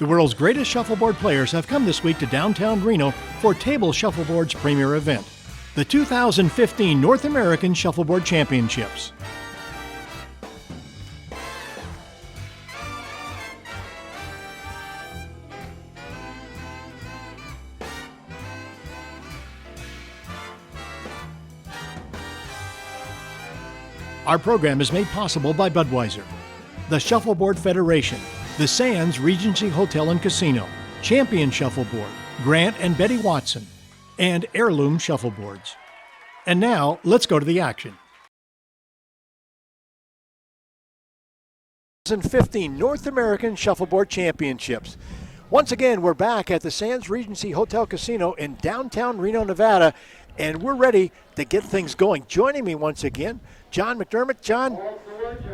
The world's greatest shuffleboard players have come this week to downtown Reno for Table Shuffleboard's premier event, the 2015 North American Shuffleboard Championships. Our program is made possible by Budweiser, the Shuffleboard Federation, the Sands Regency Hotel and Casino, Champion Shuffleboard, Grant and Betty Watson, and Heirloom Shuffleboards. And now, let's go to the action. 2015 North American Shuffleboard Championships. Once again, we're back at the Sands Regency Hotel Casino in downtown Reno, Nevada, and we're ready to get things going. Joining me once again, John McDermott. John,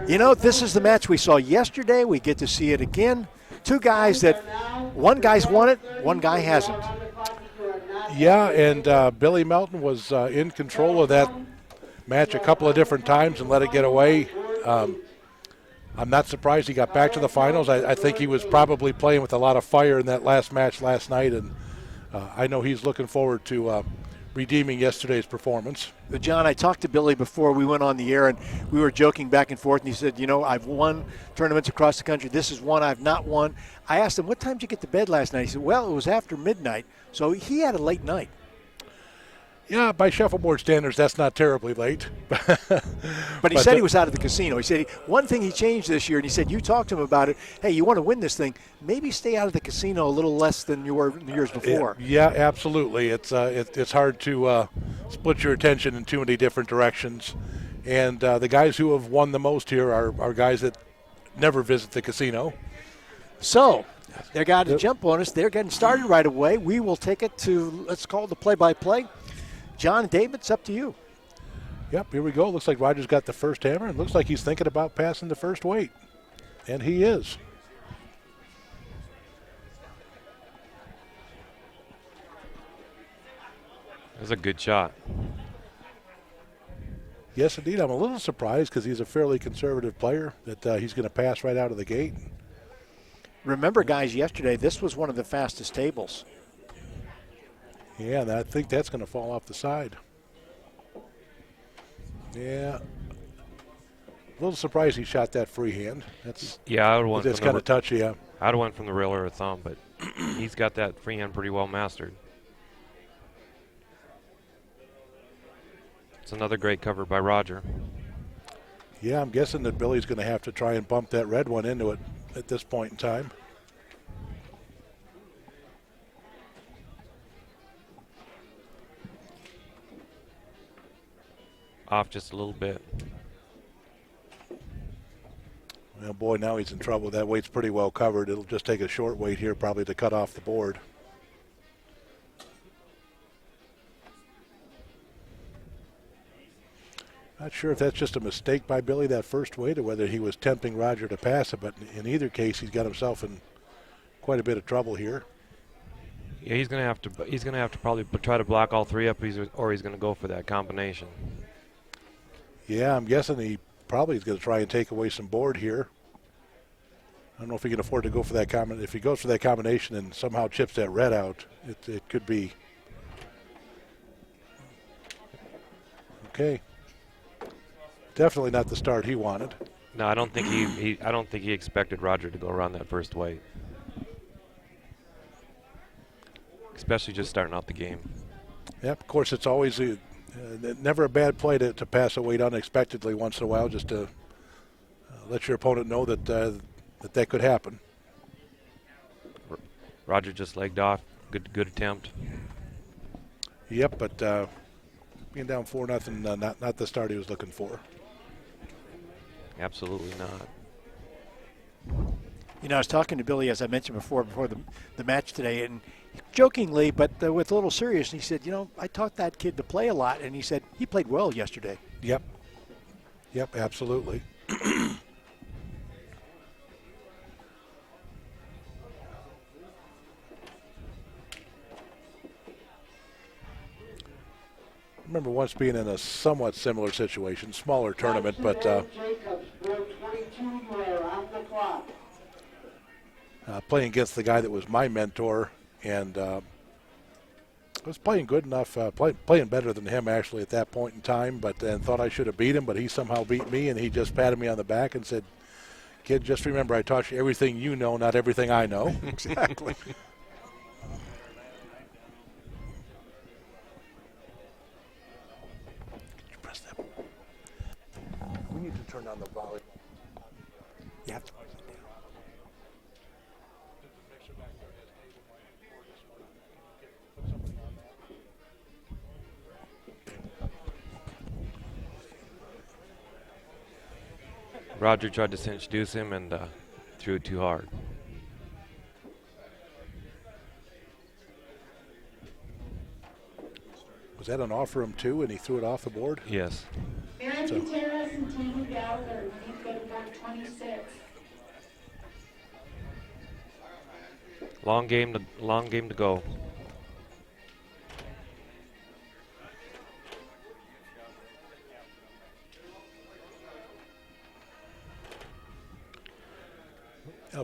you know, this is the match we saw yesterday. We get to see it again. Two guys that, one guy's won it, one guy hasn't. Yeah, and Billy Melton was in control of that match a couple of different times and let it get away. I'm not surprised he got back to the finals. I think he was probably playing with a lot of fire in that last match last night, and I know he's looking forward to redeeming yesterday's performance. But John, I talked to Billy before we went on the air, and we were joking back and forth, and he said, you know, I've won tournaments across the country. This is one I've not won. I asked him, what time did you get to bed last night? He said, well, it was after midnight. So he had a late night. Yeah, by shuffleboard standards, that's not terribly late. But he said he was out of the casino. He said one thing he changed this year, and he said you talked to him about it. Hey, you want to win this thing, maybe stay out of the casino a little less than you were the years before. Yeah, absolutely. It's hard to split your attention in too many different directions. And the guys who have won the most here are guys that never visit the casino. So they got a jump on us. They're getting started right away. We will take it to, let's call it the play-by-play. John and David, it's up to you. Yep, here we go. Looks like Roger's got the first hammer, and looks like he's thinking about passing the first weight. And he is. That's a good shot. Yes, indeed. I'm a little surprised because he's a fairly conservative player that he's going to pass right out of the gate. Remember, guys, yesterday this was one of the fastest tables. Yeah, and I think that's going to fall off the side. Yeah. A little surprised he shot that freehand. That's, yeah, I would want. That's kind of touchy, yeah. I'd have went from the rail or a thumb, but he's got that freehand pretty well mastered. It's another great cover by Roger. Yeah, I'm guessing that Billy's going to have to try and bump that red one into it at this point in time. Off just a little bit. Well, boy, now he's in trouble. That weight's pretty well covered. It'll just take a short weight here probably to cut off the board. Not sure if that's just a mistake by Billy, that first weight, or whether he was tempting Roger to pass it, but in either case, he's got himself in quite a bit of trouble here. Yeah, he's gonna have to probably try to block all three up, or he's gonna go for that combination. Yeah, I'm guessing he probably is going to try and take away some board here. I don't know if he can afford to go for that combination. If he goes for that combination and somehow chips that red out, it could be. Okay. Definitely not the start he wanted. No, I don't think he expected Roger to go around that first weight. Especially just starting out the game. Yep, of course, it's always never a bad play to pass a weight unexpectedly once in a while, just to let your opponent know that that could happen. Roger just legged off. Good attempt. Yep, but being down 4-0, not the start he was looking for. Absolutely not. You know, I was talking to Billy, as I mentioned before the match today, and jokingly, but with a little serious, he said, you know, I taught that kid to play a lot, and he said he played well yesterday. Yep, absolutely. remember once being in a somewhat similar situation, smaller tournament, but playing against the guy that was my mentor, and I was playing good enough, playing better than him actually at that point in time, but then thought I should have beat him, but he somehow beat me, and he just patted me on the back and said, "Kid, just remember I taught you everything you know, not everything I know." Exactly. Press that. We need to turn on the volume. You have to. Roger tried to introduce him and threw it too hard. Was that an offer him too, and he threw it off the board? Yes. Aaron Gutierrez and Tanner Gallagher, you've got board 26. Long game to go.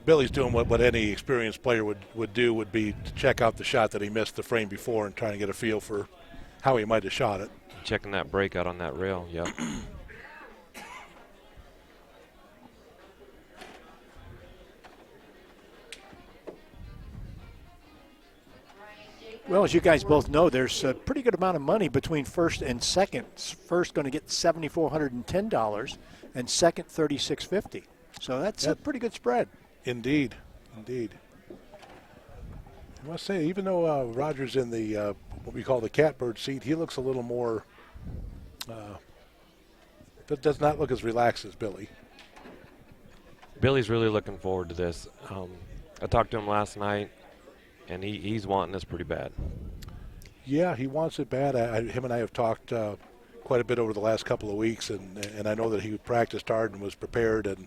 Billy's doing what any experienced player would do, would be to check out the shot that he missed the frame before and trying to get a feel for how he might have shot it. Checking that breakout on that rail, yep. Well, as you guys both know, there's a pretty good amount of money between first and second. First going to get $7,410 and second $3,650. So that's a pretty good spread. Indeed, indeed. I must say, even though Roger's in the what we call the catbird seat, he looks a little more, but does not look as relaxed as Billy. Billy's really looking forward to this. I talked to him last night, and he's wanting this pretty bad. Yeah, he wants it bad. Him and I have talked quite a bit over the last couple of weeks, and I know that he practiced hard and was prepared and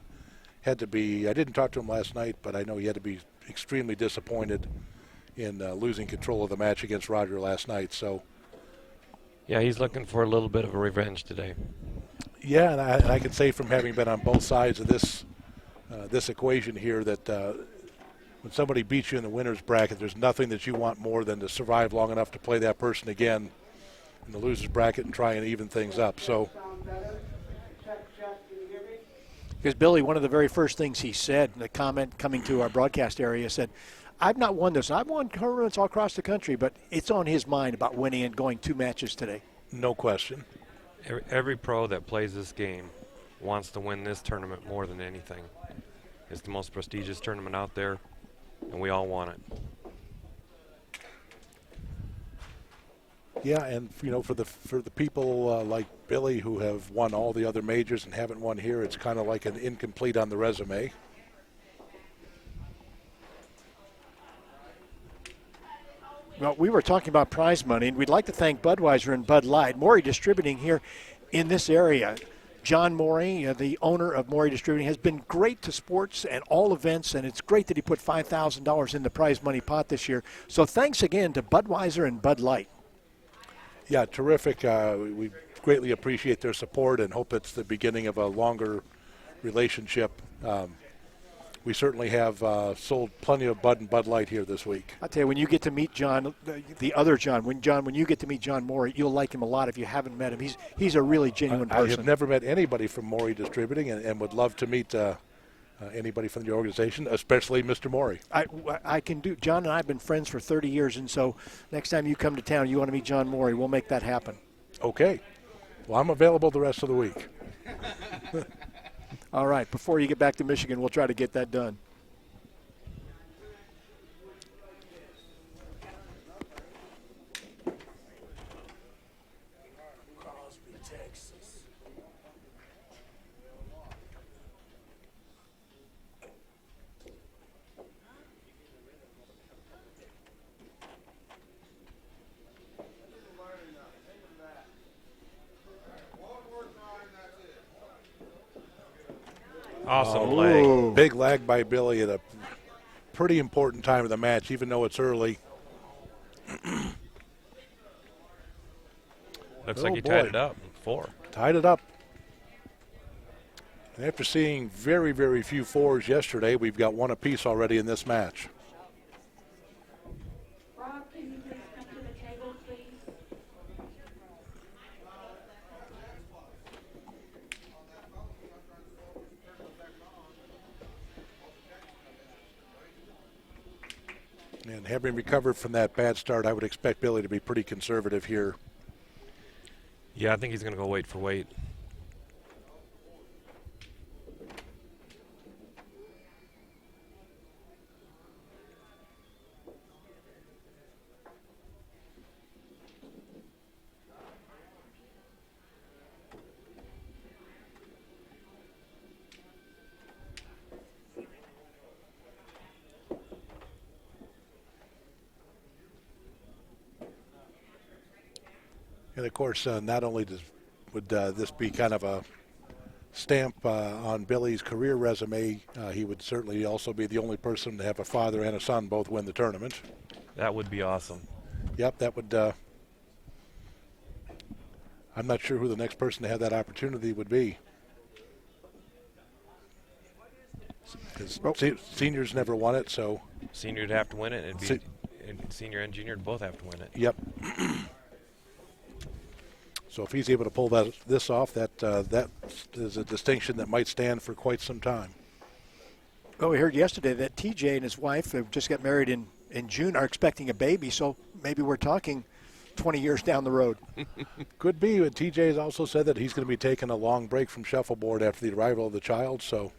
had to be. I didn't talk to him last night, but I know he had to be extremely disappointed in losing control of the match against Roger last night. So, yeah, he's looking for a little bit of a revenge today. Yeah, and I can say from having been on both sides of this equation here that when somebody beats you in the winner's bracket, there's nothing that you want more than to survive long enough to play that person again in the loser's bracket and try and even things up. So, because Billy, one of the very first things he said in a comment coming to our broadcast area said, "I've not won this. I've won tournaments all across the country, but it's on his mind about winning and going 2 matches today." No question. Every pro that plays this game wants to win this tournament more than anything. It's the most prestigious tournament out there, and we all want it. Yeah, and for the people like Billy who have won all the other majors and haven't won here, it's kind of like an incomplete on the resume. Well, we were talking about prize money, and we'd like to thank Budweiser and Bud Light. Morey Distributing here in this area. John Morey, the owner of Morey Distributing, has been great to sports and all events, and it's great that he put $5,000 in the prize money pot this year. So thanks again to Budweiser and Bud Light. Yeah, terrific. We greatly appreciate their support and hope it's the beginning of a longer relationship. We certainly have sold plenty of Bud and Bud Light here this week. I'll tell you, when you get to meet John, the other John, when you get to meet John Morey, you'll like him a lot if you haven't met him. He's a really genuine person. I have never met anybody from Morey Distributing and would love to meet anybody from the organization, especially Mr. Morey. I can do. John and I have been friends for 30 years, and so next time you come to town, you want to meet John Morey, we'll make that happen. Okay. Well, I'm available the rest of the week. All right. Before you get back to Michigan, we'll try to get that done. Awesome leg. Big lag by Billy at a pretty important time of the match, even though it's early. Looks like he tied it up. 4. Tied it up. And after seeing very, very few fours yesterday, we've got one apiece already in this match. Rob, can you please come to the table, please? And having recovered from that bad start, I would expect Billy to be pretty conservative here. Yeah, I think he's going to go weight for weight. And of course, not only would this be kind of a stamp on Billy's career resume, he would certainly also be the only person to have a father and a son both win the tournament. That would be awesome. Yep, that would. I'm not sure who the next person to have that opportunity would be. Because seniors never won it, so. Senior would have to win it, and senior and junior would both have to win it. Yep. So if he's able to pull this off, that is a distinction that might stand for quite some time. Well, we heard yesterday that TJ and his wife have just got married in June, are expecting a baby, so maybe we're talking 20 years down the road. Could be, but TJ has also said that he's going to be taking a long break from shuffleboard after the arrival of the child, so.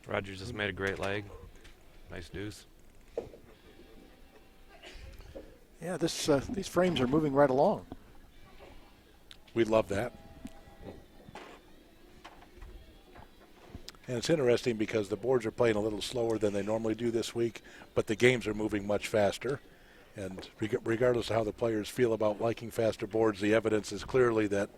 Roger just made a great leg. Nice deuce. Yeah, these frames are moving right along. We'd love that. And it's interesting because the boards are playing a little slower than they normally do this week, but the games are moving much faster. And regardless of how the players feel about liking faster boards, the evidence is clearly that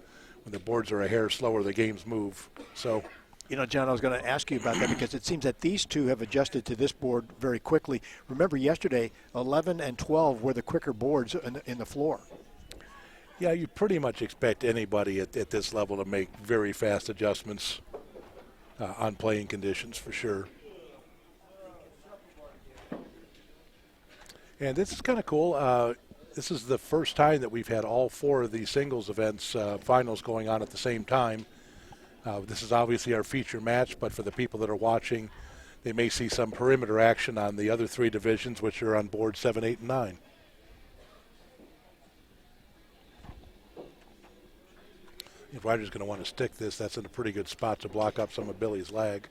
when the boards are a hair slower, the games move. So, you know, John, I was going to ask you about that because it seems that these two have adjusted to this board very quickly. Remember yesterday, 11 and 12 were the quicker boards in the floor. Yeah, you pretty much expect anybody at this level to make very fast adjustments on playing conditions for sure. And this is kind of cool. This is the first time that we've had all four of these singles events finals going on at the same time. This is obviously our feature match, but for the people that are watching, they may see some perimeter action on the other three divisions, which are on board 7, 8, and 9. If Roger's going to want to stick this, that's in a pretty good spot to block up some of Billy's lag.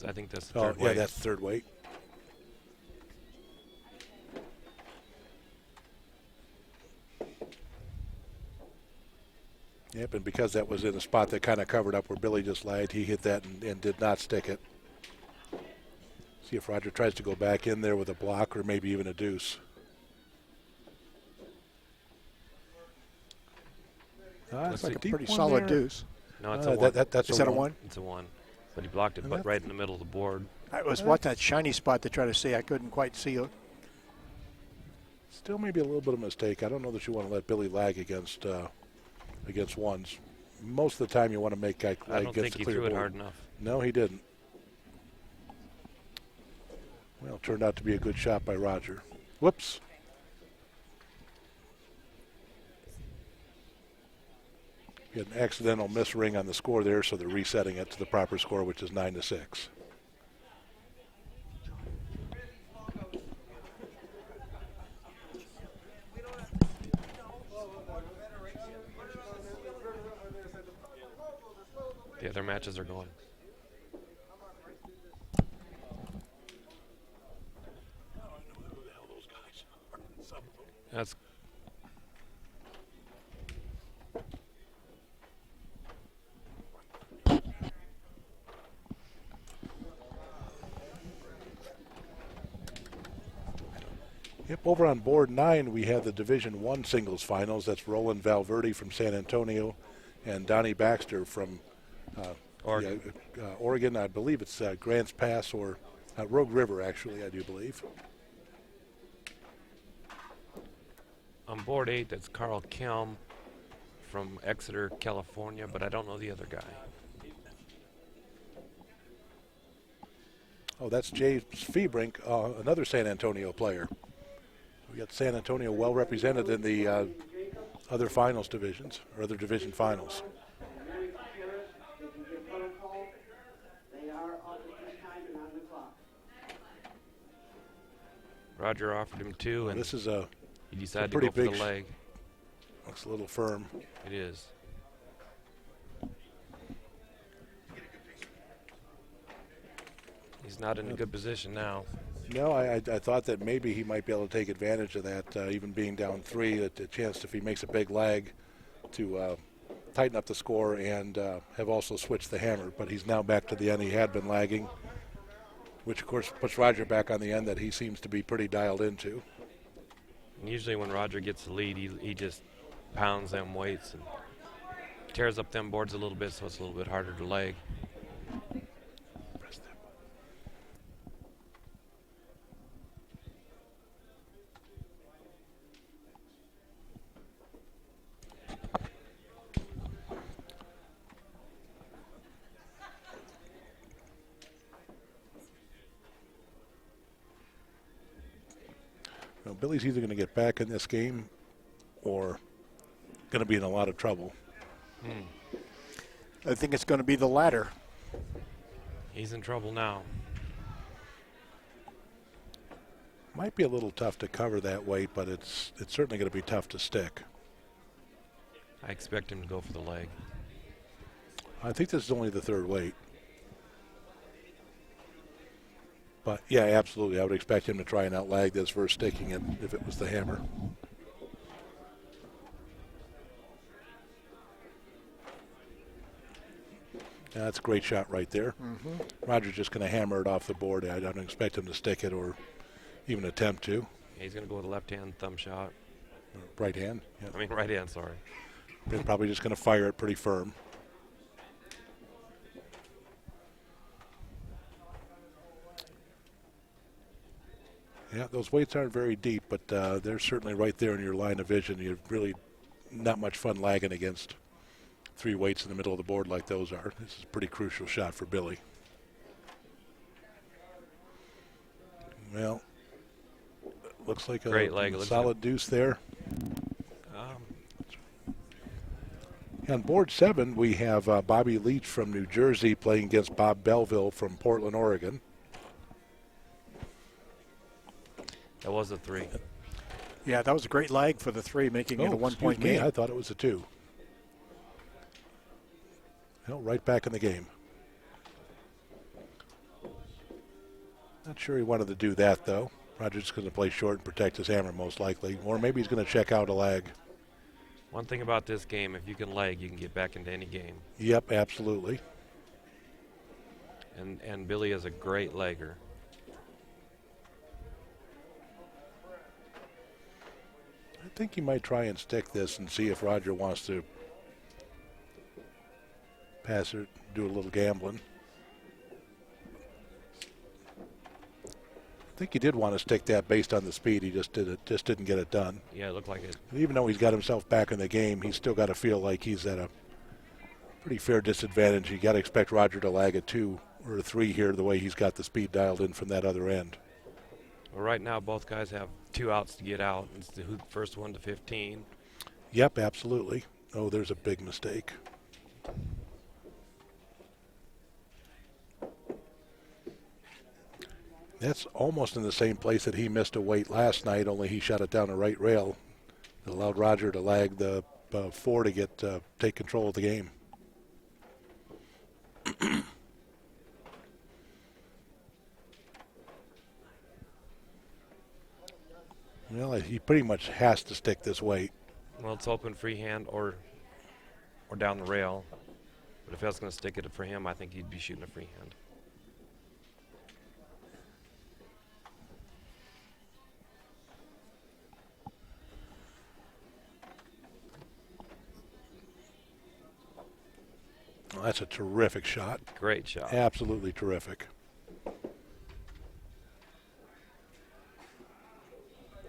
I think that's the third weight. Yeah, that's third weight. Yep, and because that was in a spot that kind of covered up where Billy just lagged, he hit that and did not stick it. See if Roger tries to go back in there with a block or maybe even a deuce. That's like a pretty solid deuce. No, it's a one. Is that a one? It's a one. But he blocked it but right in the middle of the board. I was watching that shiny spot to try to see. I couldn't quite see it. Still maybe a little bit of a mistake. I don't know that you want to let Billy lag against ones. Most of the time you want to make guy lag against the clear board. I don't think he threw it hard enough. No, he didn't. Well, it turned out to be a good shot by Roger. Whoops. He had an accidental miss ring on the score there, so they're resetting it to the proper score, which is 9-6. The other matches are going. That's Yep, over on board 9, we have the Division 1 singles finals. That's Roland Valverde from San Antonio and Donnie Baxter from Oregon. Oregon. I believe it's Grants Pass or Rogue River, actually, I do believe. on board 8, that's Carl Kelm from Exeter, California, but I don't know the other guy. Oh, that's James Feebrink, another San Antonio player. We got San Antonio well represented in the other finals divisions, or other division finals. Roger offered him 2, and This is he decided to pretty go for the big leg. looks a little firm. It is. He's not in a good position now. No, I thought that maybe he might be able to take advantage of that, even being down 3, a chance if he makes a big lag to tighten up the score and have also switched the hammer. But he's now back to the end. He had been lagging, which of course puts Roger back on the end that he seems to be pretty dialed into. And usually when Roger gets the lead, he just pounds them weights and tears up them boards a little bit, so it's a little bit harder to leg. Well, Billy's either going to get back in this game or going to be in a lot of trouble. I think it's going to be the latter. He's in trouble now. Might be a little tough to cover that weight, but it's certainly going to be tough to stick. I expect him to go for the leg. I think this is only the 3rd weight. But, yeah, absolutely. I would expect him to try and outlag this versus sticking it if it was the hammer. Yeah, that's a great shot right there. Roger's just going to hammer it off the board. I don't expect him to stick it or even attempt to. He's going to go with a left-hand thumb shot. Right hand. Yeah. I mean, right hand, sorry. They're probably just going to fire it pretty firm. Yeah, those weights aren't very deep, but they're certainly right there in your line of vision. You're really not much fun lagging against 3 weights in the middle of the board like those are. This is a pretty crucial shot for Billy. Well, looks like a Great leg. solid deuce there. On board 7, we have Bobby Leach from New Jersey playing against Bob Belleville from Portland, Oregon. That was a 3. Yeah, that was a great lag for the 3, making it a 1-point game. I thought it was a 2. Well, right back in the game. Not sure he wanted to do that, though. Roger's going to play short and protect his hammer, most likely. Or maybe he's going to check out a lag. One thing about this game, if you can leg, you can get back into any game. Yep, absolutely. And Billy is a great legger. I think he might try and stick this and see if Roger wants to pass it, do a little gambling. I think he did want to stick that based on the speed. He just didn't get it done. Yeah, it looked like it. Even though he's got himself back in the game, he's still got to feel like he's at a pretty fair disadvantage. You got to expect Roger to lag a 2 or a 3 here, the way he's got the speed dialed in from that other end. Well, right now, both guys have 2 outs to get out. It's the first one to 15. Yep, absolutely. Oh, there's a big mistake. That's almost in the same place that he missed a weight last night, only he shot it down the right rail. It allowed Roger to lag the 4 to get take control of the game. Well, he pretty much has to stick this weight. Well, it's open freehand or down the rail. But if I was going to stick it for him, I think he'd be shooting a freehand. Well, that's a terrific shot. Great shot. Absolutely terrific.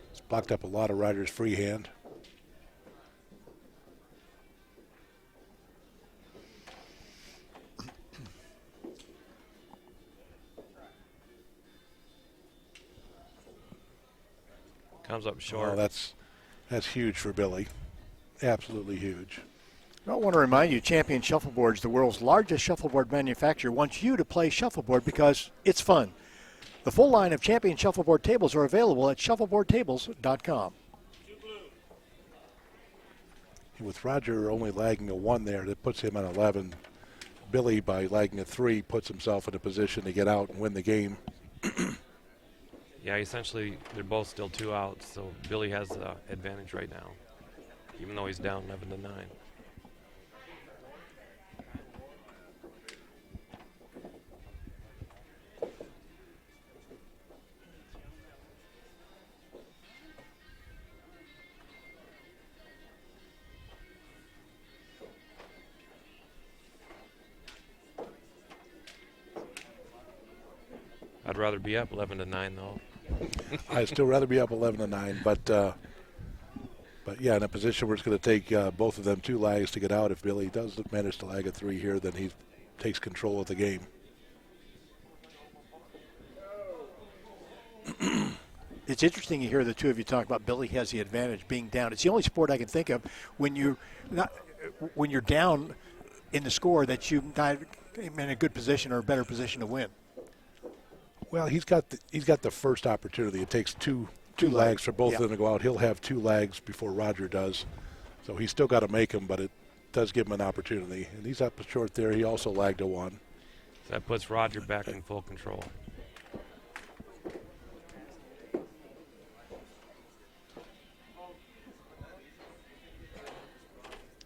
It's blocked up a lot of Roger's freehand. Comes up short. Oh, that's huge for Billy. Absolutely huge. I want to remind you, Champion Shuffleboards, the world's largest shuffleboard manufacturer, wants you to play shuffleboard because it's fun. The full line of Champion Shuffleboard tables are available at shuffleboardtables.com. With Roger only lagging a 1 there, that puts him on 11. Billy, by lagging a 3, puts himself in a position to get out and win the game. Yeah, essentially, they're both still 2 outs, so Billy has the advantage right now, even though he's down 11-9. I'd rather be up 11-9 though. I'd still rather be up 11-9, but yeah, in a position where it's going to take both of them 2 lags to get out. If Billy does manage to lag a 3 here, then he takes control of the game. It's interesting to hear the two of you talk about Billy has the advantage being down. It's the only sport I can think of when you're down in the score that you're not in a good position or a better position to win. Well, he's got the first opportunity. It takes two lags for both of them to go out. He'll have 2 lags before Roger does, so he's still got to make them, but it does give him an opportunity. And he's up short there. He also lagged a 1. So that puts Roger back in full control.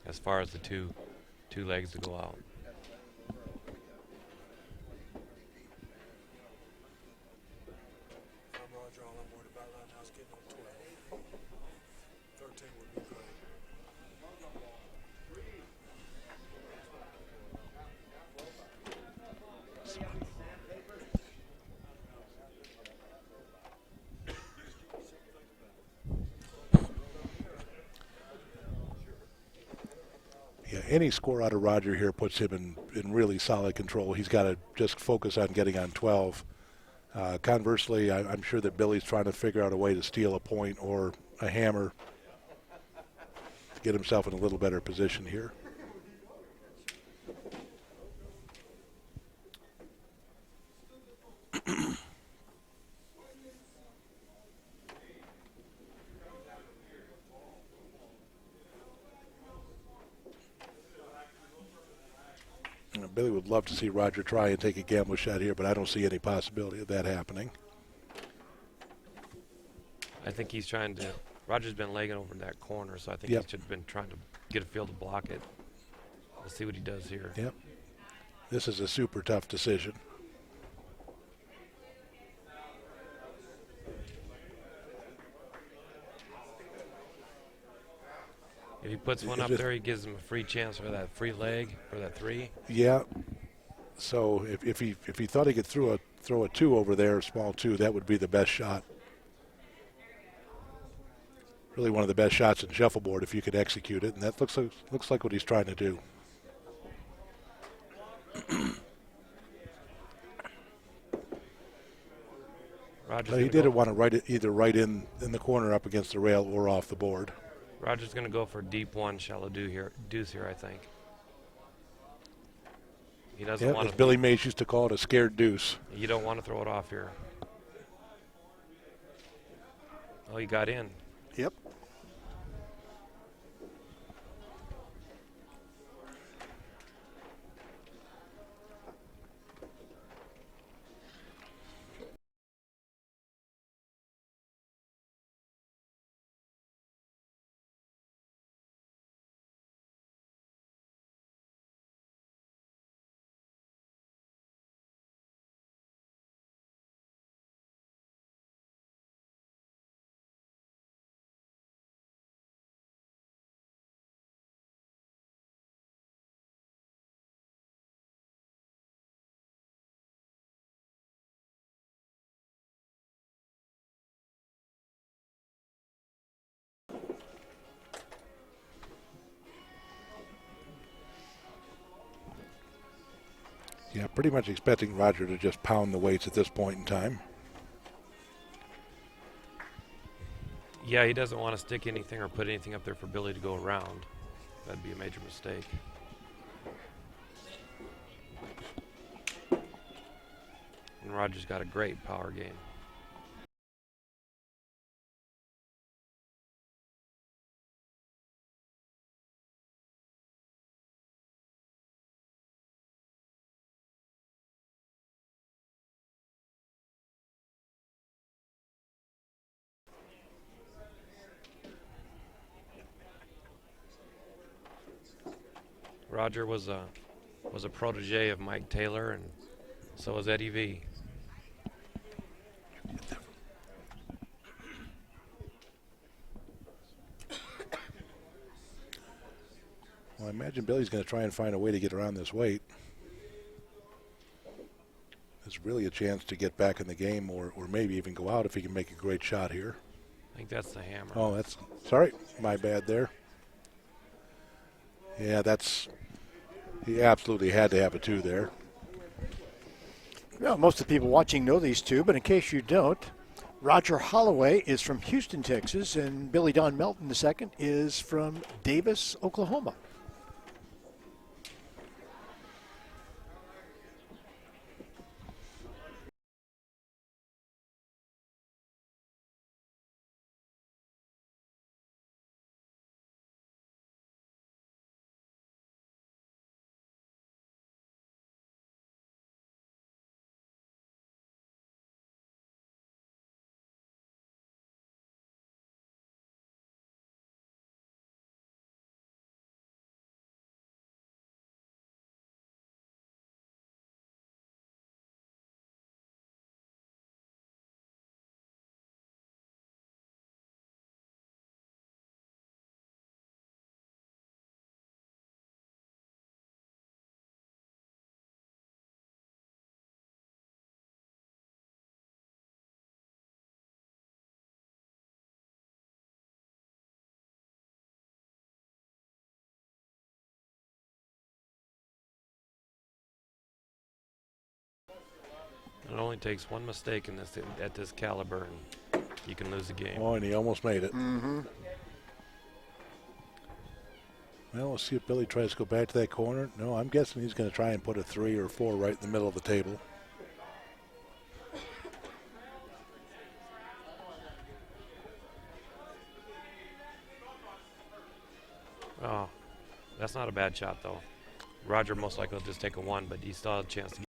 As far as the two legs to go out. Any score out of Roger here puts him in really solid control. He's got to just focus on getting on 12. Conversely, I'm sure that Billy's trying to figure out a way to steal a point or a hammer to get himself in a little better position here. Billy would love to see Roger try and take a gamble shot here, but I don't see any possibility of that happening. I think he's trying to. Roger's been legging over that corner, so I think he should have been trying to get a feel to block it. We'll see what he does here. Yep. This is a super tough decision. If he puts one up there, he gives him a free chance for that free leg, for that 3. Yeah. So if he thought he could throw a 2 over there, a small 2, that would be the best shot. Really one of the best shots in shuffleboard if you could execute it, and that looks like what he's trying to do. But he didn't want to write it either right in the corner up against the rail or off the board. Roger's going to go for deep 1, shallow deuce here, I think. He doesn't want as to. Billy Mays used to call it, a scared deuce. You don't want to throw it off here. Oh, he got in. Yep. Yeah, pretty much expecting Roger to just pound the weights at this point in time. Yeah, he doesn't want to stick anything or put anything up there for Billy to go around. That'd be a major mistake. And Roger's got a great power game. Roger was a protege of Mike Taylor, and so was Eddie V. Well, I imagine Billy's going to try and find a way to get around this weight. There's really a chance to get back in the game or maybe even go out if he can make a great shot here. I think that's the hammer. Oh, sorry, my bad there. Yeah, he absolutely had to have a 2 there. Well, most of the people watching know these two, but in case you don't, Roger Holloway is from Houston, Texas, and Billy Don Melton II is from Davis, Oklahoma. It only takes one mistake in this at this caliber, and you can lose the game. Oh, and he almost made it. Mm-hmm. Well, let's see if Billy tries to go back to that corner. No, I'm guessing he's going to try and put a 3 or 4 right in the middle of the table. Oh, that's not a bad shot, though. Roger most likely will just take a 1, but he still has a chance to get.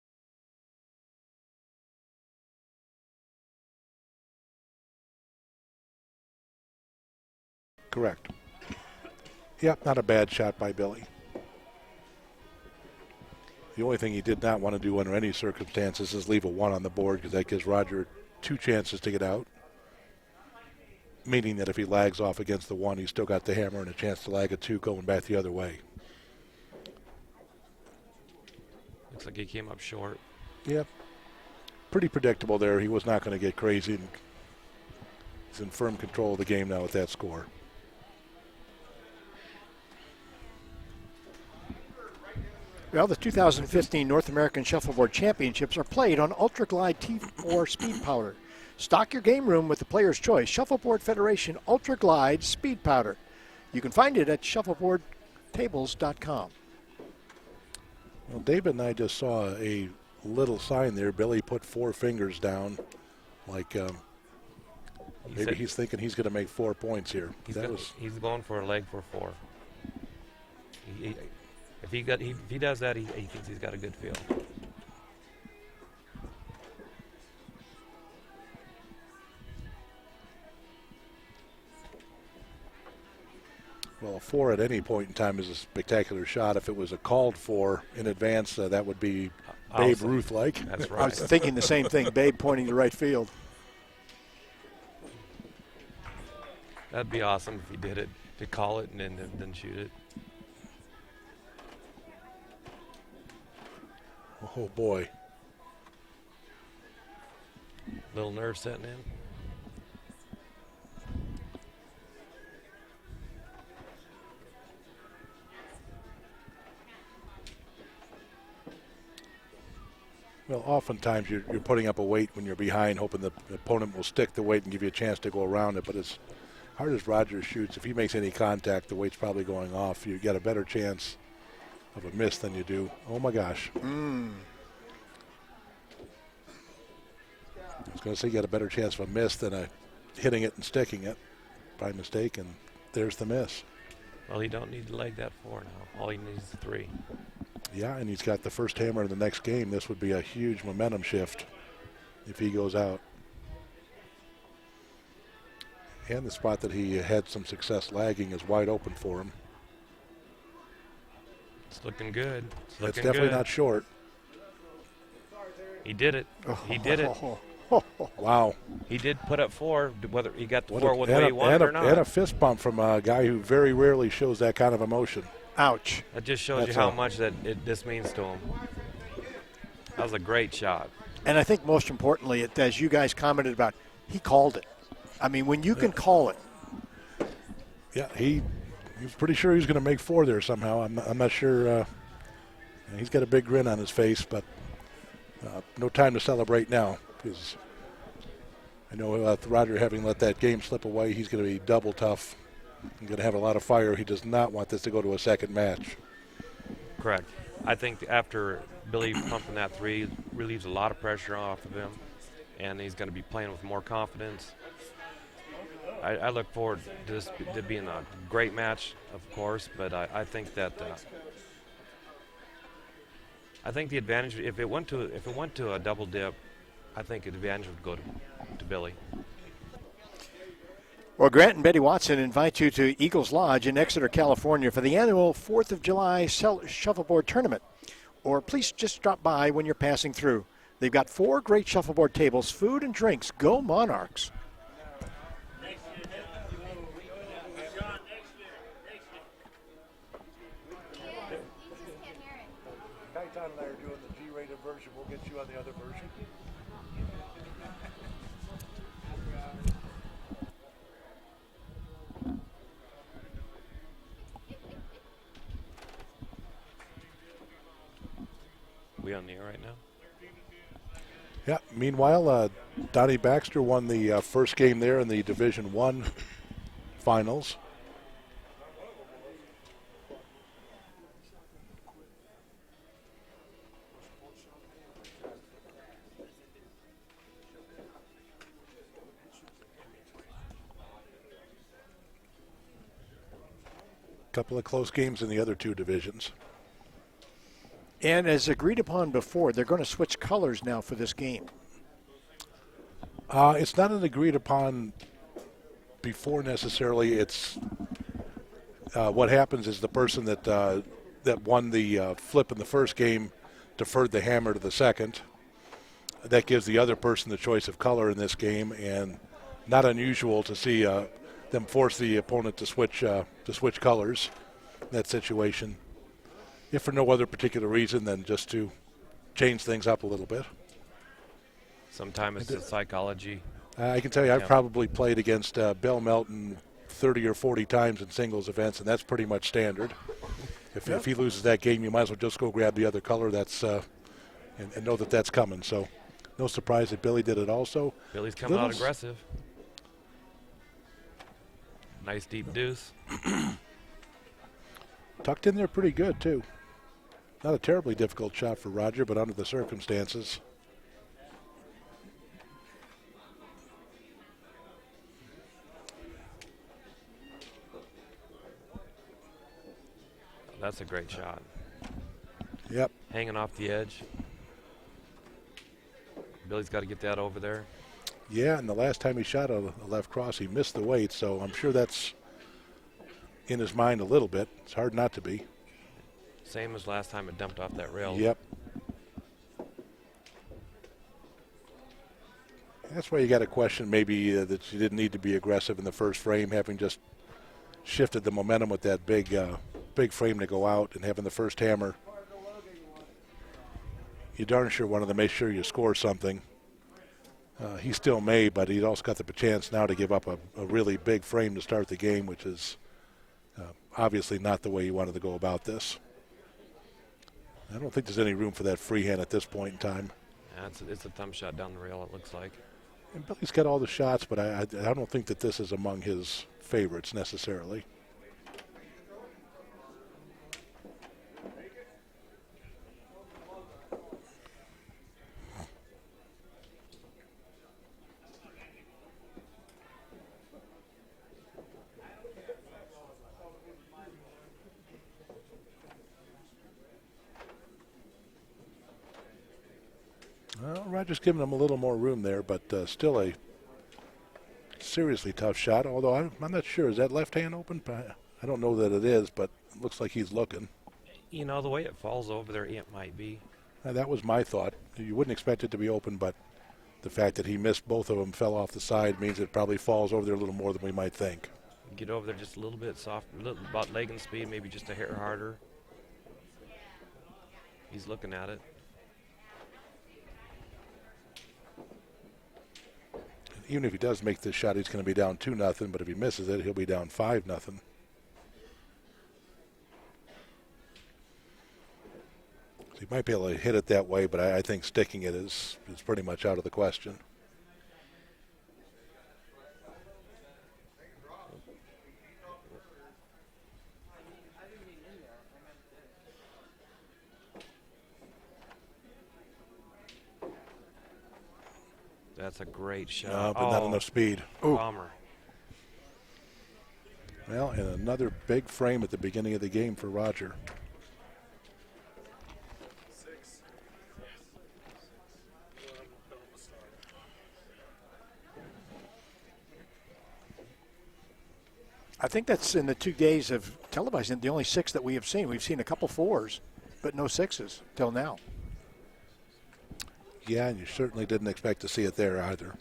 Correct. Yep, not a bad shot by Billy. The only thing he did not want to do under any circumstances is leave a 1 on the board because that gives Roger 2 chances to get out. Meaning that if he lags off against the 1, he's still got the hammer and a chance to lag a 2 going back the other way. Looks like he came up short. Yep. Pretty predictable there. He was not going to get crazy. And he's in firm control of the game now with that score. Well, the 2015 North American Shuffleboard Championships are played on Ultra Glide T4 Speed Powder. Stock your game room with the player's choice Shuffleboard Federation Ultra Glide Speed Powder. You can find it at shuffleboardtables.com. Well, David and I just saw a little sign there. Billy put 4 fingers down, like maybe he's thinking he's going to make 4 points here. He's going for a leg for 4. If he does that, he thinks he's got a good feel. Well, a 4 at any point in time is a spectacular shot. If it was a called 4 in advance, that would be Babe Ruth-like. That's I right. was thinking the same thing, Babe pointing to right field. That'd be awesome if he did it, to call it and then shoot it. Oh, boy. Little nerve setting in. Well, oftentimes you're putting up a weight when you're behind, hoping the opponent will stick the weight and give you a chance to go around it. But as hard as Rogers shoots, if he makes any contact, the weight's probably going off. You get a better chance of a miss than you do. Oh my gosh. I was going to say you got a better chance of a miss than hitting it and sticking it by mistake, and there's the miss. Well, he don't need to leg that 4 now. All he needs is 3. Yeah, and he's got the first hammer in the next game. This would be a huge momentum shift if he goes out. And the spot that he had some success lagging is wide open for him. It's looking good. That's definitely not short. He did it. He did it. Wow. He did put up 4, whether he got the 4 what way he wanted or not. And a fist bump from a guy who very rarely shows that kind of emotion. Ouch. That just shows you how much this means to him. That was a great shot. And I think most importantly, as you guys commented about, he called it. I mean, when you can call it. Yeah, he was pretty sure he was going to make 4 there somehow. I'm not sure. He's got a big grin on his face, but no time to celebrate now, because I know with Roger having let that game slip away, he's going to be double tough. He's going to have a lot of fire. He does not want this to go to a second match. Correct. I think after Billy pumping that 3 relieves a lot of pressure off of him, and he's going to be playing with more confidence. I look forward to this to being a great match, of course, but I think that the advantage, if it went to a double dip, I think the advantage would go to Billy. Well, Grant and Betty Watson invite you to Eagles Lodge in Exeter, California for the annual 4th of July Shuffleboard Tournament. Or please just drop by when you're passing through. They've got 4 great shuffleboard tables, food and drinks. Go Monarchs. Kaitan and I are doing the G-rated version. We'll get you on the other version. We on the air right now? Yeah. Meanwhile, Donnie Baxter won the first game there in the Division I finals. Couple of close games in the other 2 divisions. And as agreed upon before, they're going to switch colors now for this game. It's not an agreed upon before necessarily. It's what happens is the person that won the flip in the first game deferred the hammer to the second. That gives the other person the choice of color in this game, and not unusual to see them force the opponent to switch colors in that situation, if for no other particular reason than just to change things up a little bit. Sometimes it's psychology. I can tell you, I've probably played against Bill Melton 30 or 40 times in singles events, and that's pretty much standard. If he loses that game, you might as well just go grab the other color. That's and know that that's coming. So no surprise that Billy did it also. Billy's coming out aggressive. Nice deep deuce. Tucked in there pretty good, too. Not a terribly difficult shot for Roger, but under the circumstances. That's a great shot. Yep. Hanging off the edge. Billy's got to get that over there. Yeah, and the last time he shot a left cross, he missed the weight, so I'm sure that's in his mind a little bit. It's hard not to be. Same as last time it dumped off that rail. Yep. That's why you got to question maybe that you didn't need to be aggressive in the first frame, having just shifted the momentum with that big frame to go out and having the first hammer. You darn sure wanted to make sure you score something. He still may, but he's also got the chance now to give up a really big frame to start the game, which is obviously not the way you wanted to go about this. I don't think there's any room for that free hand at this point in time. Yeah, it's a thumb shot down the rail, it looks like. And Billy's got all the shots, but I don't think that this is among his favorites necessarily. Well, Roger's giving him a little more room there, but still a seriously tough shot, although I'm not sure. Is that left hand open? I don't know that it is, but it looks like he's looking. You know, the way it falls over there, it might be. That was my thought. You wouldn't expect it to be open, but the fact that he missed both of them, fell off the side, means it probably falls over there a little more than we might think. Get over there just a little bit soft, about leg and speed, maybe just a hair harder. He's looking at it. Even if he does make this shot, he's going to be down 2-0, but if he misses it, he'll be down 5-0. He might be able to hit it that way, but I think sticking it is pretty much out of the question. That's a great shot. But not enough speed. Ooh. Bomber. Well, and another big frame at the beginning of the game for Roger. I think that's in the 2 days of televising, the only 6 that we have seen. We've seen a couple 4s, but no 6s till now. Yeah, and you certainly didn't expect to see it there either.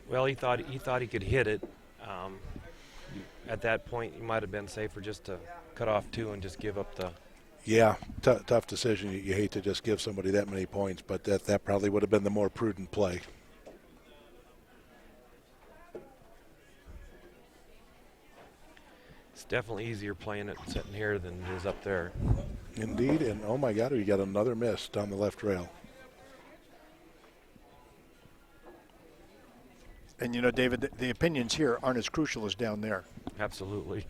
Well, he thought he could hit it. At that point, he might have been safer just to cut off 2 and just give up the. Yeah, tough decision. You hate to just give somebody that many points, but that probably would have been the more prudent play. It's definitely easier playing it sitting here than it is up there. Indeed, and oh my God, we got another miss down the left rail. And you know, David, the opinions here aren't as crucial as down there. Absolutely.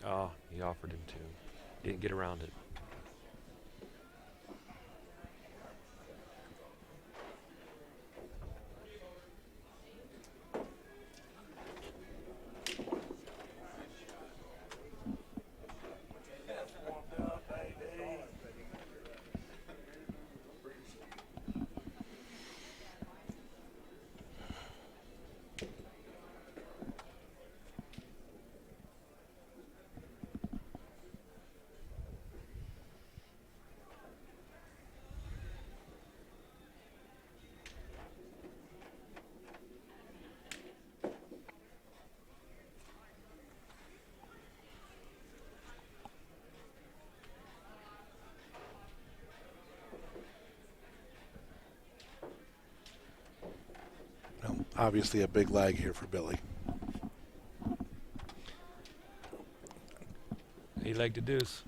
Oh, he offered him to. Didn't get around it. Obviously a big lag here for Billy. He legged a deuce.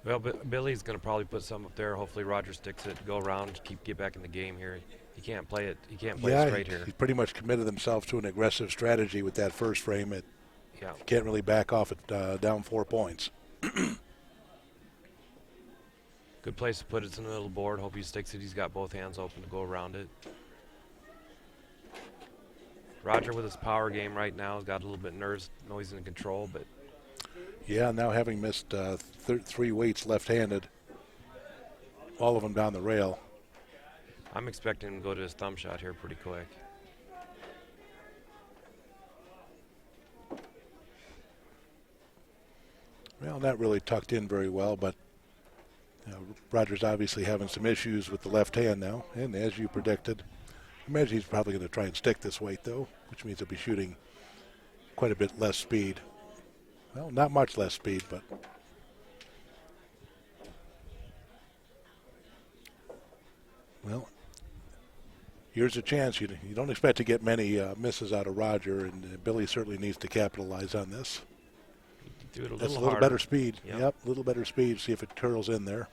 Well, Billy's going to probably put some up there. Hopefully Roger sticks it, go around, get back in the game here. He can't play it. He can't play it straight here. He's pretty much committed himself to an aggressive strategy with that first frame. Yeah. Can't really back off it down 4 points. Good place to put it. It's in the middle board. Hope he sticks it. He's got both hands open to go around it. Roger with his power game right now has got a little bit noise and control, but yeah, now having missed 3 weights left-handed, all of them down the rail. I'm expecting him to go to his thumb shot here pretty quick. Well, not really tucked in very well, but Roger's obviously having some issues with the left hand now, and as you predicted, I imagine he's probably going to try and stick this weight, though, which means he'll be shooting quite a bit less speed. Well, not much less speed, but well, here's a chance. You don't expect to get many misses out of Roger, and Billy certainly needs to capitalize on this. Do it a That's a little little harder. better speed. Yep, a little better speed. See if it curls in there.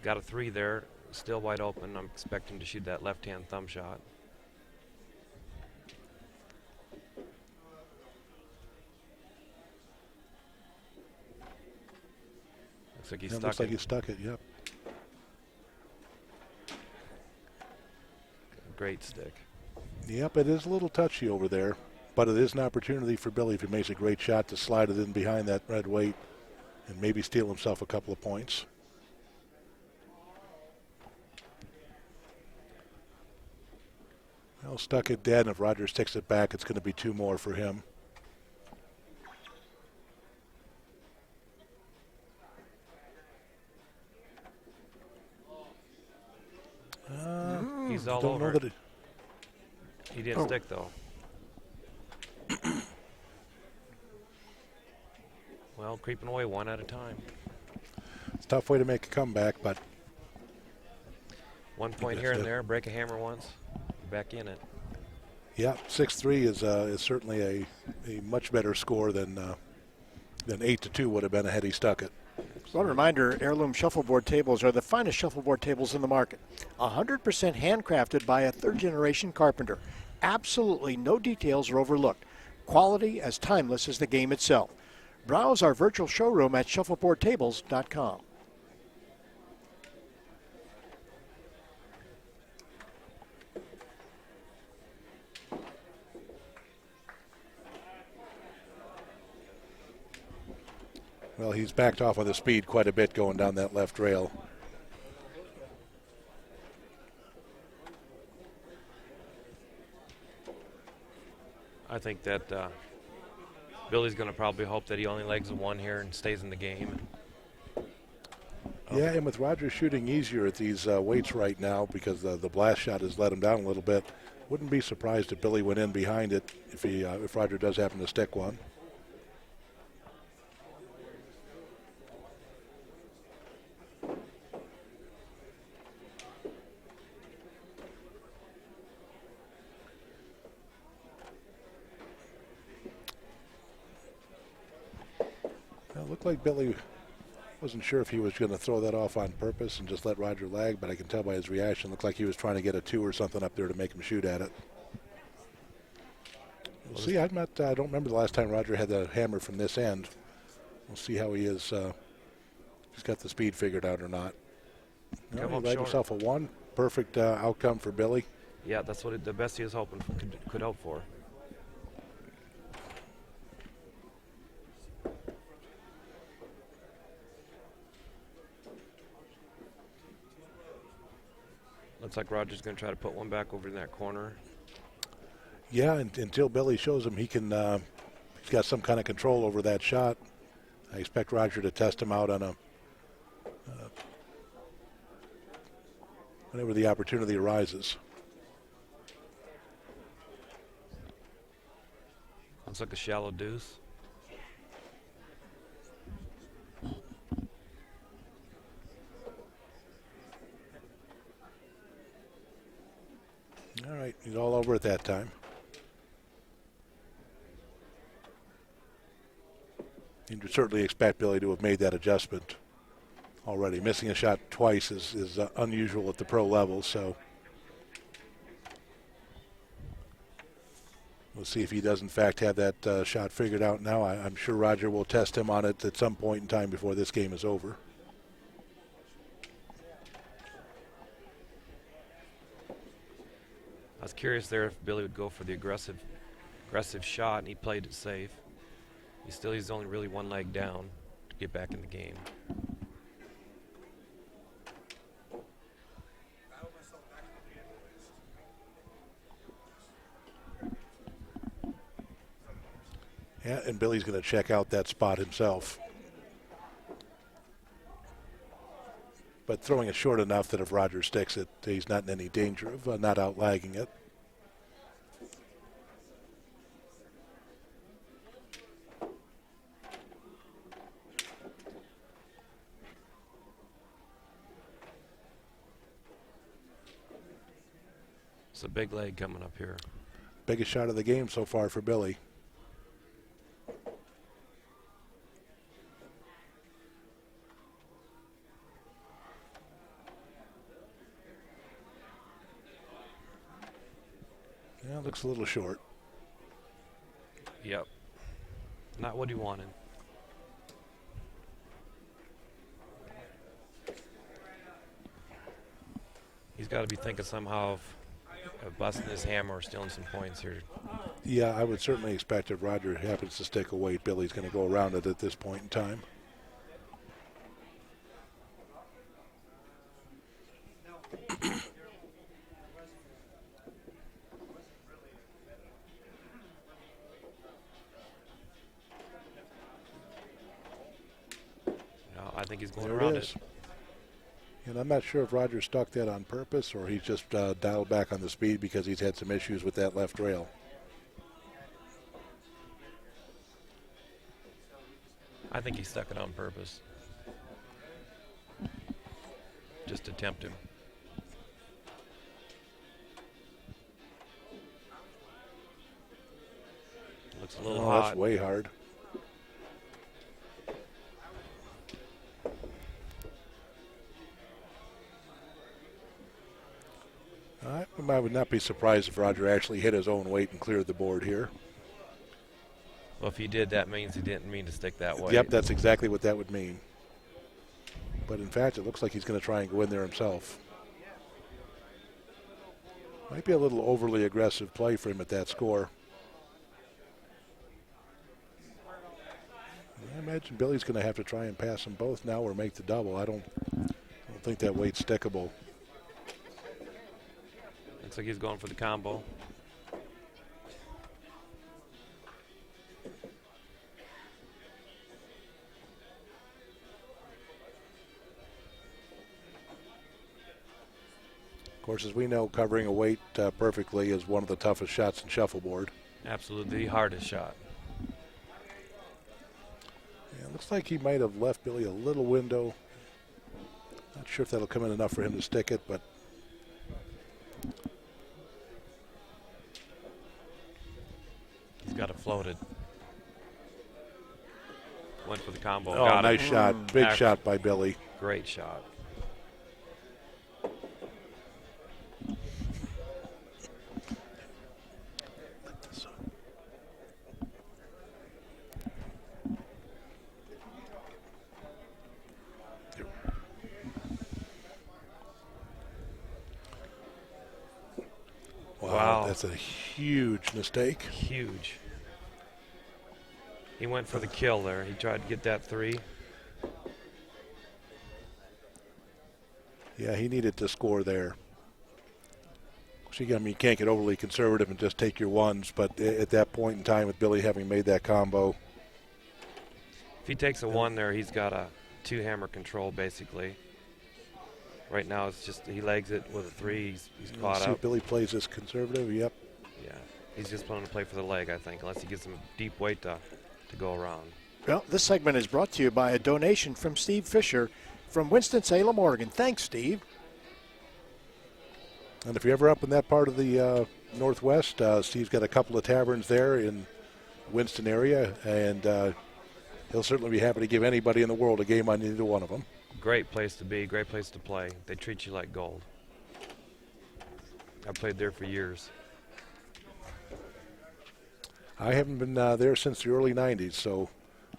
Got a 3 there, still wide open. I'm expecting to shoot that left-hand thumb shot. Looks like he stuck Looks it. like he stuck it. Yep. Great stick. Yep, it is a little touchy over there, but it is an opportunity for Billy if he makes a great shot to slide it in behind that red weight and maybe steal himself a couple of points. Well, stuck it dead, and if Rogers takes it back, it's going to be 2 more for him. He's all don't know over. that He didn't stick though. Well, creeping away one at a time. it's a tough way to make a comeback, but 1 point That's here and it. there. Break a hammer once. Back in it. yeah, 6-3 is certainly a much better score than 8-2 would have been had he stuck it. One reminder, heirloom shuffleboard tables are the finest shuffleboard tables in the market. 100% handcrafted by a third-generation carpenter. Absolutely no details are overlooked. Quality as timeless as the game itself. Browse our virtual showroom at shuffleboardtables.com. Well, he's backed off on the speed quite a bit going down that left rail. I think that Billy's going to probably hope that he only legs a 1 here and stays in the game. Yeah, and with Rogers shooting easier at these weights right now because the blast shot has let him down a little bit, wouldn't be surprised if Billy went in behind it if Roger does happen to stick one. Well, it looked like Billy wasn't sure if he was going to throw that off on purpose and just let Roger lag, but I can tell by his reaction, looked like he was trying to get a 2 or something up there to make him shoot at it. We'll see. I don't remember the last time Roger had the hammer from this end. We'll see how he is. He's got the speed figured out or not. No, Come he up right short. himself a 1. Perfect outcome for Billy. Yeah, that's what the best he was hoping for, could hope for. Looks like Roger's going to try to put one back over in that corner. Yeah, until Billy shows him he's got some kind of control over that shot. I expect Roger to test him out on whenever the opportunity arises. Looks like a shallow deuce. All right, he's all over at that time. You'd certainly expect Billy to have made that adjustment already. Missing a shot twice is unusual at the pro level, so we'll see if he does in fact have that shot figured out now. I'm sure Roger will test him on it at some point in time before this game is over. I was curious there if Billy would go for the aggressive shot, and he played it safe. He's only really 1 leg down to get back in the game. Yeah, and Billy's going to check out that spot himself. But throwing it short enough that if Roger sticks it, he's not in any danger of not outlagging it. It's a big leg coming up here. Biggest shot of the game so far for Billy. Yeah, looks a little short. Yep. Not what he wanted. He's got to be thinking somehow of busting his hammer or stealing some points here. Yeah, I would certainly expect if Roger happens to stick a weight, Billy's going to go around it at this point in time. No, I think he's going There around it is. it. And I'm not sure if Roger stuck that on purpose or he's just dialed back on the speed because he's had some issues with that left rail. I think he stuck it on purpose. Just to tempt him. Looks a little Oh, hot. that's way hard. I would not be surprised if Roger actually hit his own weight and cleared the board here. Well, if he did, that means he didn't mean to stick that way. Yep, that's exactly what that would mean. But in fact, it looks like he's going to try and go in there himself. Might be a little overly aggressive play for him at that score. I imagine Billy's going to have to try and pass them both now or make the double. I don't think that weight's stickable. Looks like he's going for the combo. Of course, as we know, covering a weight perfectly is one of the toughest shots in shuffleboard. Absolutely the hardest shot. Yeah, looks like he might have left Billy a little window. Not sure if that'll come in enough for him to stick it, but He's got it floated. Went for the combo. oh, Got nice it. shot. Big Act- shot by Billy. Great shot. Wow. That's a huge mistake. Huge. He went for the kill there. He tried to get that 3. Yeah, he needed to score there. So, I mean, you can't get overly conservative and just take your ones, but at that point in time with Billy having made that combo. If he takes a 1 there, he's got a 2-hammer control basically. Right now it's just he legs it with a 3. He's caught See up. if Billy plays this conservative. Yep. Yeah, he's just planning to play for the leg, I think, unless he gets some deep weight to go around. Well, this segment is brought to you by a donation from Steve Fisher from Winston-Salem, Oregon. Thanks, Steve. And if you're ever up in that part of the Northwest, Steve's got a couple of taverns there in Winston area, and he'll certainly be happy to give anybody in the world a game on either one of them. Great place to be, great place to play. They treat you like gold. I played there for years. I haven't been there since the early 90s, so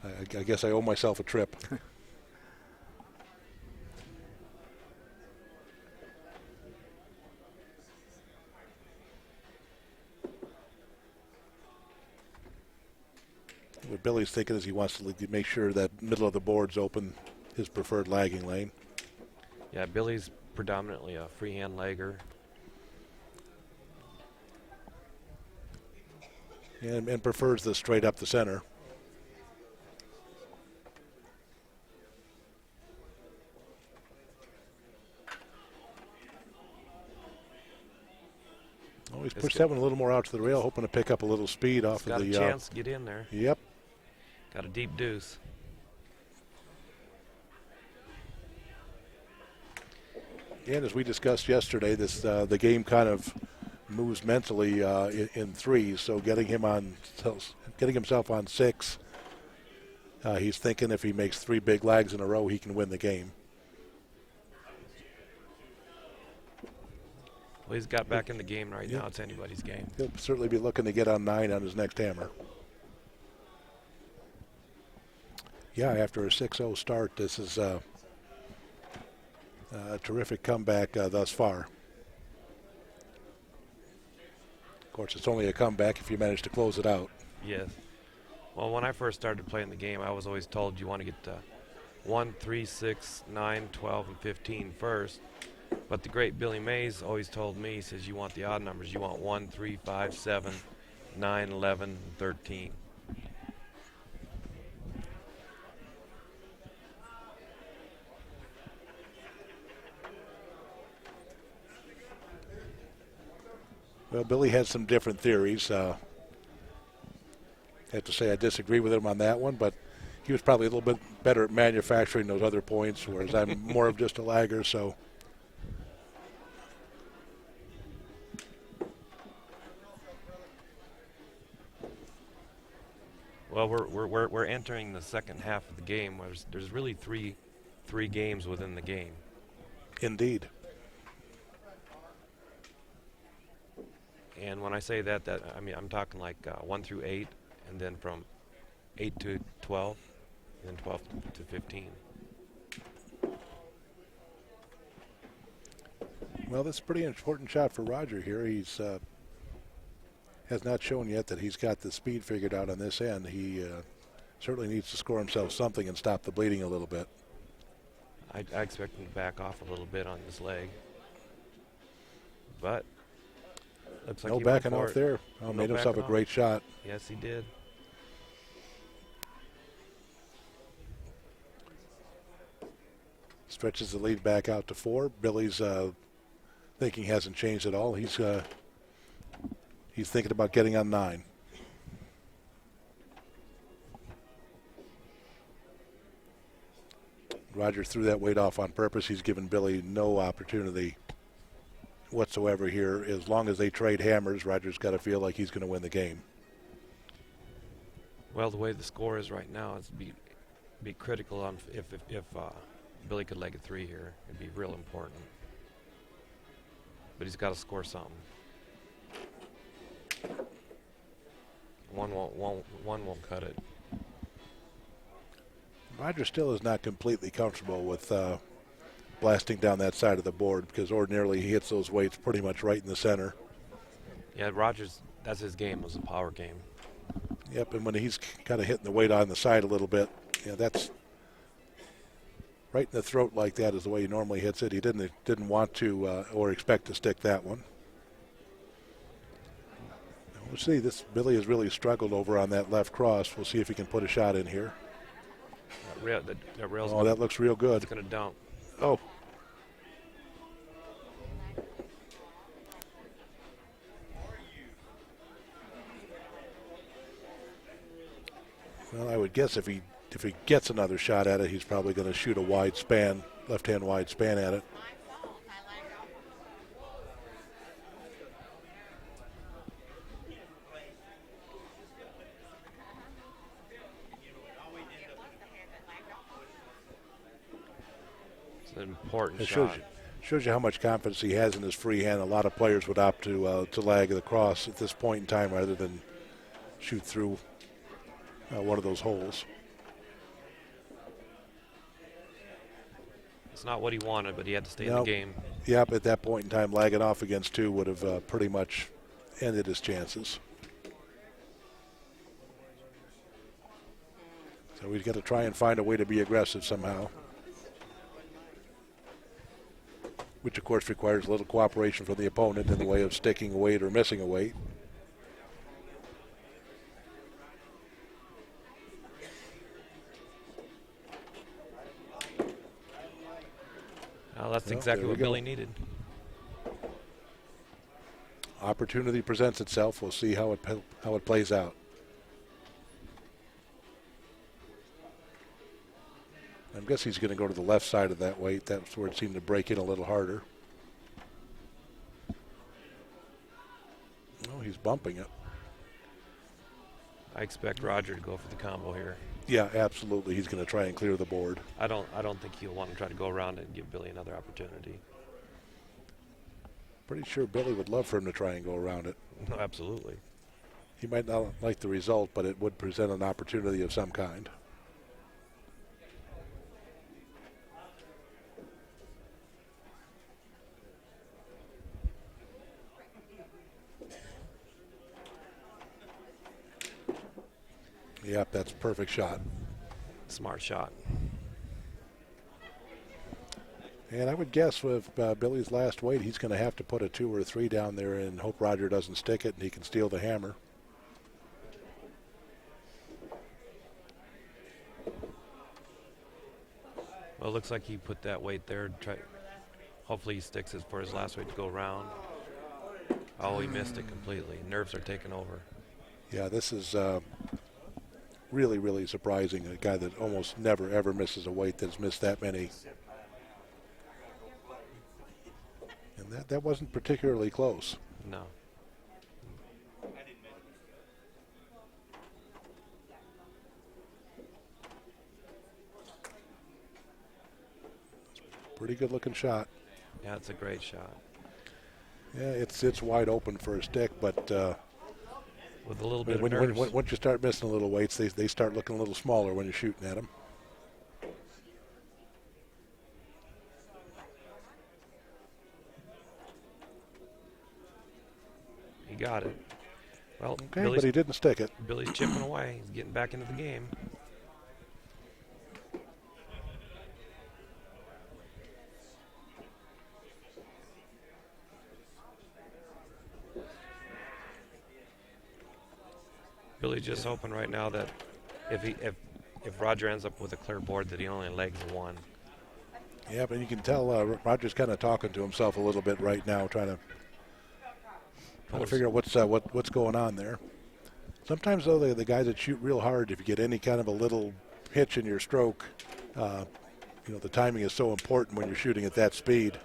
I guess I owe myself a trip. What Billy's thinking is he wants to make sure that middle of the board's open, his preferred lagging lane. Yeah, Billy's predominantly a freehand legger. And prefers the straight up the center. Always push that one a little more out to the rail, hoping to pick up a little speed off Got of the. a chance to get in there. Yep. Got a deep deuce. And as we discussed yesterday, this the game kind of moves mentally in threes. So getting himself on 6, he's thinking if he makes 3 big lags in a row, he can win the game. Well, he's got back in the game right now. It's anybody's game. He'll certainly be looking to get on 9 on his next hammer. Yeah, after a 6-0 start, this is a terrific comeback thus far. Of course, it's only a comeback if you manage to close it out. Yes. Well, when I first started playing the game, I was always told you want to get to 1, 3, 6, 9, 12, and 15 first. But the great Billy Mays always told me, he says, you want the odd numbers. You want 1, 3, 5, 7, 9, 11, and 13. Well, Billy has some different theories. I have to say I disagree with him on that one, but he was probably a little bit better at manufacturing those other points, whereas I'm more of just a lagger, so. Well, we're entering the second half of the game where there's really three games within the game. Indeed. And when I say that I mean I'm talking like 1 through 8, and then from 8 to 12, and then 12 to 15. Well, that's a pretty important shot for Roger here. He's has not shown yet that he's got the speed figured out on this end. He certainly needs to score himself something and stop the bleeding a little bit. I expect him to back off a little bit on this leg, but looks like no he went backing for off it. there. Oh, No made himself a backing great off. shot. Yes, he did. Stretches the lead back out to 4. Billy's thinking hasn't changed at all. He's thinking about getting on 9. Roger threw that weight off on purpose. He's given Billy no opportunity whatsoever here. As long as they trade hammers, Roger's got to feel like he's going to win the game. Well, the way the score is right now, it's be critical on if Billy could leg a 3 here. It'd be real important. But he's got to score something. One won't cut it. Roger still is not completely comfortable with blasting down that side of the board because ordinarily he hits those weights pretty much right in the center. Yeah, Rogers, that's his game, was a power game. Yep, and when he's kind of hitting the weight on the side a little bit, yeah, that's right in the throat like that is the way he normally hits it. He didn't want to or expect to stick that one. We'll see. This Billy has really struggled over on that left cross. We'll see if he can put a shot in here. That rail's Oh, that looks real good. it's going to dump. Oh. Well, I would guess if he gets another shot at it, he's probably going to shoot a wide span, left-hand wide span at it. It's an important It shot. shows you how much confidence he has in his free hand. A lot of players would opt to lag the cross at this point in time rather than shoot through one of those holes. It's not what he wanted, but he had to stay in the game. Yep, at that point in time, lagging off against 2 would have pretty much ended his chances. So we've got to try and find a way to be aggressive somehow, which of course requires a little cooperation from the opponent in the way of sticking a weight or missing a weight. Well, that's Well, exactly there we what go. Billy needed. Opportunity presents itself. We'll see how it plays out. I guess he's going to go to the left side of that weight. That's where it seemed to break in a little harder. bumping it. I expect Roger to go for the combo here. Yeah, absolutely. He's going to try and clear the board. I don't think he'll want to try to go around it and give Billy another opportunity. Pretty sure Billy would love for him to try and go around it. No, absolutely. He might not like the result, but it would present an opportunity of some kind. Yep, that's a perfect shot. Smart shot. And I would guess with Billy's last weight, he's going to have to put a 2 or 3 down there and hope Roger doesn't stick it and he can steal the hammer. Well, it looks like he put that weight there. Hopefully he sticks it for his last weight to go around. Oh, he missed it completely. Nerves are taking over. Yeah, this is really, really surprising. A guy that almost never, ever misses a weight that's missed that many. And that wasn't particularly close. No. Pretty good looking shot. Yeah, it's a great shot. Yeah, it's wide open for a stick, but with a little bit when, of nerves. once you start missing little weights, they start looking a little smaller when you're shooting at them. He got it. Well, Okay, but he didn't stick it. Billy's chipping away. He's getting back into the game. Billy's just hoping right now that if Roger ends up with a clear board, that he only legs one. Yeah, but you can tell Roger's kind of talking to himself a little bit right now, trying to figure out what's going on there. Sometimes, though, the guys that shoot real hard, if you get any kind of a little hitch in your stroke, the timing is so important when you're shooting at that speed.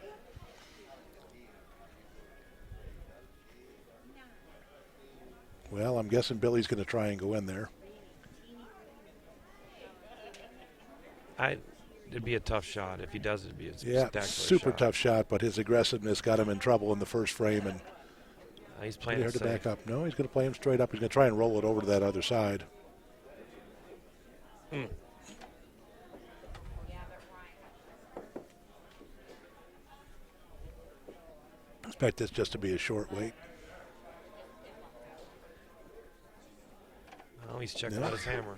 Well, I'm guessing Billy's going to try and go in there. It'd be a tough shot. If he does, it'd be a spectacular super shot. tough shot, but his aggressiveness got him in trouble in the first frame, and he's playing it hard to safe. back up. No, he's going to play him straight up. He's going to try and roll it over to that other side. Expect this just to be a short weight. Oh, he's checking out his hammer.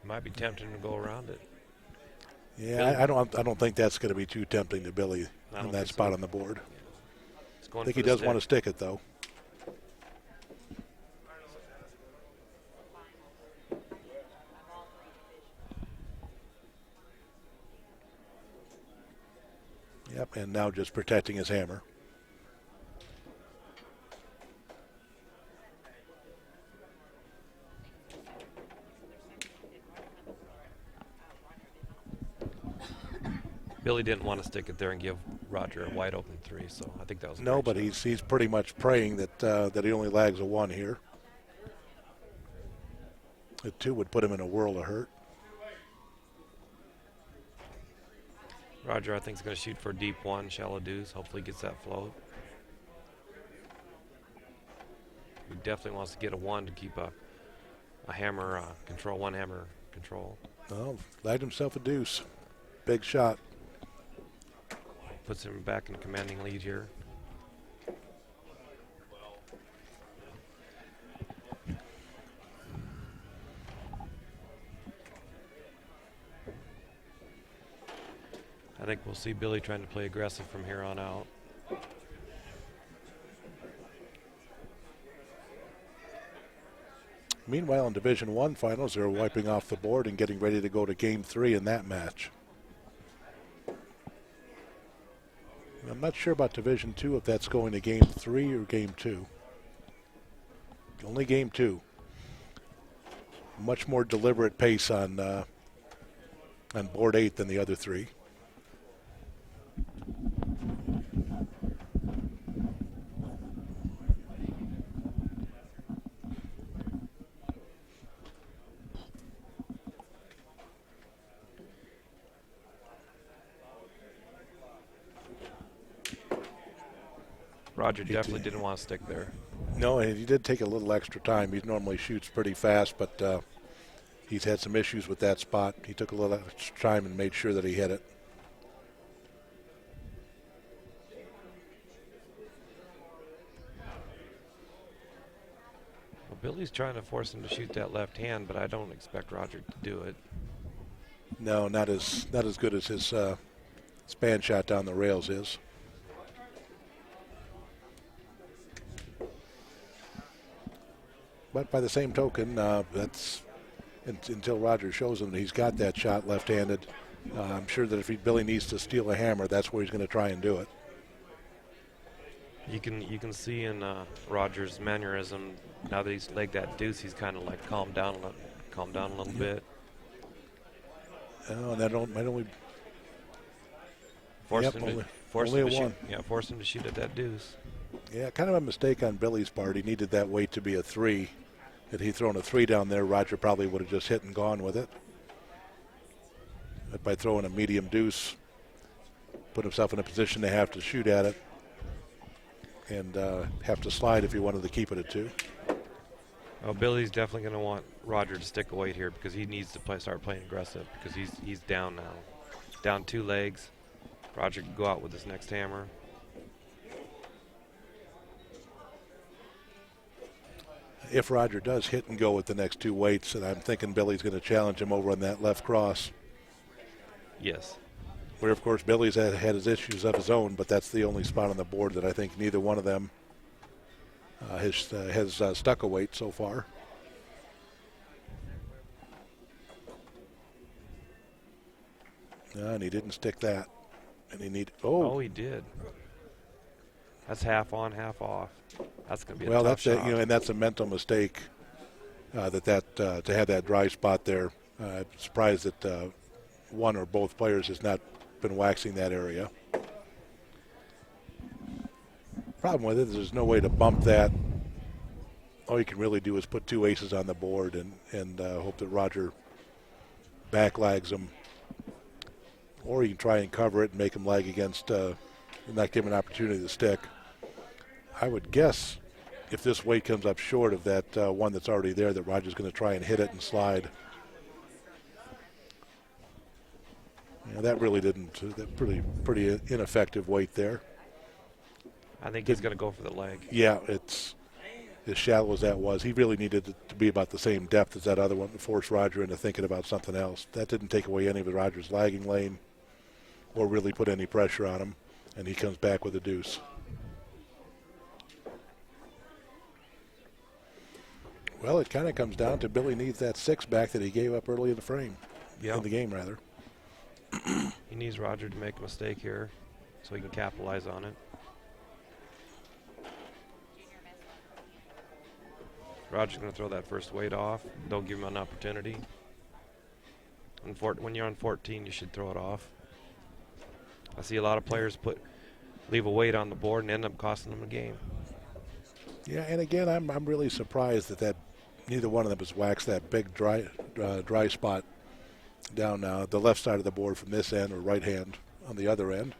Might be tempting to go around it. Yeah, I don't think that's going to be too tempting to Billy on that spot on the board. I think he does want to stick it, though. Yep, and now just protecting his hammer. Billy didn't want to stick it there and give Roger a wide open 3, so I think that was a No, great but shot. he's pretty much praying that he only lags a 1 here. A 2 would put him in a world of hurt. Roger, I think, is going to shoot for a deep 1, shallow deuce. Hopefully gets that float. He definitely wants to get a 1 to keep a hammer control, 1 hammer control. Oh, lagged himself a deuce. Big shot. Puts him back in commanding lead here. I think we'll see Billy trying to play aggressive from here on out. Meanwhile, in Division I finals, they're wiping off the board and getting ready to go to Game 3 in that match. I'm not sure about Division II if that's going to Game 3 or Game 2. Only Game 2. Much more deliberate pace on board 8 than the other 3. Roger definitely didn't want to stick there. No, and he did take a little extra time. He normally shoots pretty fast, but he's had some issues with that spot. He took a little extra time and made sure that he hit it. Well, Billy's trying to force him to shoot that left hand, but I don't expect Roger to do it. No, not as good as his span shot down the rails is. But by the same token, that's until Roger shows him that he's got that shot left-handed. I'm sure that if Billy needs to steal a hammer, that's where he's going to try and do it. You can see in Roger's mannerism now that he's legged that deuce, he's kind of like calmed down a little bit. Oh, and that might only Force yep, him only, to, force only him a to one. shoot. Yeah, force him to shoot at that deuce. Yeah, kind of a mistake on Billy's part. He needed that weight to be a 3. Had he thrown a 3 down there, Roger probably would have just hit and gone with it. But by throwing a medium deuce, put himself in a position to have to shoot at it and have to slide if he wanted to keep it at 2. Well, Billy's definitely going to want Roger to stick a weight here because he needs to start playing aggressive because he's down now. Down 2 legs. Roger can go out with his next hammer. If Roger does hit and go with the next 2 weights, and I'm thinking Billy's going to challenge him over on that left cross. Yes. Where, of course, Billy's had his issues of his own, but that's the only spot on the board that I think neither one of them has stuck a weight so far. And he didn't stick that. And he need. Oh, he did. That's half on, half off. That's going to be well, a tough that's shot. and that's a mental mistake. To have that dry spot there. I'm surprised that one or both players has not been waxing that area. Problem with it is there's no way to bump that. All you can really do is put 2 aces on the board and hope that Roger backlags him. Or you can try and cover it and make him lag against and not give him an opportunity to stick. I would guess if this weight comes up short of that one that's already there, that Roger's going to try and hit it and slide. That really didn't. That pretty ineffective weight there. I think he's going to go for the leg. Yeah, it's as shallow as that was. He really needed it to be about the same depth as that other one to force Roger into thinking about something else. That didn't take away any of Roger's lagging lane or really put any pressure on him, and he comes back with a deuce. Well, it kind of comes down to Billy needs that 6 back that he gave up early in the frame, in the game rather. He needs Roger to make a mistake here so he can capitalize on it. Roger's going to throw that first weight off. Don't give him an opportunity. When you're on 14, you should throw it off. I see a lot of players leave a weight on the board and end up costing them a game. Yeah, and again, I'm really surprised that neither one of them has waxed that big dry spot down the left side of the board from this end or right hand on the other end.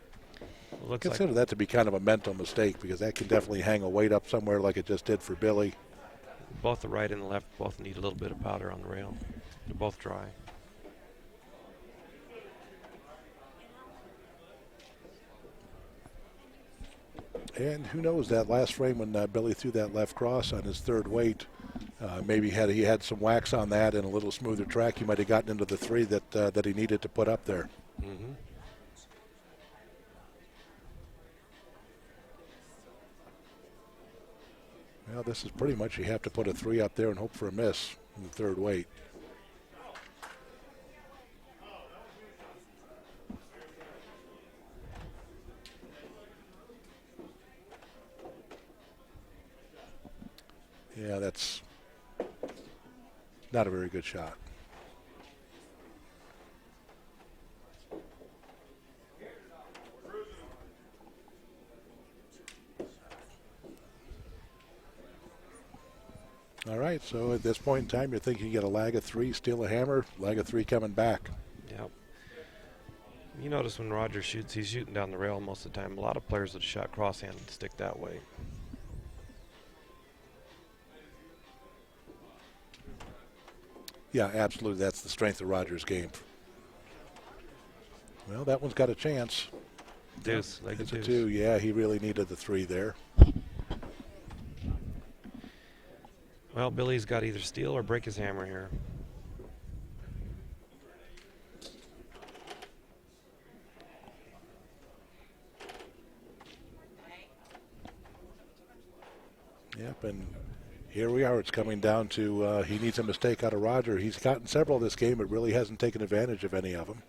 Consider that to be kind of a mental mistake because that can definitely hang a weight up somewhere like it just did for Billy. Both the right and the left both need a little bit of powder on the rail. They're both dry. And who knows, that last frame when Billy threw that left cross on his 3rd weight, maybe he had some wax on that and a little smoother track, he might have gotten into the 3 that he needed to put up there. Mm-hmm. Well, this is pretty much you have to put a 3 up there and hope for a miss in the 3rd weight. Yeah, that's not a very good shot. All right, so at this point in time, you're thinking you get a lag of 3, steal a hammer, lag of 3 coming back. Yep. You notice when Roger shoots, he's shooting down the rail most of the time. A lot of players that shot crosshand stick that way. Yeah, absolutely. That's the strength of Rogers' game. Well, that one's got a chance. Deuce, like it's a a deuce. 2. Yeah, he really needed the 3 there. Well, Billy's got to either steal or break his hammer here. Yep, and here we are. It's coming down to he needs a mistake out of Roger. He's gotten several this game, but really hasn't taken advantage of any of them.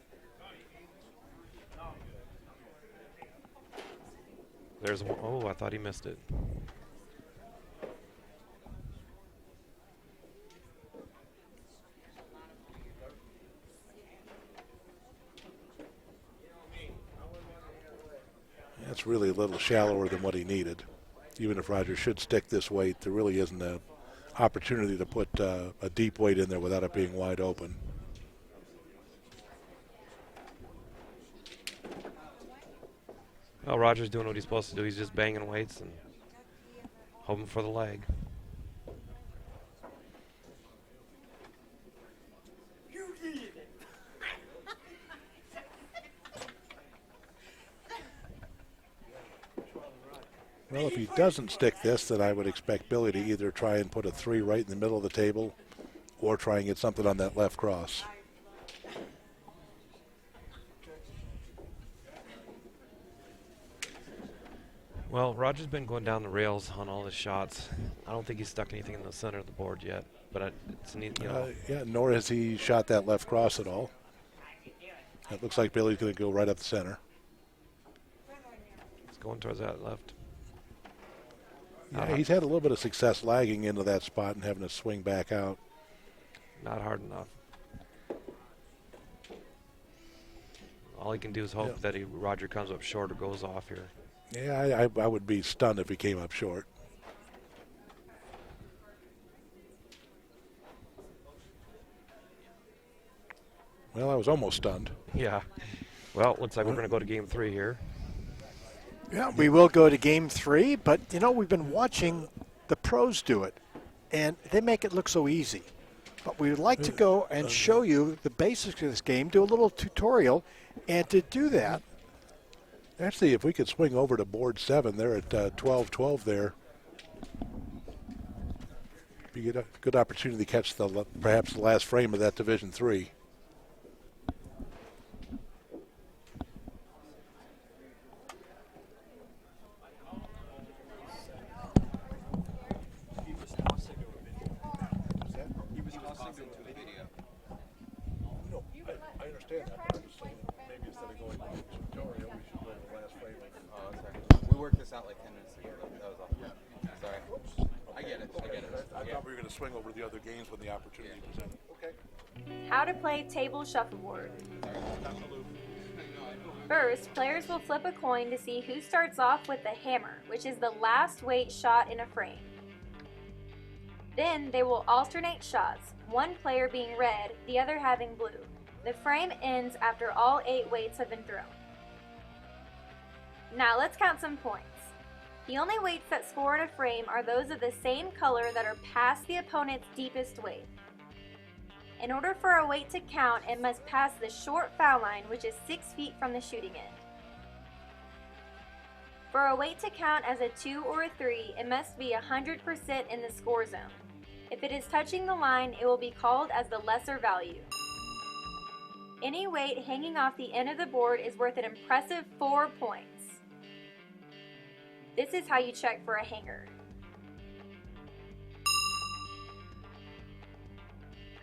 There's one. Oh, I thought he missed it. That's really a little shallower than what he needed. Even if Roger should stick this weight, there really isn't an opportunity to put a deep weight in there without it being wide open. Well, Roger's doing what he's supposed to do. He's just banging weights and hoping for the leg. Well, if he doesn't stick this, then I would expect Billy to either try and put a 3 right in the middle of the table or try and get something on that left cross. Well, Roger's been going down the rails on all his shots. I don't think he's stuck anything in the center of the board yet, but it's neat, you know. Yeah, nor has he shot that left cross at all. It looks like Billy's going to go right up the center. He's going towards that left. Yeah, he's had a little bit of success lagging into that spot and having to swing back out. Not hard enough. All he can do is hope that Roger comes up short or goes off here. Yeah, I would be stunned if he came up short. Well, I was almost stunned. Yeah. Well, looks like we're going to go to game 3 here. Yeah, we will go to game 3, but, you know, we've been watching the pros do it, and they make it look so easy. But we would like to go and show you the basics of this game, do a little tutorial, and to do that. Actually, if we could swing over to board 7 there at 12-12 there, you get a good opportunity to catch perhaps the last frame of that Division 3. I understand that, but I'm just saying maybe instead of going to the tutorial, we should go to the last frame. Oh, sorry. We worked this out like 10 minutes ago. That was all. Sorry. I get it. I get it. I thought we were going to swing over the other games when the opportunity presented. Okay. How to play table shuffleboard. First, players will flip a coin to see who starts off with the hammer, which is the last weight shot in a frame. Then they will alternate shots, one player being red, the other having blue. The frame ends after all 8 weights have been thrown. Now let's count some points. The only weights that score in a frame are those of the same color that are past the opponent's deepest weight. In order for a weight to count, it must pass the short foul line, which is 6 feet from the shooting end. For a weight to count as a 2 or a 3, it must be 100% in the score zone. If it is touching the line, it will be called as the lesser value. Any weight hanging off the end of the board is worth an impressive 4 points. This is how you check for a hanger.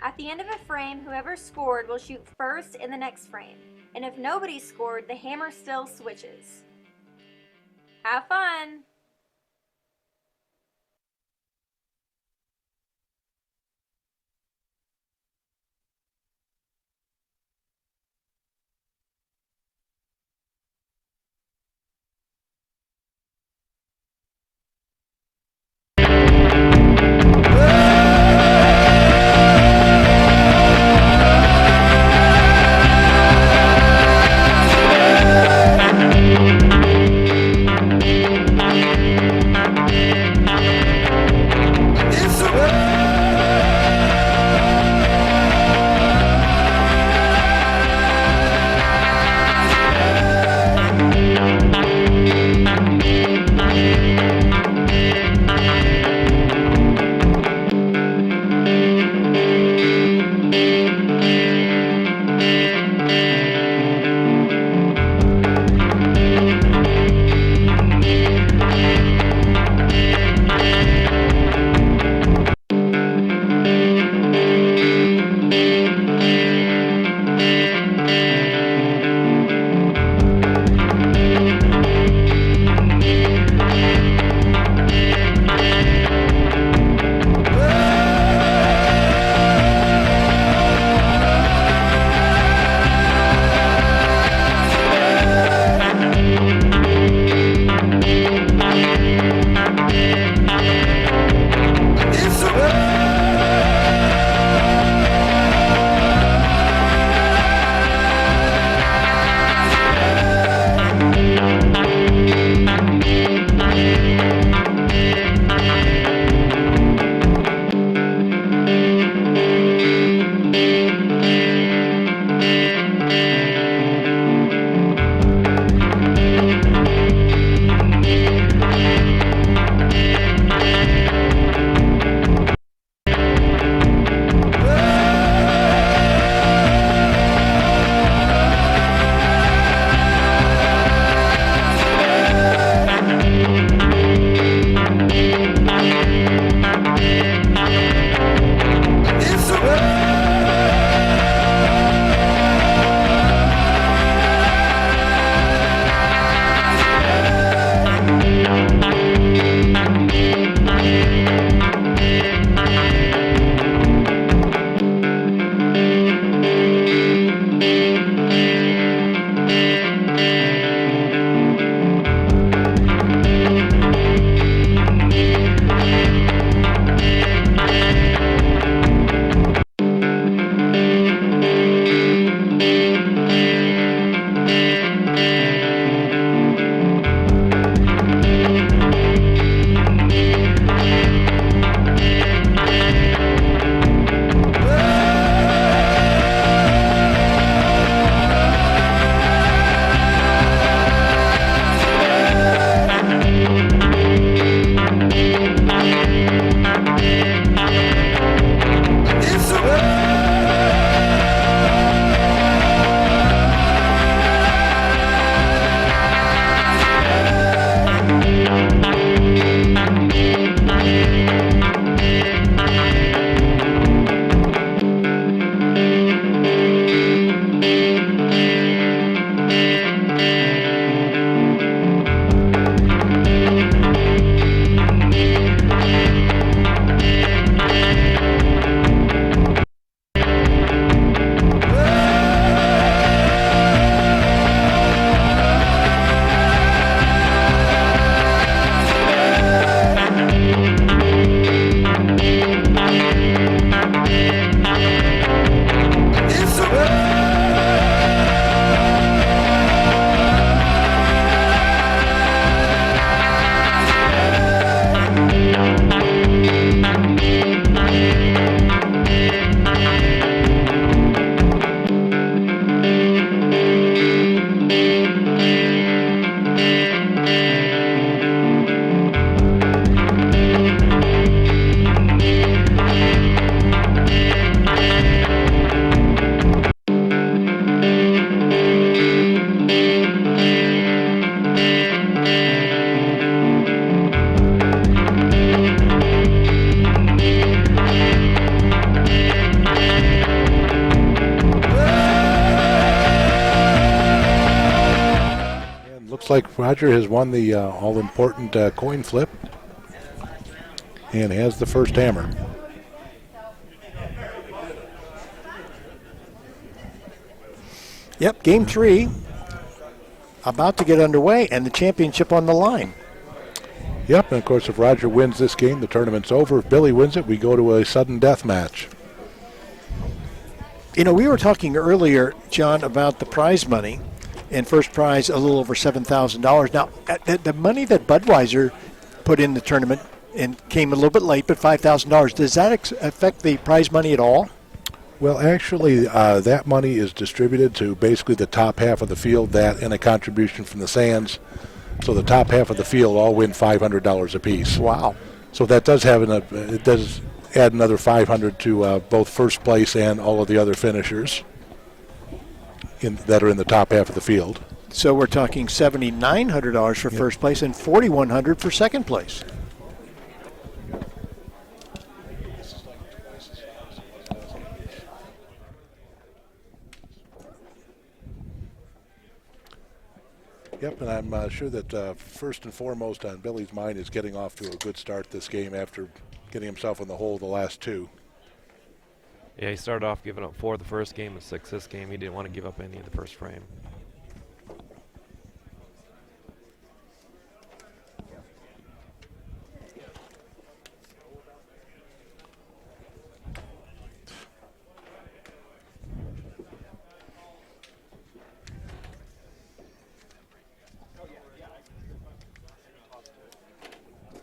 At the end of a frame, whoever scored will shoot first in the next frame, and if nobody scored, the hammer still switches. Have fun! looks like Roger has won the all-important coin flip and has the first hammer. Yep, game 3 about to get underway and the championship on the line. Yep, and of course if Roger wins this game, the tournament's over. If Billy wins it, we go to a sudden death match. You know, we were talking earlier, John, about the prize money, and first prize a little over $7,000. Now, the money that Budweiser put in the tournament and came a little bit late, but $5,000, does that affect the prize money at all? Well, actually, that money is distributed to basically the top half of the field, that and a contribution from the Sands. So the top half of the field all win $500 apiece. Wow. So that does have it does add another $500 to both first place and all of the other finishers that are in the top half of the field. So we're talking $7,900 for first place and $4,100 for second place. Yep, and I'm sure that first and foremost on Billy's mind is getting off to a good start this game after getting himself in the hole the last two. Yeah, he started off giving up 4 the first game and 6 this game. He didn't want to give up any of the first frame.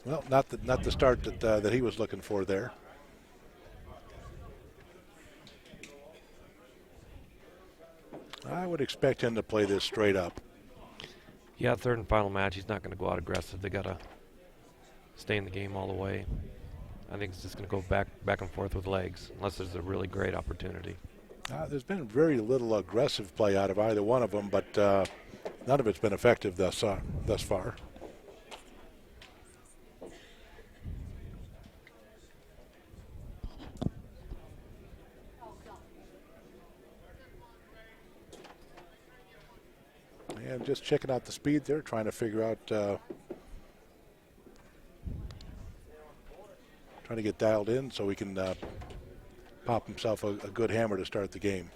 Well, not the start that he was looking for there. I would expect him to play this straight up. Yeah, third and final match. He's not going to go out aggressive. They got to stay in the game all the way. I think it's just going to go back and forth with legs, unless there's a really great opportunity. There's been very little aggressive play out of either one of them, but none of it's been effective thus far. And just checking out the speed there, trying to figure out, trying to get dialed in so he can pop himself a good hammer to start the game.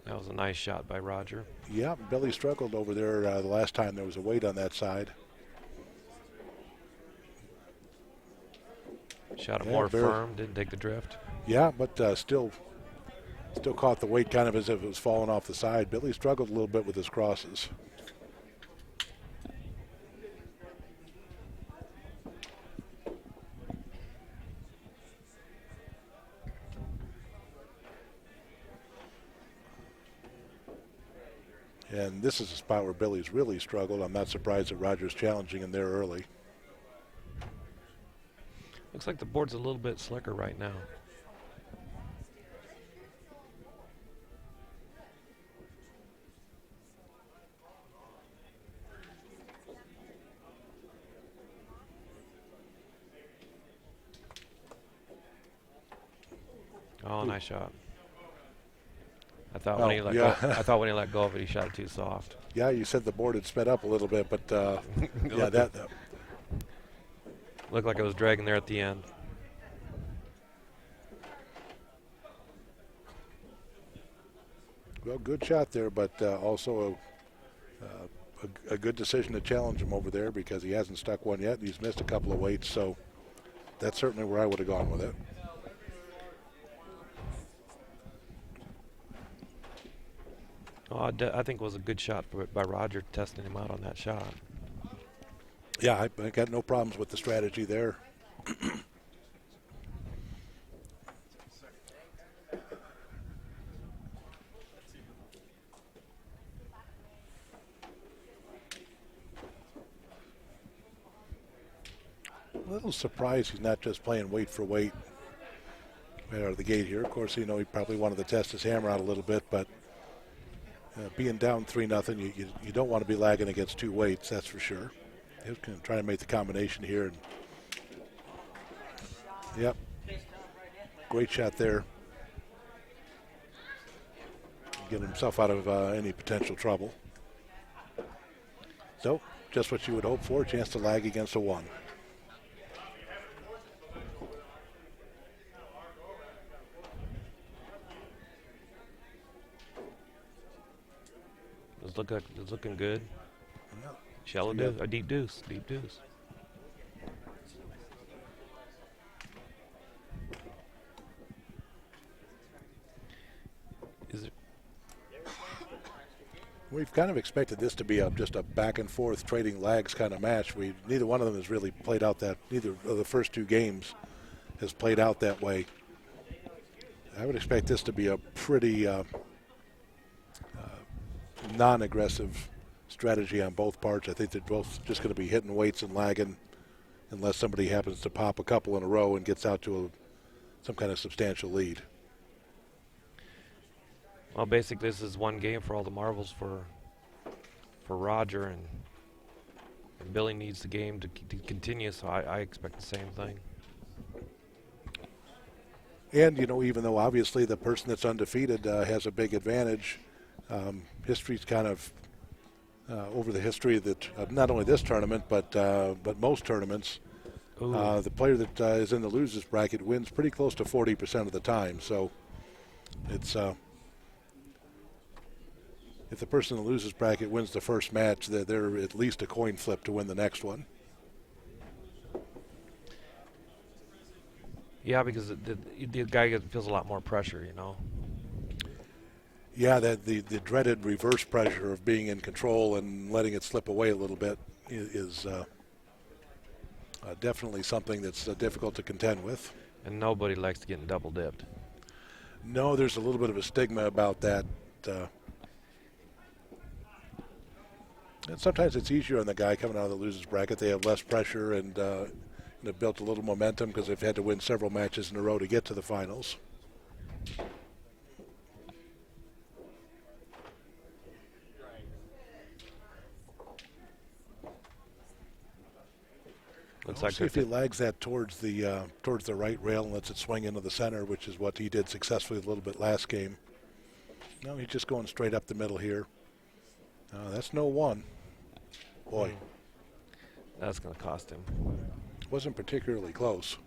That was a nice shot by Roger. Yeah, Billy struggled over there the last time there was a weight on that side. Shot it more firm, didn't take the drift. Yeah, but still caught the weight kind of as if it was falling off the side. Billy struggled a little bit with his crosses. And this is a spot where Billy's really struggled. I'm not surprised that Roger's challenging him there early. Looks like the board's a little bit slicker right now. Oh, nice shot. I thought when he let go. I thought when he let go of it, he shot it too soft. Yeah, you said the board had sped up a little bit, but yeah, that looked like it was dragging there at the end. Well, good shot there, but also a good decision to challenge him over there because he hasn't stuck one yet. He's missed a couple of weights, so that's certainly where I would have gone with it. Oh, I think it was a good shot by Roger, testing him out on that shot. Yeah, I got no problems with the strategy there. A little surprised he's not just playing weight for weight right out of the gate here. Of course, you know, he probably wanted to test his hammer out a little bit, but being down 3-0, you don't want to be lagging against two weights, that's for sure. He's going to try to make the combination here. And yep, great shot there. Getting himself out of any potential trouble. So just what you would hope for, a chance to lag against a 1. It's looking good. Yeah. Shallow deuce, a deep deuce, deep deuce. Is it? We've kind of expected this to be just a back and forth trading lags kind of match. Neither one of them has really played out that. Neither of the first 2 games has played out that way. I would expect this to be a pretty non-aggressive strategy on both parts. I think they're both just going to be hitting weights and lagging unless somebody happens to pop a couple in a row and gets out to some kind of substantial lead. Well, basically, this is one game for all the marbles for Roger, and Billy needs the game to continue, so I expect the same thing. And, even though obviously the person that's undefeated has a big advantage, history's kind of over the history that not only this tournament but most tournaments, the player that is in the losers bracket wins pretty close to 40% of the time. So it's if the person in the losers bracket wins the first match, they're at least a coin flip to win the next one. Yeah, because the guy feels a lot more pressure, Yeah, the dreaded reverse pressure of being in control and letting it slip away a little bit is definitely something that's difficult to contend with. And nobody likes to get double dipped. No, there's a little bit of a stigma about that. And sometimes it's easier on the guy coming out of the losers bracket. They have less pressure and they've built a little momentum because they've had to win several matches in a row to get to the finals. Looks We'll like see if he lags that towards the right rail and lets it swing into the center, which is what he did successfully a little bit last game. No, he's just going straight up the middle here. That's no 1. Boy. That's going to cost him. Wasn't particularly close.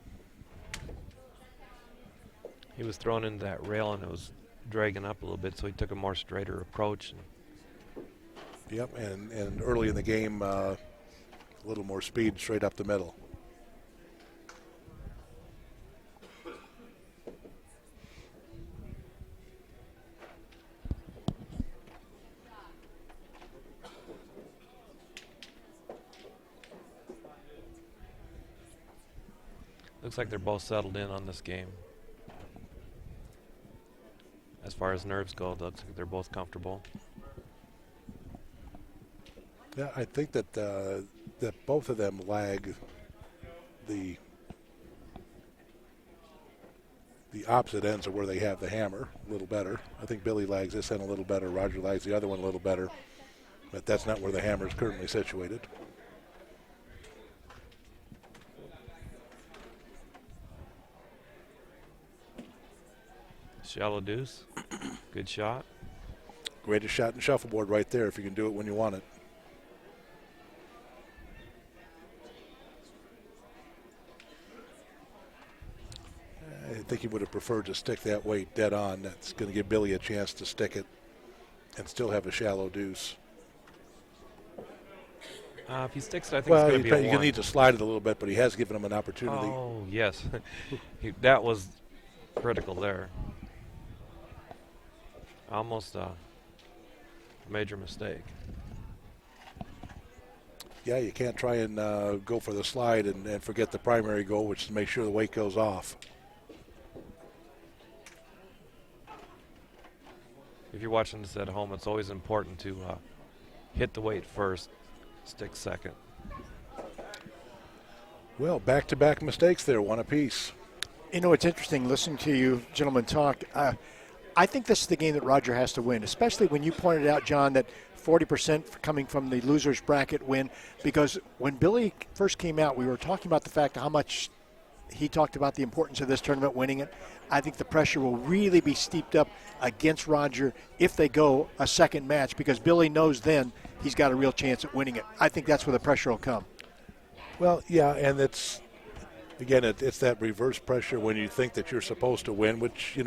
He was thrown into that rail and it was dragging up a little bit, so he took a more straighter approach. Yep, and early in the game, a little more speed straight up the middle. Looks like they're both settled in on this game. As far as nerves go, it looks like they're both comfortable. Yeah, I think that that both of them lag the opposite ends of where they have the hammer a little better. I think Billy lags this end a little better. Roger lags the other one a little better. But that's not where the hammer is currently situated. Shallow deuce. Good shot. Greatest shot in shuffleboard right there if you can do it when you want it. I think he would have preferred to stick that weight dead on. That's going to give Billy a chance to stick it and still have a shallow deuce. If he sticks it, I think Well, it's going to be a you're going to one. need to slide it a little bit, but he has given him an opportunity. Oh, yes. That was critical there. Almost a major mistake. Yeah, you can't try and go for the slide and forget the primary goal, which is to make sure the weight goes off. If you're watching this at home, it's always important to hit the weight first, stick second. Well, back-to-back mistakes there, one apiece. It's interesting listening to you gentlemen talk. I think this is the game that Roger has to win, especially when you pointed out, John, that 40% coming from the losers bracket win, because when Billy first came out, we were talking about the fact of how much he talked about the importance of this tournament, winning it. I think the pressure will really be steeped up against Roger if they go a second match, because Billy knows then he's got a real chance at winning it. I think that's where the pressure will come. Well, yeah, and it's, again, it's that reverse pressure when you think that you're supposed to win, which,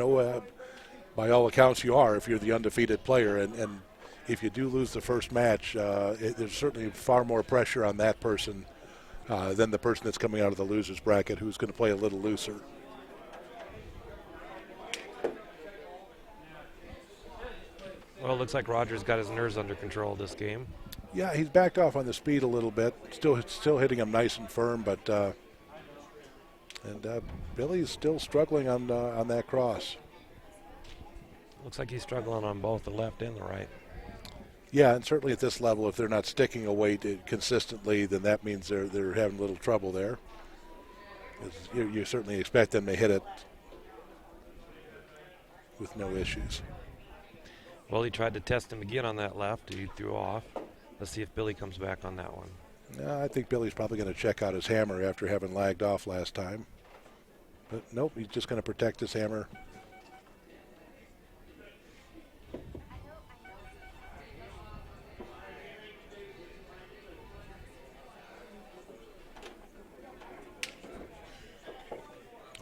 by all accounts you are if you're the undefeated player. And if you do lose the first match, there's certainly far more pressure on that person than the person that's coming out of the loser's bracket, who's going to play a little looser. Well, it looks like Roger's got his nerves under control this game. Yeah, he's backed off on the speed a little bit. Still hitting him nice and firm, but Billy's still struggling on that cross. Looks like he's struggling on both the left and the right. Yeah, and certainly at this level, if they're not sticking a weight consistently, then that means they're having a little trouble there. You certainly expect them to hit it with no issues. Well, he tried to test him again on that left. He threw off. Let's see if Billy comes back on that one. I think Billy's probably going to check out his hammer after having lagged off last time. But nope, he's just going to protect his hammer.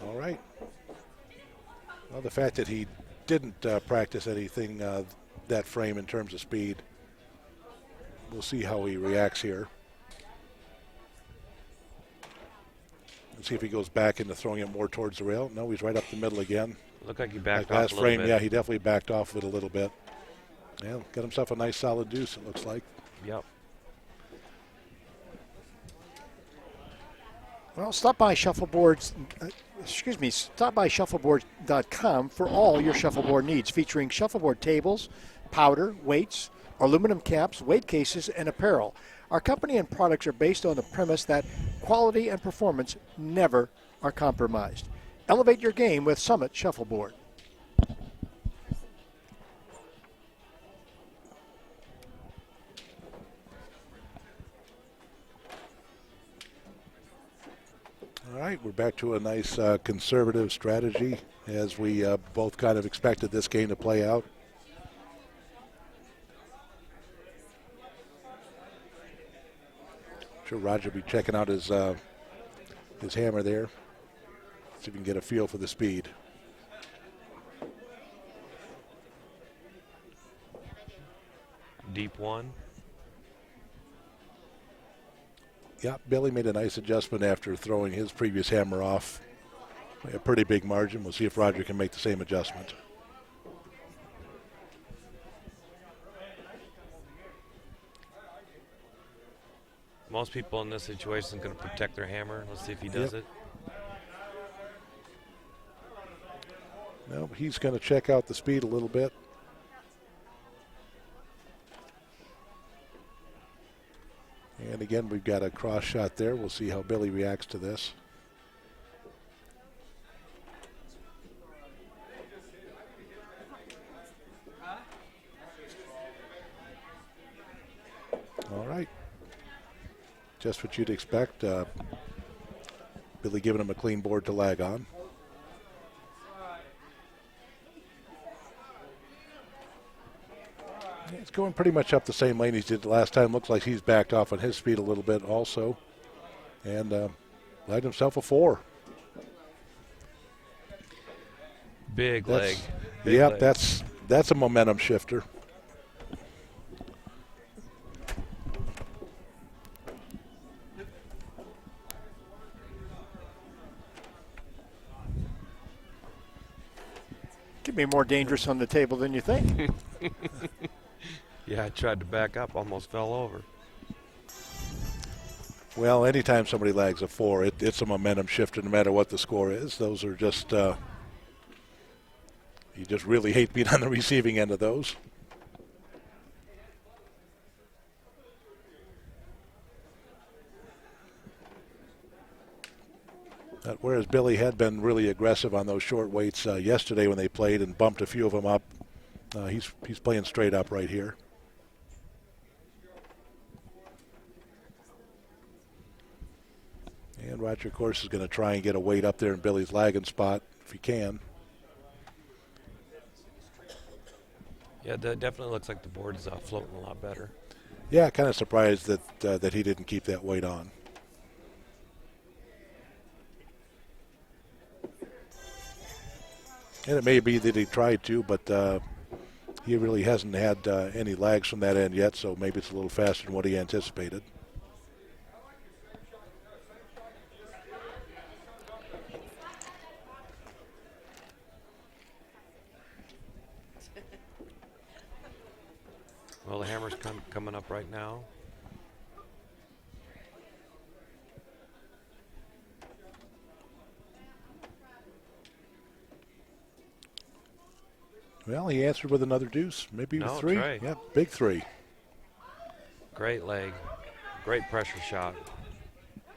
All right. Well, the fact that he didn't practice anything that frame in terms of speed, we'll see how he reacts here. Let's see if he goes back into throwing it more towards the rail. No, he's right up the middle again. Looked like he backed like off last a little frame, bit. yeah, he definitely backed off of it a little bit. Yeah, got himself a nice solid deuce, it looks like. Yep. Well, stop by shuffleboards.com for all your shuffleboard needs, featuring shuffleboard tables, powder, weights, aluminum caps, weight cases, and apparel. Our company and products are based on the premise that quality and performance never are compromised. Elevate your game with Summit Shuffleboard. All right, we're back to a nice conservative strategy as we both kind of expected this game to play out. I'm sure Roger will be checking out his hammer there. See if we can get a feel for the speed. Deep one. Yeah, Billy made a nice adjustment after throwing his previous hammer off a pretty big margin. We'll see if Roger can make the same adjustment. Most people in this situation are going to protect their hammer. Let's see if he does it. No, he's going to check out the speed a little bit. And again, we've got a cross shot there. We'll see how Billy reacts to this. All right. Just what you'd expect. Billy giving him a clean board to lag on. He's going pretty much up the same lane he did last time. Looks like he's backed off on his speed a little bit also. And lagged himself a 4. Big leg. Yep, that's a momentum shifter. Could be more dangerous on the table than you think. Yeah, I tried to back up, almost fell over. Well, anytime somebody lags a 4, it's a momentum shifter no matter what the score is. Those are just, you just really hate being on the receiving end of those. Whereas Billy had been really aggressive on those short weights yesterday when they played and bumped a few of them up, he's playing straight up right here. And Roger, of course, is going to try and get a weight up there in Billy's lagging spot if he can. Yeah, that definitely looks like the board's floating a lot better. Yeah, kind of surprised that he didn't keep that weight on. And it may be that he tried to, but he really hasn't had any lags from that end yet, so maybe it's a little faster than what he anticipated. Well, the hammer's coming up right now. Well, he answered with another deuce, maybe with 3. Tray. Yeah, big 3. Great leg. Great pressure shot.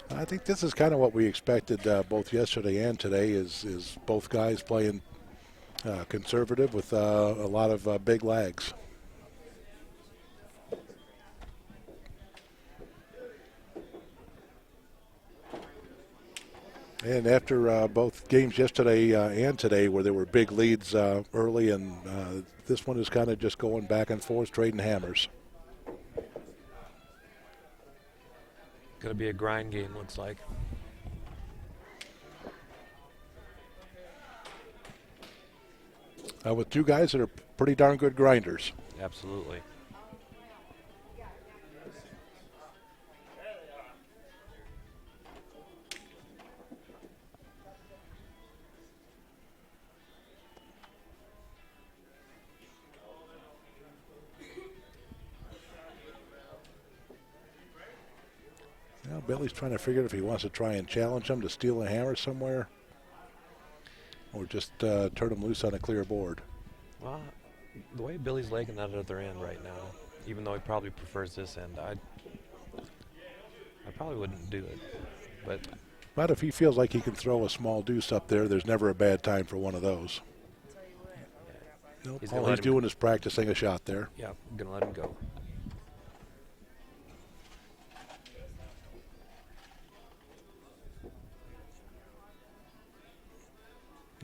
I think this is kind of what we expected both yesterday and today is both guys playing conservative with a lot of big lags. And after both games yesterday and today where there were big leads early, and this one is kind of just going back and forth, trading hammers. Going to be a grind game, looks like. With two guys that are pretty darn good grinders. Absolutely. Well, Billy's trying to figure out if he wants to try and challenge him to steal a hammer somewhere or just turn him loose on a clear board. Well, the way Billy's legging that other end right now, even though he probably prefers this end, I probably wouldn't do it. But if he feels like he can throw a small deuce up there, there's never a bad time for one of those. Nope, all he's doing is practicing a shot there. Yeah, I'm going to let him go.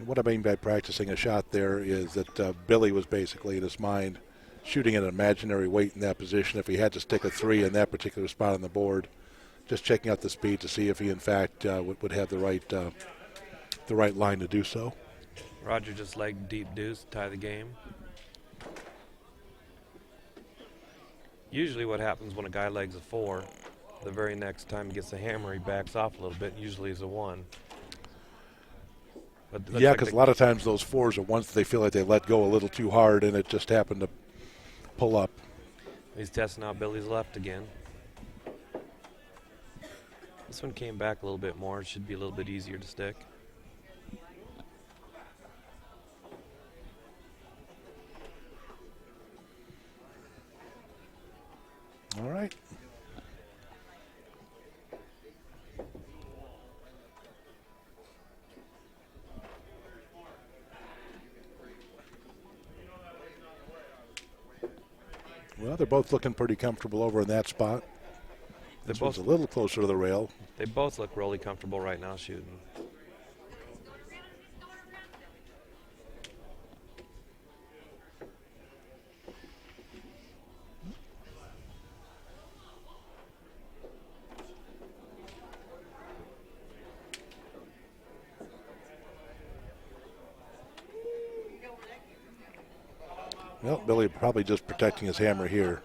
What I mean by practicing a shot there is that Billy was basically in his mind shooting at an imaginary weight in that position. If he had to stick a 3 in that particular spot on the board, just checking out the speed to see if he in fact would have the right line to do so. Roger just legged deep deuce to tie the game. Usually what happens when a guy legs a 4, the very next time he gets the hammer, he backs off a little bit, usually is a 1. Yeah, because a lot of times those 4s are ones that they feel like they let go a little too hard and it just happened to pull up. He's testing out Billy's left again. This one came back a little bit more. It should be a little bit easier to stick. All right. Well, they're both looking pretty comfortable over in that spot. This one's a little closer to the rail. They both look really comfortable right now shooting. Well, Billy probably just protecting his hammer here.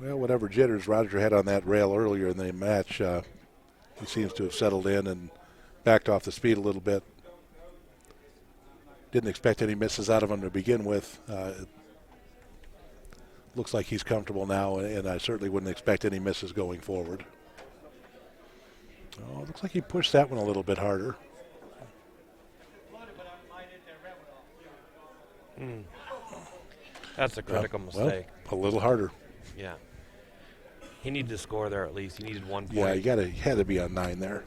Well, whatever jitters Roger had on that rail earlier in the match, he seems to have settled in and backed off the speed a little bit. Didn't expect any misses out of him to begin with. Looks like he's comfortable now, and I certainly wouldn't expect any misses going forward. Oh, looks like he pushed that one a little bit harder. That's a critical mistake. Well, a little harder. Yeah. He needed to score there at least. He needed 1 point. Yeah, you had to be on 9 there.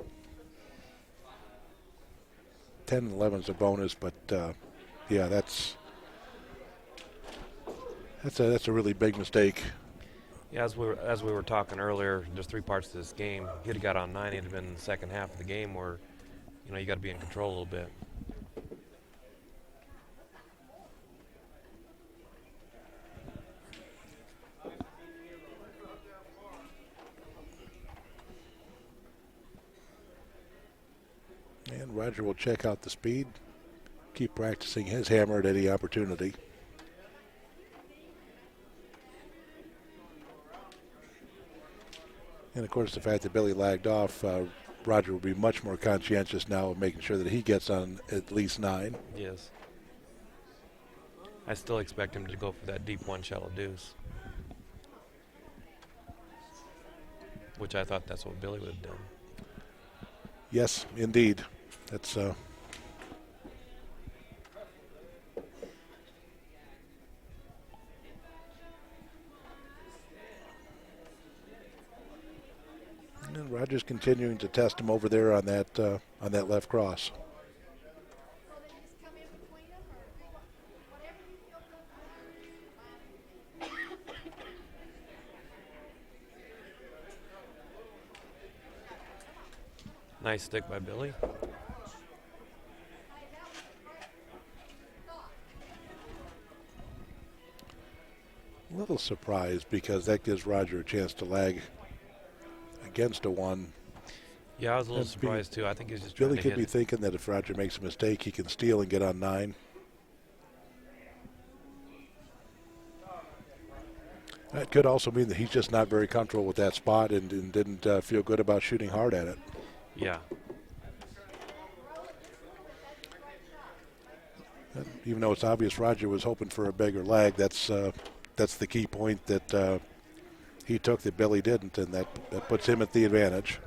10 and 11 is a bonus, but yeah, that's a really big mistake. Yeah, as we were talking earlier, there's 3 parts to this game. If he'd have got on 9, it'd have been the second half of the game where, you got to be in control a little bit. And Roger will check out the speed, keep practicing his hammer at any opportunity. And of course, the fact that Billy lagged off, Roger will be much more conscientious now of making sure that he gets on at least 9. Yes. I still expect him to go for that deep 1 shallow deuce, which I thought that's what Billy would have done. Yes, indeed. That's and Roger's continuing to test him over there on that left cross. Nice stick by Billy. A little surprised because that gives Roger a chance to lag against a 1. Yeah, I was a little surprised too. I think he's just Billy trying to could be hit. thinking that if Roger makes a mistake, he can steal and get on 9. That could also mean that he's just not very comfortable with that spot and didn't feel good about shooting hard at it. Yeah. Even though it's obvious Roger was hoping for a bigger lag, that's the key point that he took that Billy didn't, and that puts him at the advantage.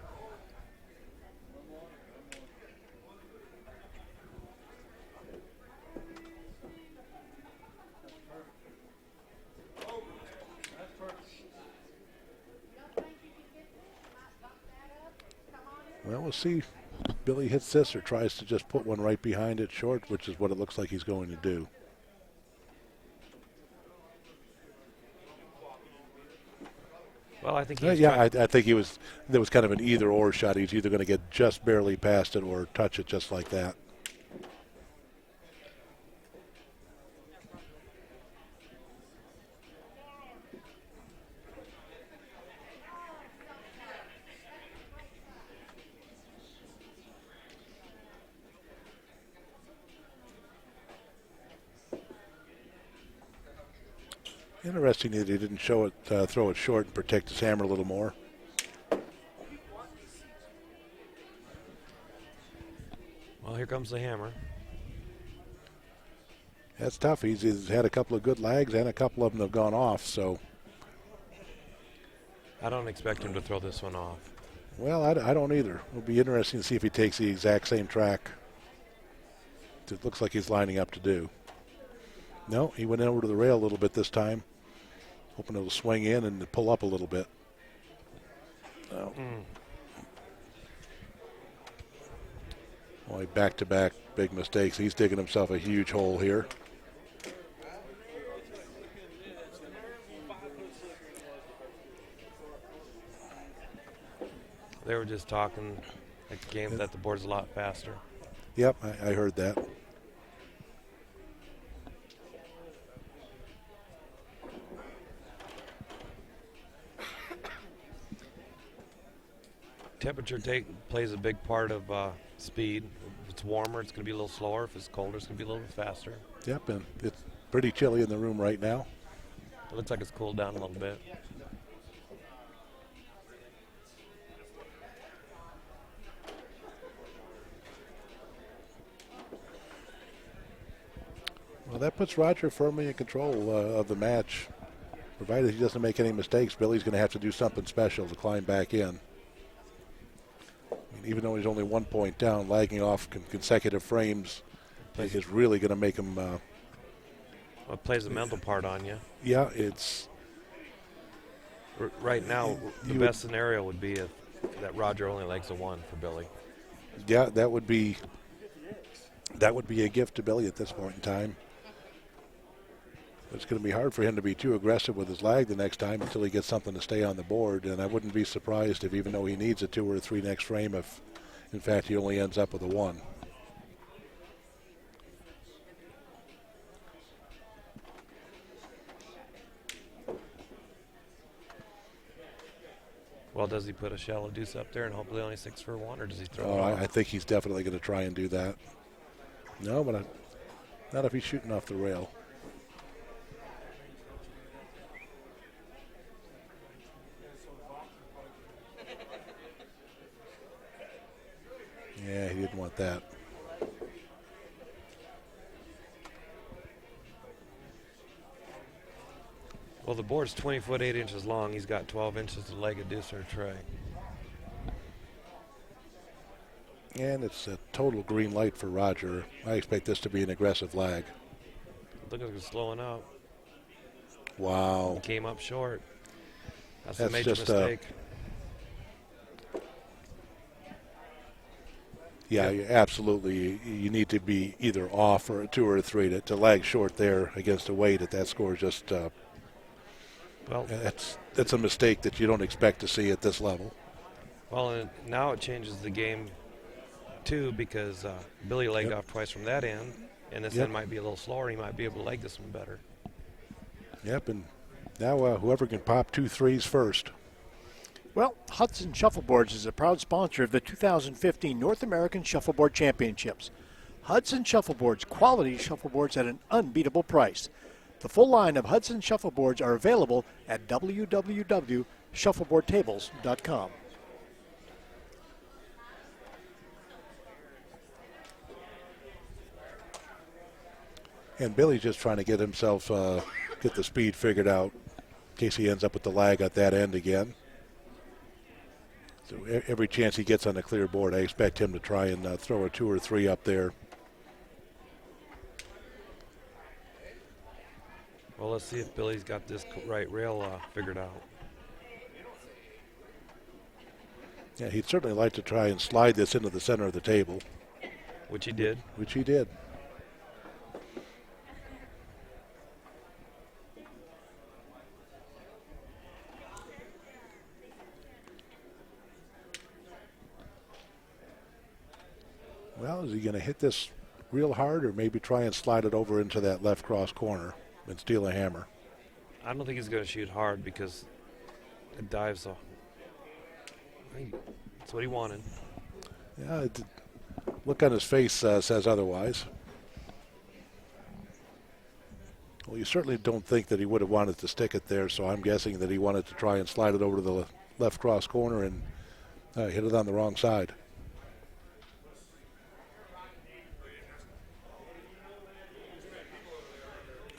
Well, we'll see. Billy hits this or tries to just put one right behind it short, which is what it looks like he's going to do. Well, I think I think there was kind of an either-or shot. He's either going to get just barely past it or touch it just like that. Interesting that he didn't throw it short and protect his hammer a little more. Well, here comes the hammer. That's tough. He's had a couple of good lags and a couple of them have gone off. So, I don't expect him to throw this one off. well, I don't either. It'll be interesting to see if he takes the exact same track. It looks like he's lining up to do. No, he went over to the rail a little bit this time, hoping it'll swing in and pull up a little bit. No. Boy, back-to-back big mistakes. He's digging himself a huge hole here. They were just talking at the game that the board's a lot faster. Yep, I heard that. Temperature plays a big part of speed. If it's warmer, it's going to be a little slower. If it's colder, it's going to be a little bit faster. Yep, and it's pretty chilly in the room right now. It looks like it's cooled down a little bit. Well, that puts Roger firmly in control of the match. Provided he doesn't make any mistakes, Billy's going to have to do something special to climb back in. Even though he's only 1 point down, lagging off consecutive frames is really going to make him. It plays a mental part on you. Yeah, it's Right now, the best scenario would be if that Roger only legs a 1 for Billy. Yeah, that would be a gift to Billy at this point in time. It's going to be hard for him to be too aggressive with his lag the next time until he gets something to stay on the board. And I wouldn't be surprised if, even though he needs a 2 or a 3 next frame, if in fact he only ends up with a 1. Well, does he put a shallow deuce up there and hopefully only 6 for a 1, or does he throw Oh, it off? I think he's definitely going to try and do that. No, but not if he's shooting off the rail. Yeah, he didn't want that. Well, the board's 20 foot 8 inches long. He's got 12 inches to leg a deuce or a tray. And it's a total green light for Roger. I expect this to be an aggressive lag. Look at him slowing up. Wow. He came up short. That's a That's major just, mistake. Yeah, absolutely. You need to be either off or a 2 or a 3 to lag short there against a weight at that score. Just Well, that's a mistake that you don't expect to see at this level. well, and now it changes the game too, because Billy legged off twice from that end, and this end might be a little slower. He might be able to leg this one better. Yep, and now whoever can pop 2 3s first. Well, Hudson Shuffleboards is a proud sponsor of the 2015 North American Shuffleboard Championships. Hudson Shuffleboards, quality shuffleboards at an unbeatable price. The full line of Hudson Shuffleboards are available at www.shuffleboardtables.com. And Billy's just trying to get himself, get the speed figured out in case he ends up with the lag at that end again. So every chance he gets on the clear board, I expect him to try and throw a 2 or 3 up there. Well, let's see if Billy's got this right rail figured out. Yeah, he'd certainly like to try and slide this into the center of the table. Which he did. Which he did. Well, is he going to hit this real hard or maybe try and slide it over into that left cross corner and steal a hammer? I don't think he's going to shoot hard because it dives off. That's what he wanted. Yeah, look on his face says otherwise. Well, you certainly don't think that he would have wanted to stick it there, so I'm guessing that he wanted to try and slide it over to the left cross corner and hit it on the wrong side.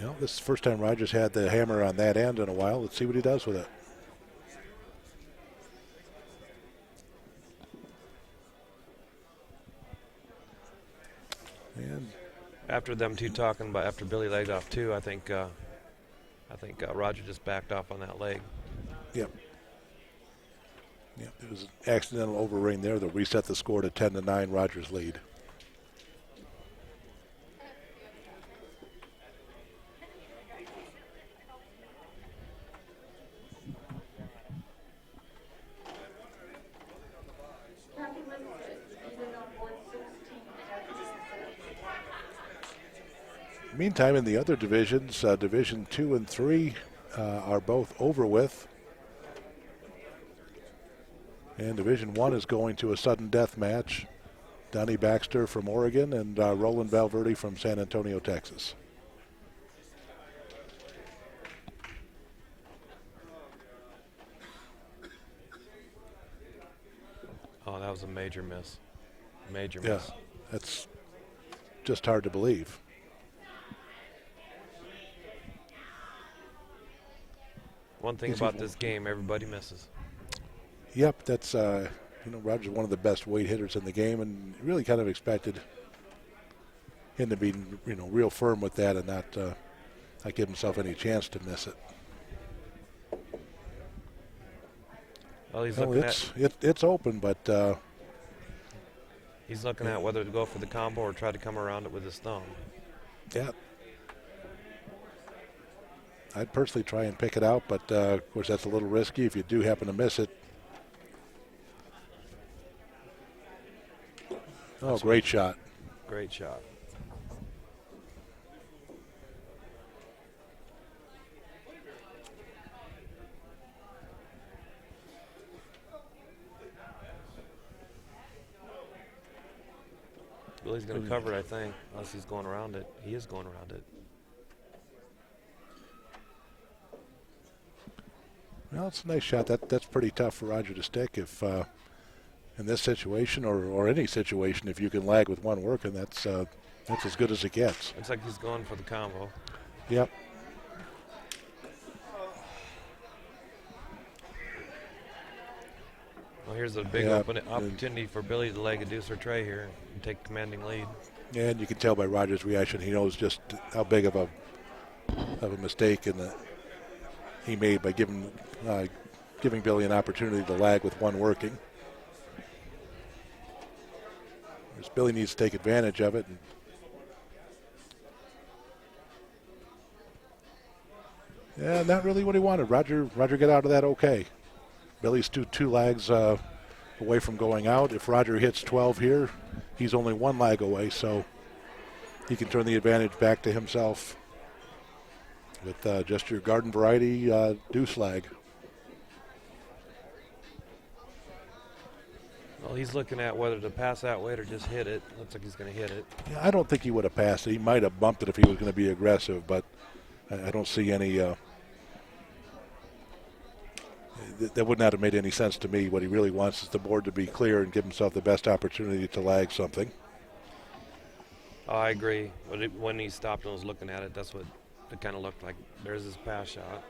You know, this is the first time Roger's had the hammer on that end in a while. Let's see what he does with it. And After them two talking about after Billy legged off 2, I think Roger just backed off on that leg. Yep. Yep. There was an accidental overring there that reset the score to 10-9, Rogers lead. Meantime, in the other divisions, Division 2 and 3 are both over with. And Division 1 is going to a sudden death match. Donnie Baxter from Oregon and Roland Valverde from San Antonio, Texas. Oh, that was a major miss. Major Yeah, miss. that's just hard to believe. One thing about this game, everybody misses. Yep, that's, Roger's one of the best weight hitters in the game, and really kind of expected him to be, real firm with that and not give himself any chance to miss it. Well, he's Well, looking at it's open, but he's looking at whether to go for the combo or try to come around it with his thumb. yeah. I'd personally try and pick it out, but of course that's a little risky if you do happen to miss it. Oh, great shot. Great shot. Billy's going to cover it, I think, unless he's going around it. He is going around it. Well, it's a nice shot. That's pretty tough for Roger to stick if in this situation or any situation, if you can lag with one working, that's as good as it gets. Looks like he's going for the combo. Yep. Well, here's a big opportunity for Billy to leg a deuce or tray here and take a commanding lead. And you can tell by Roger's reaction, he knows just how big of a mistake he made by giving Billy an opportunity to lag with one working. Billy needs to take advantage of it. Yeah, not really what he wanted. Roger got out of that okay. Billy's two lags away from going out. If Roger hits 12 here, he's only one lag away, so he can turn the advantage back to himself with just your garden variety deuce lag. Well, he's looking at whether to pass that weight or just hit it. Looks like he's going to hit it. Yeah, I don't think he would have passed it. He might have bumped it if he was going to be aggressive, but I don't see any. That would not have made any sense to me. What he really wants is the board to be clear and give himself the best opportunity to lag something. Oh, I agree. When he stopped and was looking at it, that's what it kind of looked like. There's his pass shot.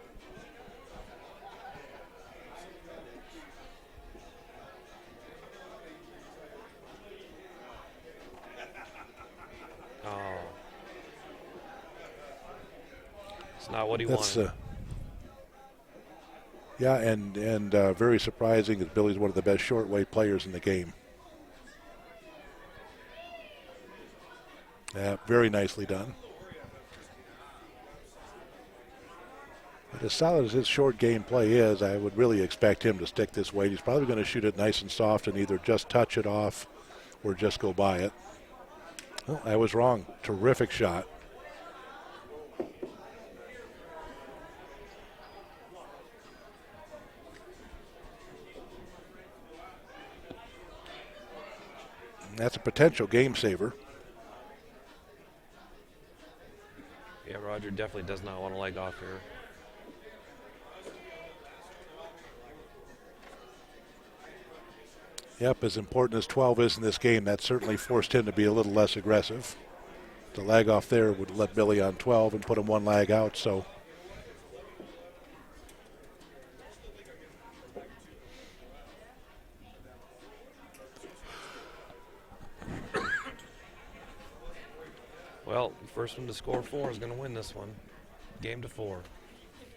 Oh. It's not what he wanted. Yeah, and very surprising that Billy's one of the best short weight players in the game. Very nicely done. But as solid as his short game play is, I would really expect him to stick this weight. He's probably going to shoot it nice and soft and either just touch it off or just go by it. Well, I was wrong. Terrific shot. That's a potential game saver. Yeah, Roger definitely does not want to leg off here. Yep, as important as 12 is in this game, that certainly forced him to be a little less aggressive. The lag off there would let Billy on 12 and put him one lag out, so. Well, the first one to score 4 is going to win this one. Game to 4.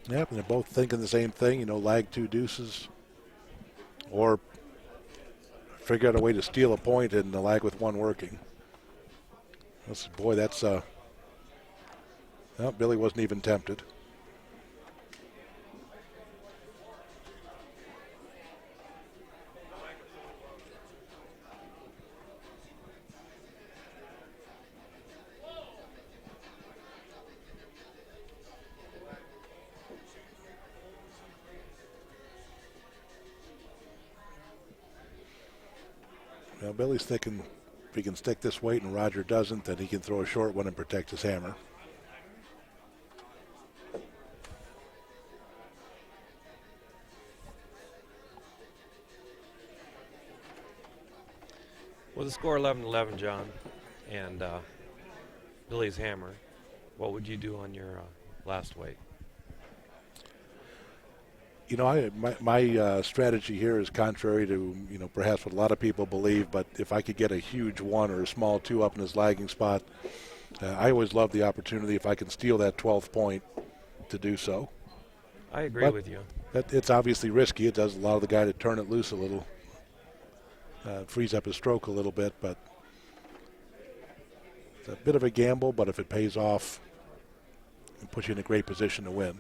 Yep, and they're both thinking the same thing, lag 2 deuces or figure out a way to steal a point and lag with one working. Boy, that's well, Billy wasn't even tempted. Now Billy's thinking if he can stick this weight and Roger doesn't, then he can throw a short one and protect his hammer. With the score 11-11, John, and Billy's hammer, what would you do on your last weight? My strategy here is contrary to, perhaps what a lot of people believe, but if I could get a huge 1 or a small 2 up in his lagging spot, I always love the opportunity if I can steal that 12th point to do so. I agree But with you. it's obviously risky. It does allow the guy to turn it loose a little. It frees up his stroke a little bit, but it's a bit of a gamble, but if it pays off, it puts you in a great position to win.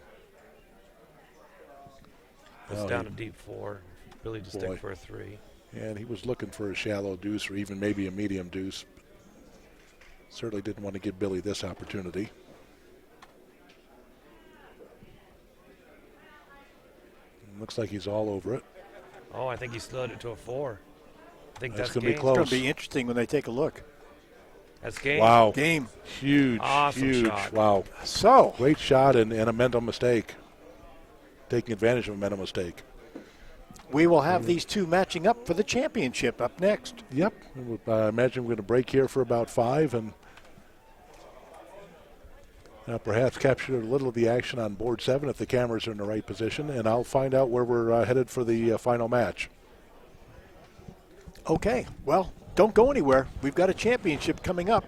It's Oh, down to deep 4. Billy just Boy. stick for a 3. And he was looking for a shallow deuce or even maybe a medium deuce. Certainly didn't want to give Billy this opportunity. Looks like he's all over it. Oh, I think he slowed it to a 4. I think That's that's gonna be game. close. It's going to be interesting when they take a look. That's game. Wow. Game. Huge, Awesome huge. shot. Wow. So, Great shot and a mental mistake. Taking advantage of a mental mistake. we will have these two matching up for the championship up next. Yep. I imagine we're going to break here for about 5 and perhaps capture a little of the action on board 7 if the cameras are in the right position. And I'll find out where we're headed for the final match. Okay, well, don't go anywhere. We've got a championship coming up.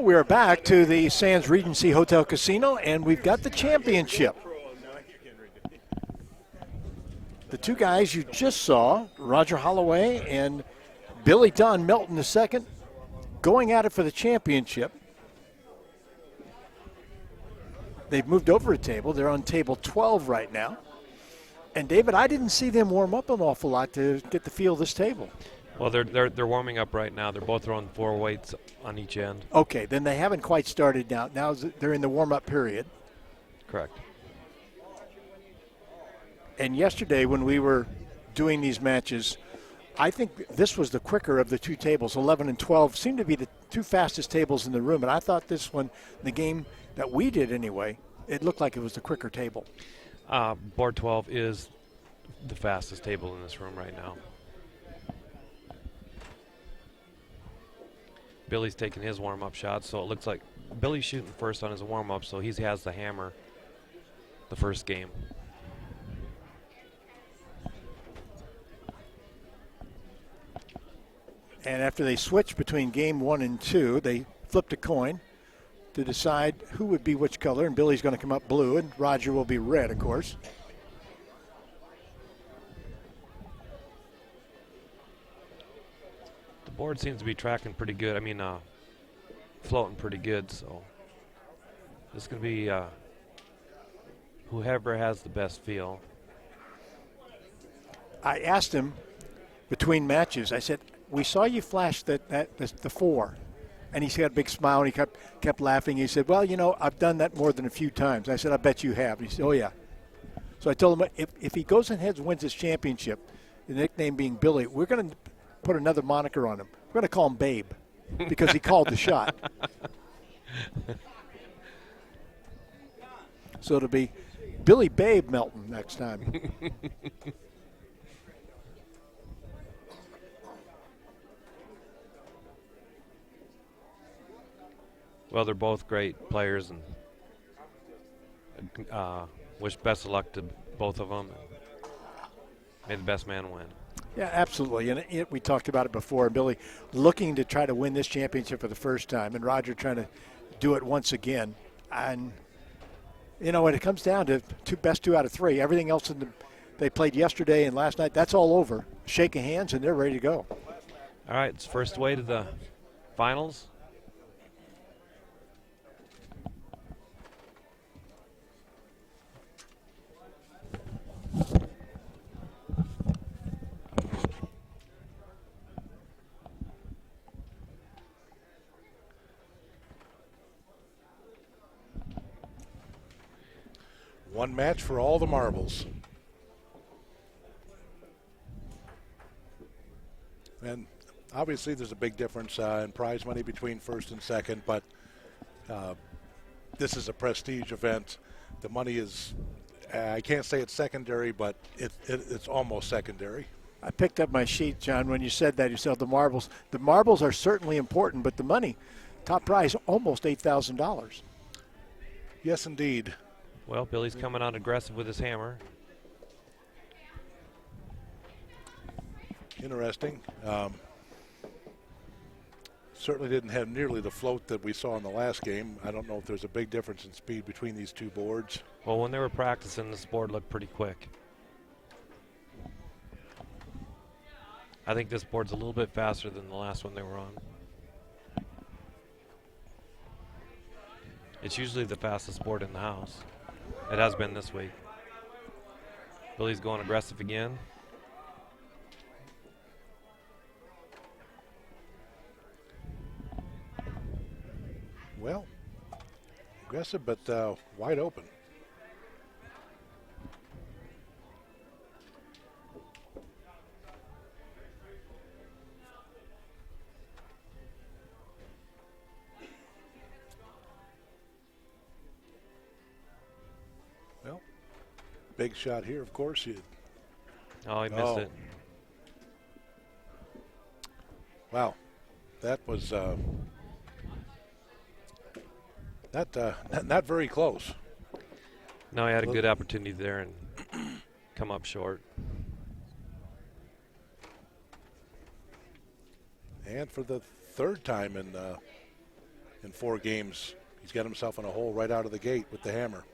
Well, we're back to the Sands Regency Hotel Casino, and we've got the championship. The two guys you just saw, Roger Holloway and Billy Don Melton II, going at it for the championship. They've moved over a table. They're on table 12 right now. And, David, I didn't see them warm up an awful lot to get the feel of this table. Well, they're warming up right now. They're both throwing 4 weights on each end. Okay, then they haven't quite started now. Now they're in the warm-up period. Correct. And yesterday when we were doing these matches, I think this was the quicker of the two tables. 11 and 12 seemed to be the two fastest tables in the room. And I thought this one, the game that we did anyway, it looked like it was the quicker table. Board 12 is the fastest table in this room right now. Billy's taking his warm-up shot, so it looks like Billy's shooting first on his warm-up, so he has the hammer the first game. And after they switched between game 1 and 2, they flipped a coin to decide who would be which color, and Billy's going to come up blue, and Roger will be red, of course. The board seems to be tracking pretty good. I mean, floating pretty good, so this is going to be whoever has the best feel. I asked him between matches, I said, we saw you flash the 4. And he had a big smile, and he kept laughing. He said, well, you know, I've done that more than a few times. I said, I bet you have. He said, oh, yeah. So I told him, if he goes ahead and wins his championship, the nickname being Billy, we're going to put another moniker on him. We're going to call him Babe because he called the shot. So it'll be Billy Babe Melton next time. Well, they're both great players, and wish best of luck to both of them. May the best man win. Yeah, absolutely. And we talked about it before. Billy looking to try to win this championship for the first time, and Roger trying to do it once again. And, you know, when it comes down to best 2 out of 3, everything else they played yesterday and last night, that's all over. Shake of hands, and they're ready to go. All right, it's first way to the finals. One match for all the marbles. And obviously there's a big difference in prize money between first and second, but this is a prestige event. The money is, I can't say it's secondary, but it's almost secondary. I picked up my sheet, John, when you said that. You said the marbles. The marbles are certainly important, but the money, top prize, almost $8,000. Yes, indeed. Well, Billy's coming out aggressive with his hammer. Interesting. Certainly didn't have nearly the float that we saw in the last game. I don't know if there's a big difference in speed between these two boards. Well, when they were practicing, this board looked pretty quick. I think this board's a little bit faster than the last one they were on. It's usually the fastest board in the house. It has been this week. Billy's going aggressive again. Well, aggressive but wide open. Well, big shot here, of course. Oh, he missed it. Wow, that was not very close. No, he had a good opportunity there and come up short. And for the third time in in 4 games. He's got himself in a hole right out of the gate with the hammer.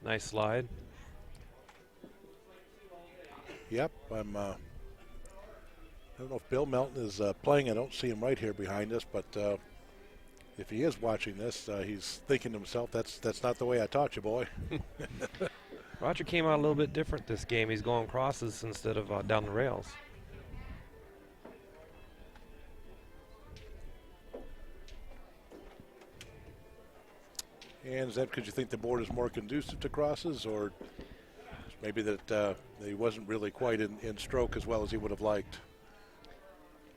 Nice slide. Yep, I don't know if Bill Melton is playing. I don't see him right here behind us, but if he is watching this, he's thinking to himself, that's not the way I taught you, boy. Roger came out a little bit different this game. He's going crosses instead of down the rails. And is that because you think the board is more conducive to crosses, or maybe that he wasn't really quite in stroke as well as he would have liked?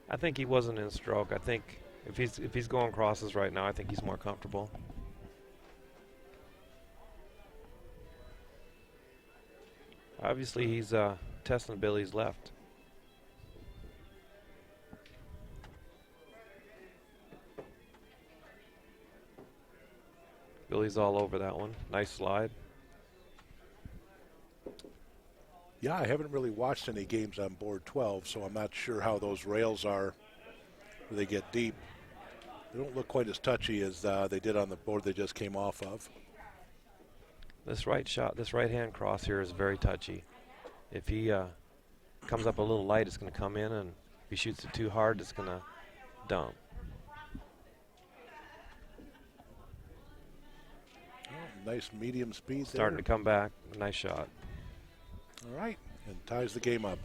I think he wasn't in stroke. I think if he's going crosses right now, I think he's more comfortable. Obviously, he's testing Billy's left. Billy's all over that one. Nice slide. Yeah, I haven't really watched any games on board 12, so I'm not sure how those rails are when they get deep. They don't look quite as touchy as they did on the board they just came off of. This right hand cross here is very touchy. If he comes up a little light, it's going to come in, and if he shoots it too hard, it's going to dump. Oh, nice medium speed Starting there. to come back. Nice shot. All right, and ties the game up.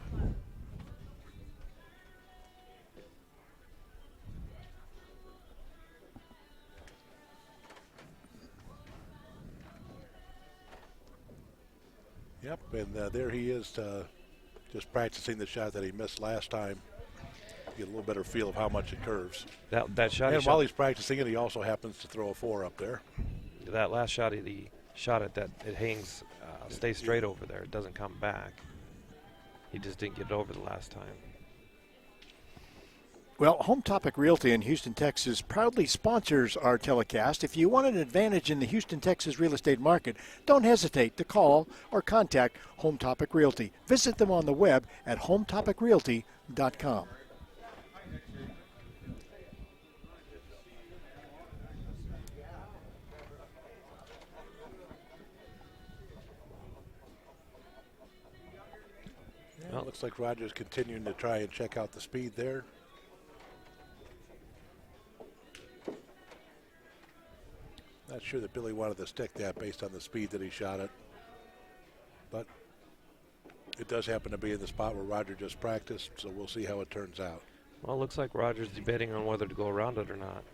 Yep, and there he is just practicing the shot that he missed last time. Get a little better feel of how much it curves. That shot. And while he's practicing it, he also happens to throw a 4 up there. That last shot he shot it, that it hangs, stays straight over there. It doesn't come back. He just didn't get it over the last time. Well, Home Topic Realty in Houston, Texas proudly sponsors our telecast. If you want an advantage in the Houston, Texas real estate market, don't hesitate to call or contact Home Topic Realty. Visit them on the web at hometopicrealty.com. Yeah, looks like Roger's continuing to try and check out the speed there. Not sure that Billy wanted to stick that based on the speed that he shot it. But it does happen to be in the spot where Roger just practiced, so we'll see how it turns out. Well, it looks like Roger's debating on whether to go around it or not.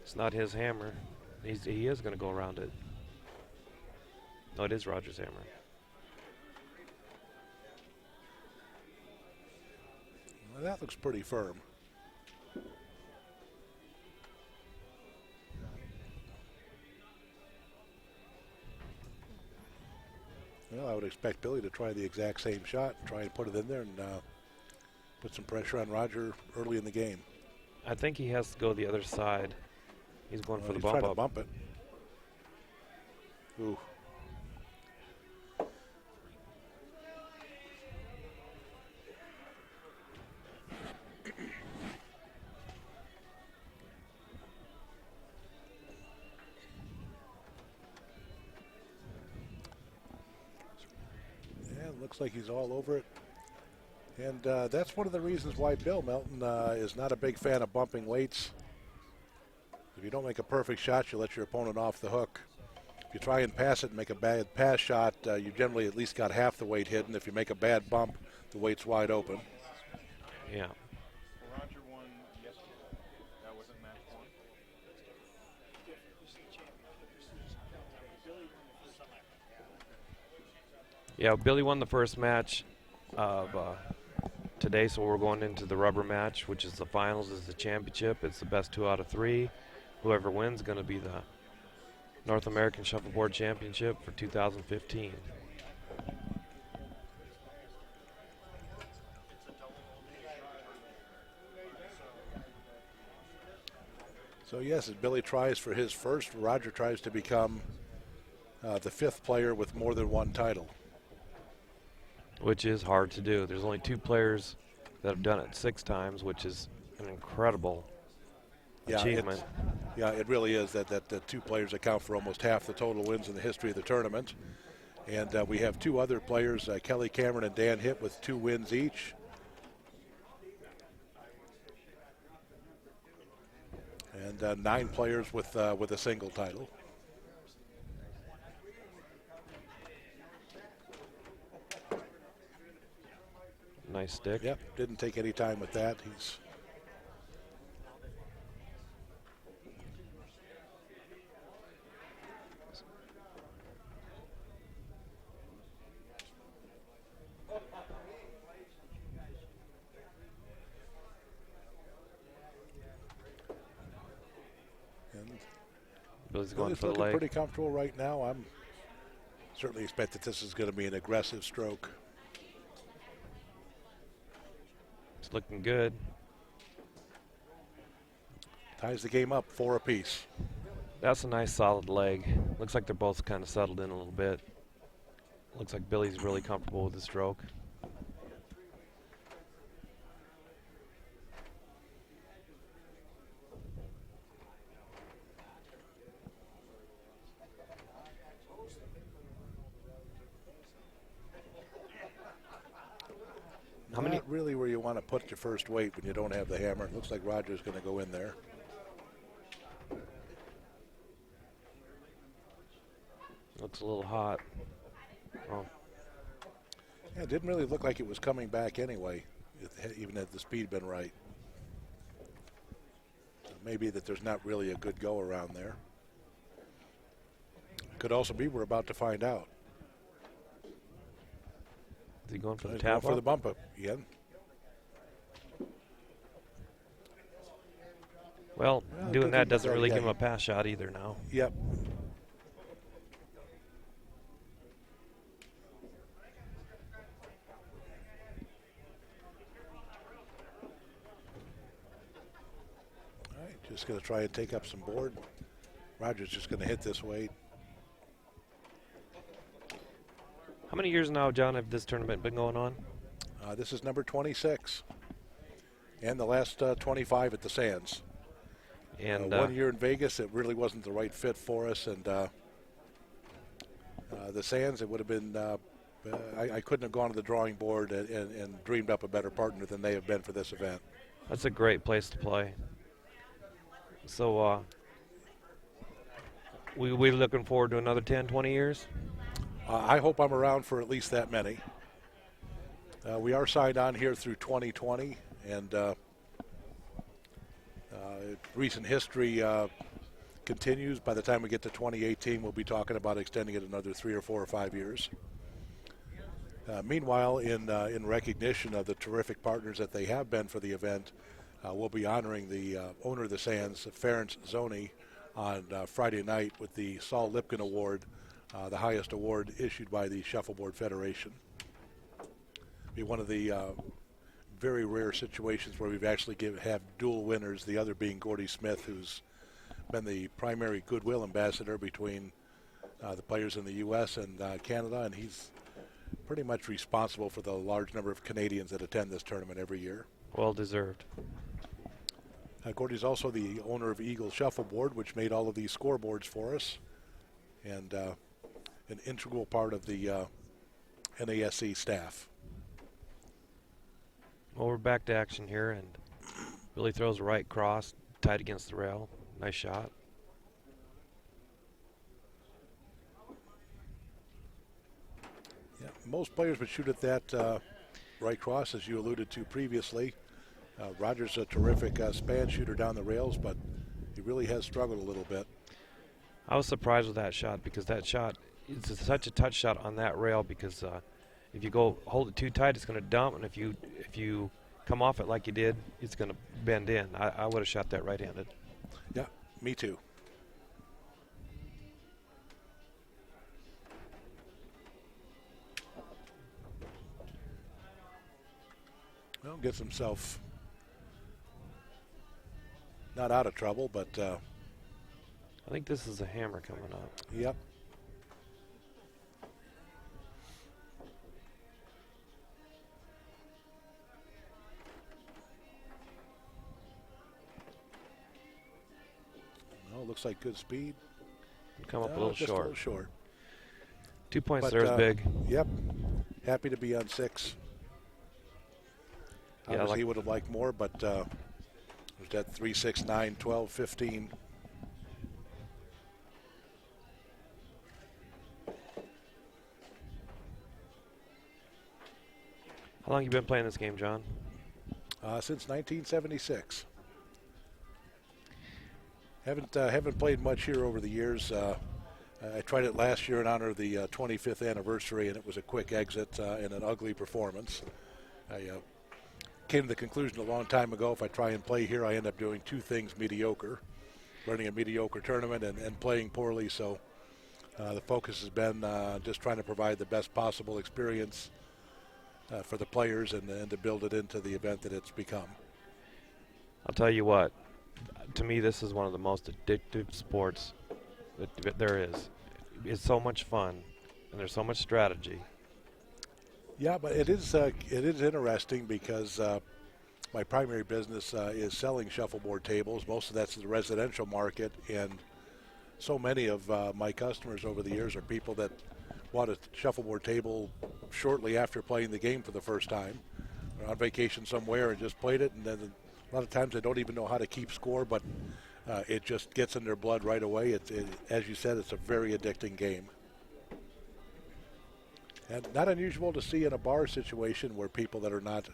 It's not his hammer. He is going to go around it. No, it is Roger's hammer. Well, that looks pretty firm. Well, I would expect Billy to try the exact same shot, try and put it in there and put some pressure on Roger early in the game. I think he has to go the other side. He's going for the He's bump trying up. to bump it. Ooh. Looks like he's all over it. And that's one of the reasons why Bill Melton is not a big fan of bumping weights. If you don't make a perfect shot, you let your opponent off the hook. If you try and pass it and make a bad pass shot, you generally at least got half the weight hidden. If you make a bad bump, the weight's wide open. Yeah. Roger won yesterday. That wasn't match one. Yeah, Billy won the first match of today, so we're going into the rubber match, which is the finals, is the championship. It's the best 2 out of 3. Whoever wins is going to be the North American Shuffleboard Championship for 2015. So yes, as Billy tries for his first, Roger tries to become the 5th player with more than one title. Which is hard to do. There's only 2 players that have done it 6 times, which is an incredible achievement. It really is that the 2 players account for almost half the total wins in the history of the tournament. And we have 2 other players, Kelly Cameron and Dan Hitt, with 2 wins each. And 9 players with a single title. Nice stick. Yep, didn't take any time with that. He's Billy's going Billy's for the looking leg. pretty comfortable right now. I'm certainly expect that this is going to be an aggressive stroke. It's looking good. Ties the game up 4 apiece. That's a nice solid leg. Looks like they're both kind of settled in a little bit. Looks like Billy's really comfortable with the stroke. Not really where you want to put your first weight when you don't have the hammer. It looks like Roger's going to go in there. Looks a little hot. Oh, Yeah, it didn't really look like it was coming back anyway, even had the speed been right. So maybe that there's not really a good go around there. Could also be we're about to find out. is he going for the He's tap going for the up? bump up again. Well, Well, doing good that to- doesn't really yeah, give him a pass shot either now. Yep. All right, just going to try and take up some board. Roger's just going to hit this weight. How many years now, John, have this tournament been going on? This is number 26. And the last 25 at the Sands. And 1 year in Vegas, it really wasn't the right fit for us. And the Sands, it would have been, I couldn't have gone to the drawing board and dreamed up a better partner than they have been for this event. that's a great place to play. So we looking forward to another 10, 20 years? I hope I'm around for at least that many. We are signed on here through 2020, and recent history continues. By the time we get to 2018, we'll be talking about extending it another 3 or 4 or 5 years. Meanwhile, in recognition of the terrific partners that they have been for the event, we'll be honoring the owner of the Sands, Ferenc Zoni, on Friday night with the Saul Lipkin Award, the highest award issued by the Shuffleboard Federation. Be one of the very rare situations where we've actually have dual winners, the other being Gordy Smith, who's been the primary goodwill ambassador between the players in the U.S. and Canada, and he's pretty much responsible for the large number of Canadians that attend this tournament every year. Well deserved. Gordy's also the owner of Eagle Shuffleboard, which made all of these scoreboards for us, and an integral part of the NASC staff. Well, we're back to action here, and Billy throws a right cross, tight against the rail. Nice shot. Yeah, most players would shoot at that right cross, as you alluded to previously. Roger's a terrific span shooter down the rails, but he really has struggled a little bit. I was surprised with that shot because that shot is such a touch shot on that rail because if you go hold it too tight, it's going to dump, and if you come off it like you did, it's going to bend in. I would have shot that right-handed. Yeah, me too. Well, gets himself not out of trouble, but I think this is a hammer coming up. yep. looks like good speed. Come up a little just short. a little short. 2 points But, there is big. Yep. Happy to be on 6. Yeah, Obviously, like- he would have liked more, but it was at 3, 6, 9, 12, 15. How long you been playing this game, John? Since 1976. Haven't played much here over the years. I tried it last year in honor of the 25th anniversary, and it was a quick exit and an ugly performance. I came to the conclusion a long time ago, if I try and play here, I end up doing 2 things mediocre, running a mediocre tournament and playing poorly. So the focus has been just trying to provide the best possible experience for the players and to build it into the event that it's become. I'll tell you what. To me, this is one of the most addictive sports that there is. It's so much fun, and there's so much strategy. Yeah, but it is interesting because my primary business is selling shuffleboard tables. Most of that's the residential market, and so many of my customers over the years are people that bought a shuffleboard table shortly after playing the game for the first time. They're on vacation somewhere and just played it, and then a lot of times they don't even know how to keep score, but it just gets in their blood right away. As you said, it's a very addicting game. And not unusual to see in a bar situation where people that are not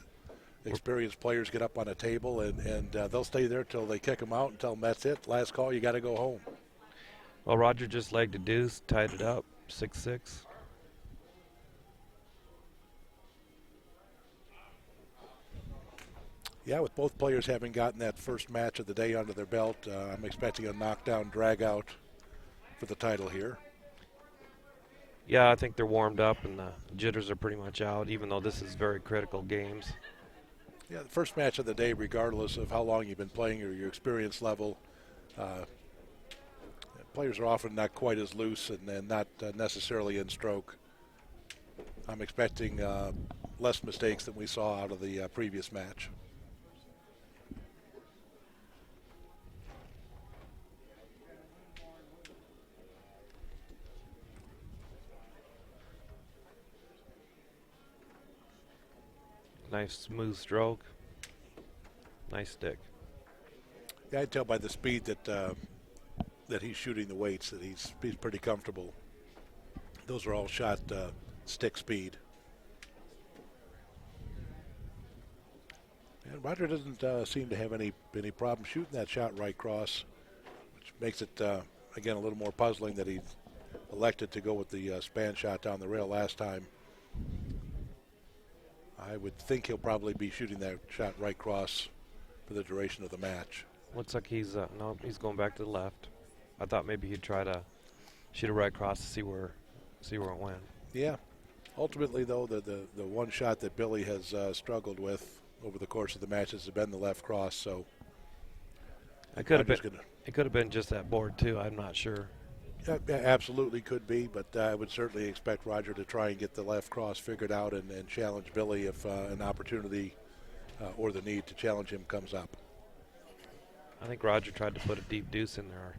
experienced players get up on a table and they'll stay there till they kick them out and tell them that's it, last call, you got to go home. Well, Roger just legged a deuce, tied it up, 6-6. Yeah, with both players having gotten that first match of the day under their belt, I'm expecting a knockdown drag out for the title here. Yeah, I think they're warmed up and the jitters are pretty much out, even though this is very critical games. Yeah, the first match of the day, regardless of how long you've been playing or your experience level, players are often not quite as loose and not necessarily in stroke. I'm expecting less mistakes than we saw out of the previous match. Nice smooth stroke. Nice stick. Yeah, I can tell by the speed that he's shooting the weights that he's pretty comfortable. Those are all shot stick speed. And Roger doesn't seem to have any problem shooting that shot right cross, which makes it again a little more puzzling that he elected to go with the span shot down the rail last time. I would think he'll probably be shooting that shot right cross for the duration of the match. Looks like he's no, he's going back to the left. I thought maybe he'd try to shoot a right cross to see where it went. Yeah. Ultimately, though, the one shot that Billy has struggled with over the course of the match has been the left cross. So It could have been just that board too. I'm not sure. Absolutely could be, but I would certainly expect Roger to try and get the left cross figured out and challenge Billy if an opportunity or the need to challenge him comes up. I think Roger tried to put a deep deuce in there,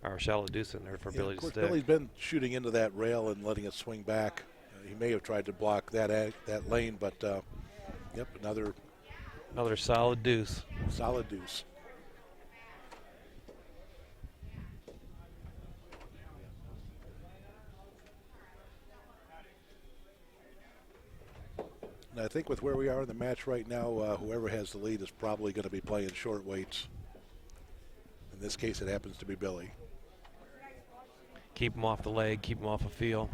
or a shallow deuce in there for Billy to stick. Billy's been shooting into that rail and letting it swing back. He may have tried to block that lane, but yep, another solid deuce. Solid deuce. And I think with where we are in the match right now, whoever has the lead is probably going to be playing short weights. In this case, it happens to be Billy. Keep him off the leg, keep him off a feel.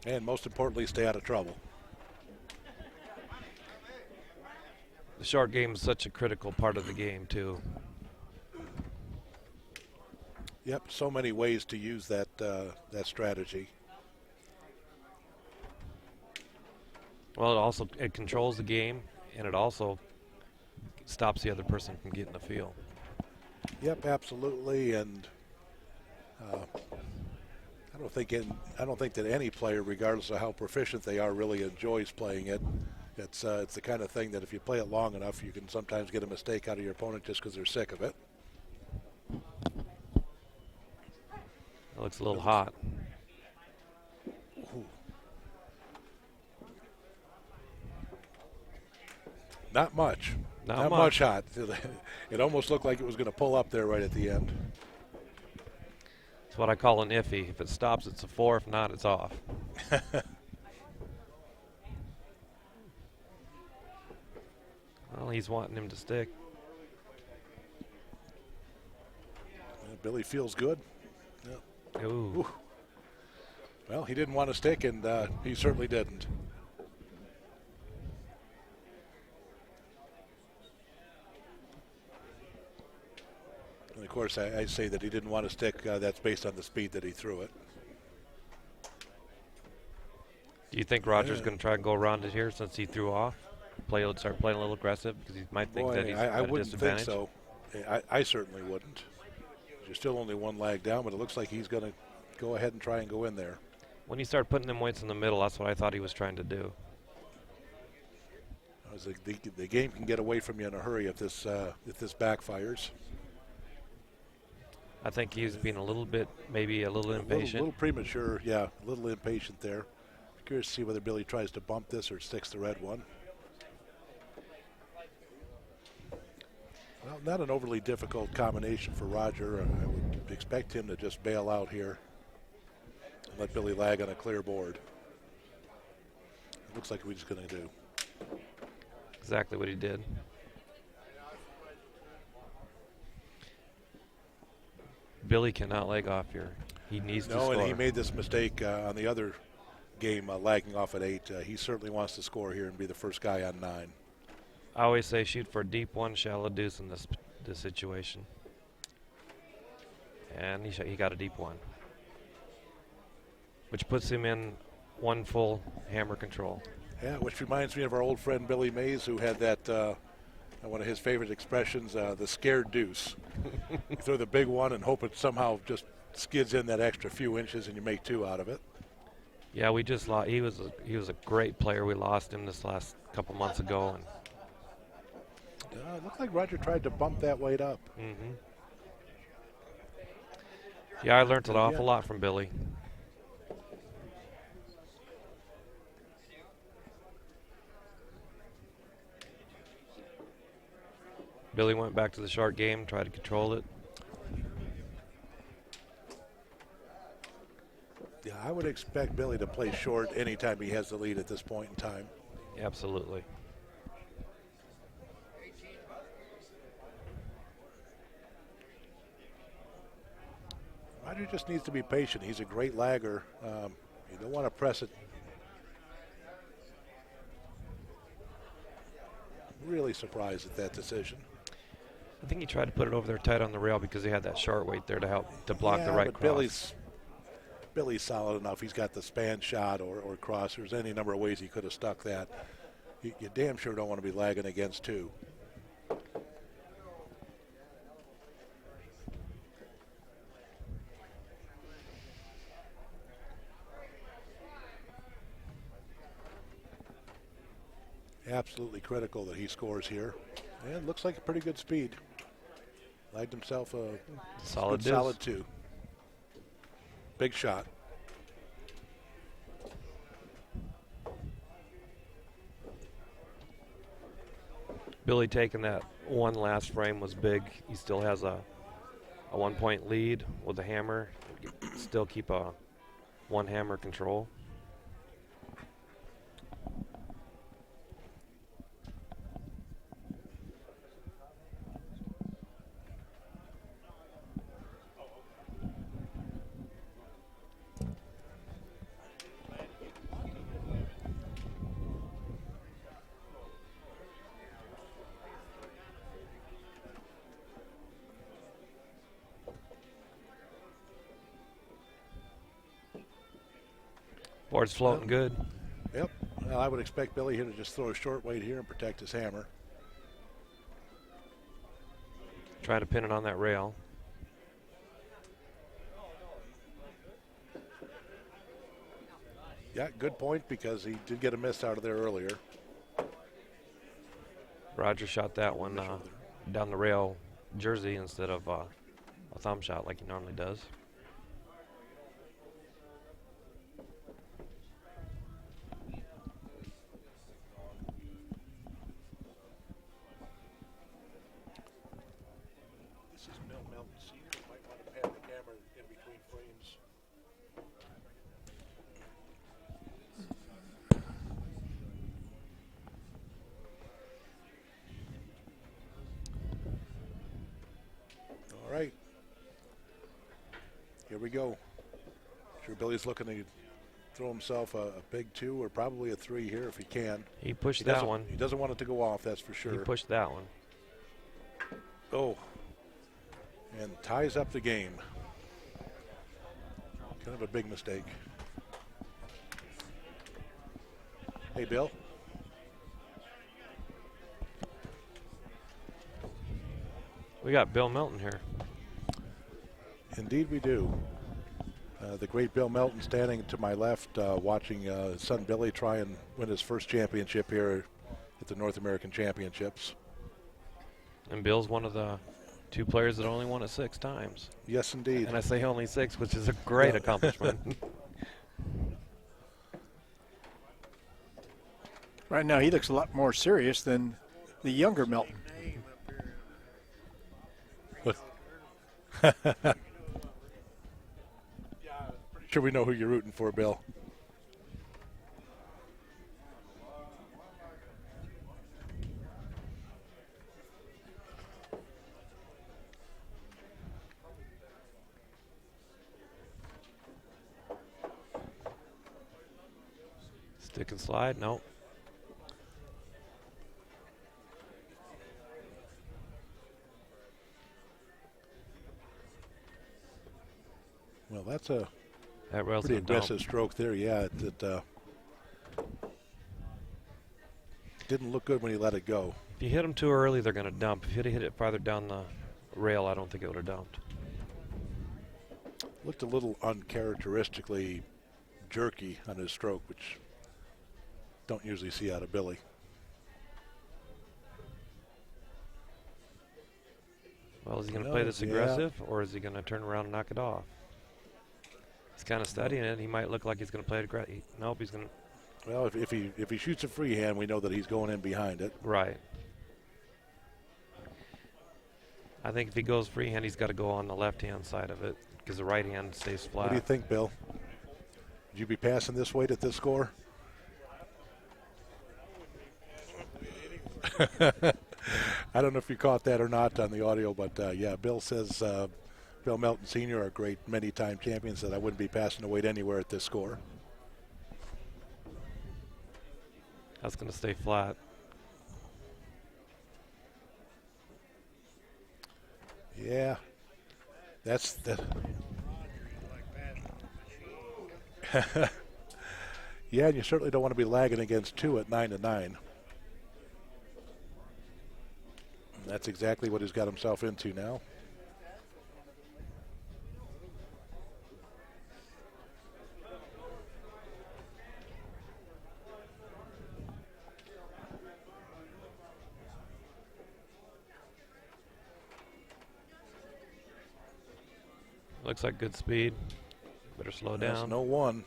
And most importantly, stay out of trouble. The short game is such a critical part of the game, too. Yep, so many ways to use that strategy. Well, it controls the game, and it also stops the other person from getting the feel. Yep, absolutely, and I don't think that any player, regardless of how proficient they are, really enjoys playing it. It's the kind of thing that if you play it long enough, you can sometimes get a mistake out of your opponent just because they're sick of it. It looks a little hot. Ooh. Not much. Not much hot. It almost looked like it was going to pull up there right at the end. It's what I call an iffy. If it stops, it's a 4. If not, it's off. Well, he's wanting him to stick. Billy feels good. Yeah. Ooh. Ooh. Well, he didn't want to stick, and he certainly didn't. And of course, I say that he didn't want to stick. That's based on the speed that he threw it. Do you think Roger's going to try and go around it here since he threw off? Start playing a little aggressive because he might think that he's I at a wouldn't think disadvantage? so. I certainly wouldn't. You're still only one lag down, but it looks like he's going to go ahead and try and go in there. When you start putting them weights in the middle, that's what I thought he was trying to do. The game can get away from you in a hurry if this backfires. I think he's being a little bit, maybe a little impatient. A little premature, yeah, a little impatient there. Curious to see whether Billy tries to bump this or sticks the red one. Well, not an overly difficult combination for Roger. I would expect him to just bail out here and let Billy lag on a clear board. It looks like what he's going to do. Exactly what he did. Billy cannot leg off here. He needs to score. No, and he made this mistake on the other game, lagging off at 8. He certainly wants to score here and be the first guy on 9. I always say shoot for a deep 1, shallow deuce in this situation. And he got a deep 1, which puts him in 1 full hammer control. Yeah, which reminds me of our old friend Billy Mays, who had that, one of his favorite expressions, the scared deuce. You throw the big one and hope it somehow just skids in that extra few inches and you make 2 out of it. Yeah, we just lost. He was a great player. We lost him this last couple months ago. And it looked like Roger tried to bump that weight up. mm-hmm. Yeah, I learned an awful lot from Billy. Billy went back to the short game, tried to control it. Yeah, I would expect Billy to play short anytime he has the lead at this point in time. Absolutely. Roger just needs to be patient. He's a great lagger. You don't want to press it. Really surprised at that decision. I think he tried to put it over there tight on the rail because he had that short weight there to help to block the right but cross. Billy's solid enough. He's got the span shot or cross. There's any number of ways he could have stuck that. You damn sure don't want to be lagging against 2. Absolutely critical that he scores here. And looks like a pretty good speed. Lagged himself a solid 2. Big shot. Billy taking that one last frame was big. He still has a 1-point lead with the hammer. Still keep a 1 hammer control. Board's floating good. Yep. Well, I would expect Billy here to just throw a short weight here and protect his hammer. Trying to pin it on that rail. Yeah, good point because he did get a miss out of there earlier. Roger shot that one down the rail jersey instead of a thumb shot like he normally does. This is Bill Melton Sr. Might want to pan the camera in between frames. All right. Here we go. Sure, Billy's looking to throw himself a big 2 or probably a 3 here if he can. He pushed that one. He doesn't want it to go off, that's for sure. He pushed that one. Oh. And ties up the game. Kind of a big mistake. Hey, Bill. We got Bill Melton here. Indeed we do. The great Bill Melton standing to my left, watching his son Billy try and win his first championship here at the North American Championships. And Bill's one of the 2 players that only won it 6 times. Yes, indeed. And I say only 6, which is a great accomplishment. Right now, he looks a lot more serious than the younger Melton. Sure we know who you're rooting for, Bill. Stick and slide, no. Well, that's a That rail's pretty gonna dump. aggressive stroke there. Yeah, it didn't look good when he let it go. If you hit them too early, they're going to dump. If you'd have hit it farther down the rail, I don't think it would have dumped. Looked a little uncharacteristically jerky on his stroke, which don't usually see out of Billy. Well, is he going to No, play this yeah. aggressive, or is he going to turn around and knock it off? He's kind of studying it. He might look like he's going to play it aggressive. Nope, he's going to. Well, if he shoots a freehand, we know that he's going in behind it. Right. I think if he goes freehand, he's got to go on the left-hand side of it because the right hand stays flat. What do you think, Bill? Would you be passing this weight at this score? I don't know if you caught that or not on the audio, but yeah, Bill says, Bill Melton Sr., our great many-time champion, said I wouldn't be passing the weight anywhere at this score. That's going to stay flat. Yeah, that's that. Yeah, and you certainly don't want to be lagging against 2 at 9-9. That's exactly what he's got himself into now. Looks like good speed. Better slow That's down. no 1.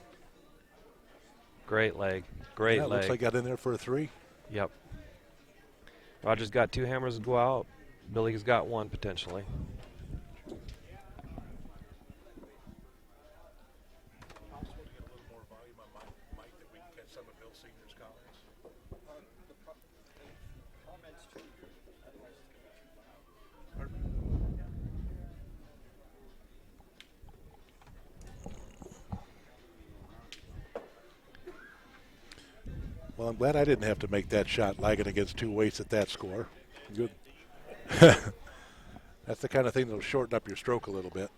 Great leg. Great Yeah, leg. looks like got in there for a 3. Yep. Roger's got 2 hammers to go out. Billy's got 1 potentially. Well, I'm glad I didn't have to make that shot lagging against 2 weights at that score. Good. That's the kind of thing that'll shorten up your stroke a little bit.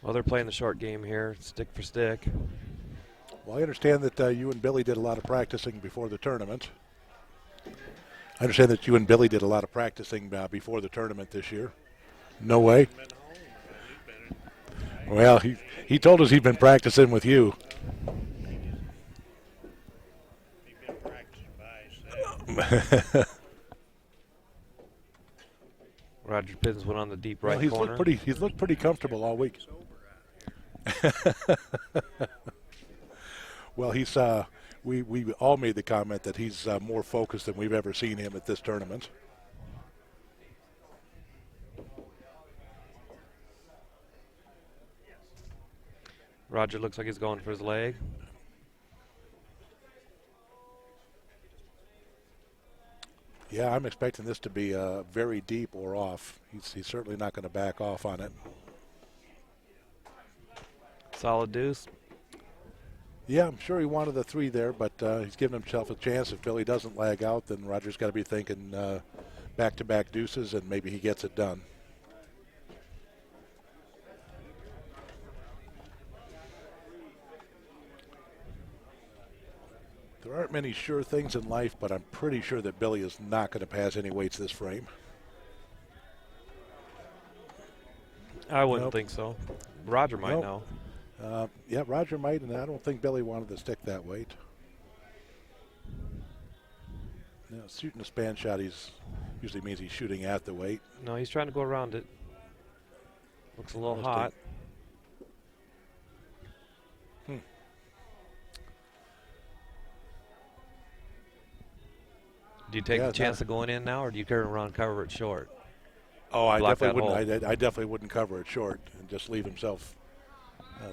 Well, they're playing the short game here, stick for stick. Well, I understand that you and Billy did a lot of practicing before the tournament. I understand that you and Billy did a lot of practicing before the tournament this year. No way. Well, he told us he'd been practicing with you. He's been practicing by himself. Roger Pittens went on the deep right Well, he's corner. looked pretty comfortable all week. Well, he's we all made the comment that he's more focused than we've ever seen him at this tournament. Roger looks like he's going for his leg. Yeah, I'm expecting this to be very deep or off. He's certainly not going to back off on it. Solid deuce. Yeah, I'm sure he wanted the 3 there, but he's giving himself a chance. If Billy doesn't lag out, then Roger's got to be thinking back-to-back deuces, and maybe he gets it done. There aren't many sure things in life, but I'm pretty sure that Billy is not going to pass any weights this frame. I wouldn't Nope. think so. Roger might Nope. know. Yeah, Roger might, and I don't think Billy wanted to stick that weight. No, shooting a span shot usually means he's shooting at the weight. No, he's trying to go around it. Looks a little Let's hot. Do you take Yeah, the chance of going in now, or do you turn around and cover it short? Oh, I Block definitely that wouldn't. I definitely wouldn't cover it short and just leave himself,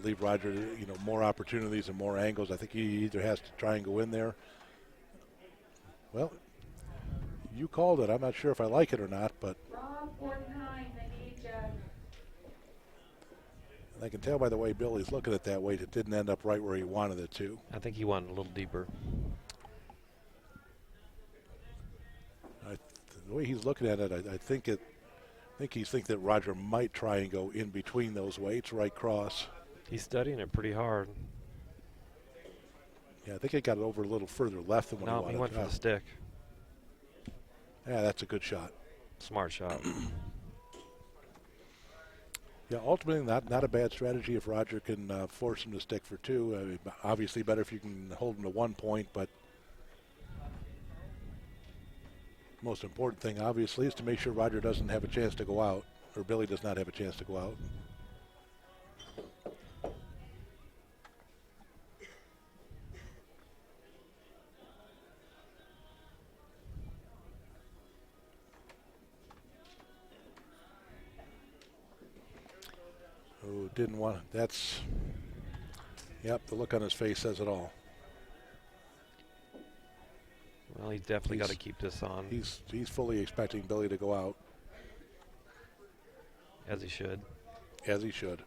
leave Roger, more opportunities and more angles. I think he either has to try and go in there. Well, you called it. I'm not sure if I like it or not, but Rob 49, they need you. I can tell by the way Billy's looking at that weight, it didn't end up right where he wanted it to. I think he went a little deeper. The way he's looking at it, I think he's thinking that Roger might try and go in between those weights, right cross. He's studying it pretty hard. Yeah, I think it got over a little further left than what he No, wanted. he went for the stick. Yeah, that's a good shot. Smart shot. Yeah, ultimately not a bad strategy if Roger can force him to stick for 2. I mean, obviously better if you can hold him to 1 point, but most important thing, obviously, is to make sure Roger doesn't have a chance to go out, or Billy does not have a chance to go out. Oh, didn't want. That's. Yep, the look on his face says it all. Well, he's definitely got to He's- keep this on, He's fully expecting Billy to go out, as he should. as he should.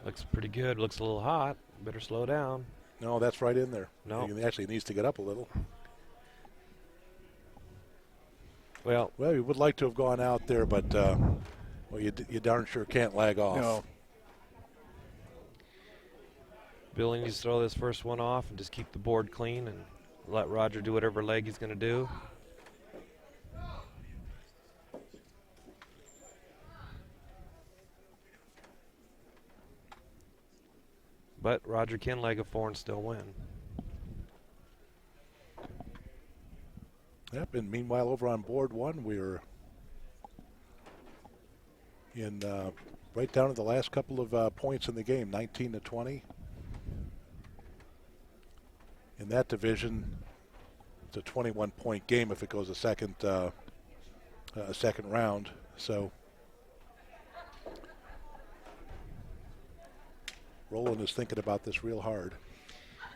Looks pretty good. Looks a little hot. Better slow down. No, that's right in there. No. He actually needs to get up a little. Well, Well, he would like to have gone out there, but well, you darn sure can't lag off. No. Billy needs to throw this first one off and just keep the board clean and let Roger do whatever leg he's going to do. But Roger can leg a 4 and still win. Yep, and meanwhile over on board 1, we're in right down to the last couple of points in the game, 19-20. In that division, it's a 21-point game if it goes a second round. So Roland is thinking about this real hard.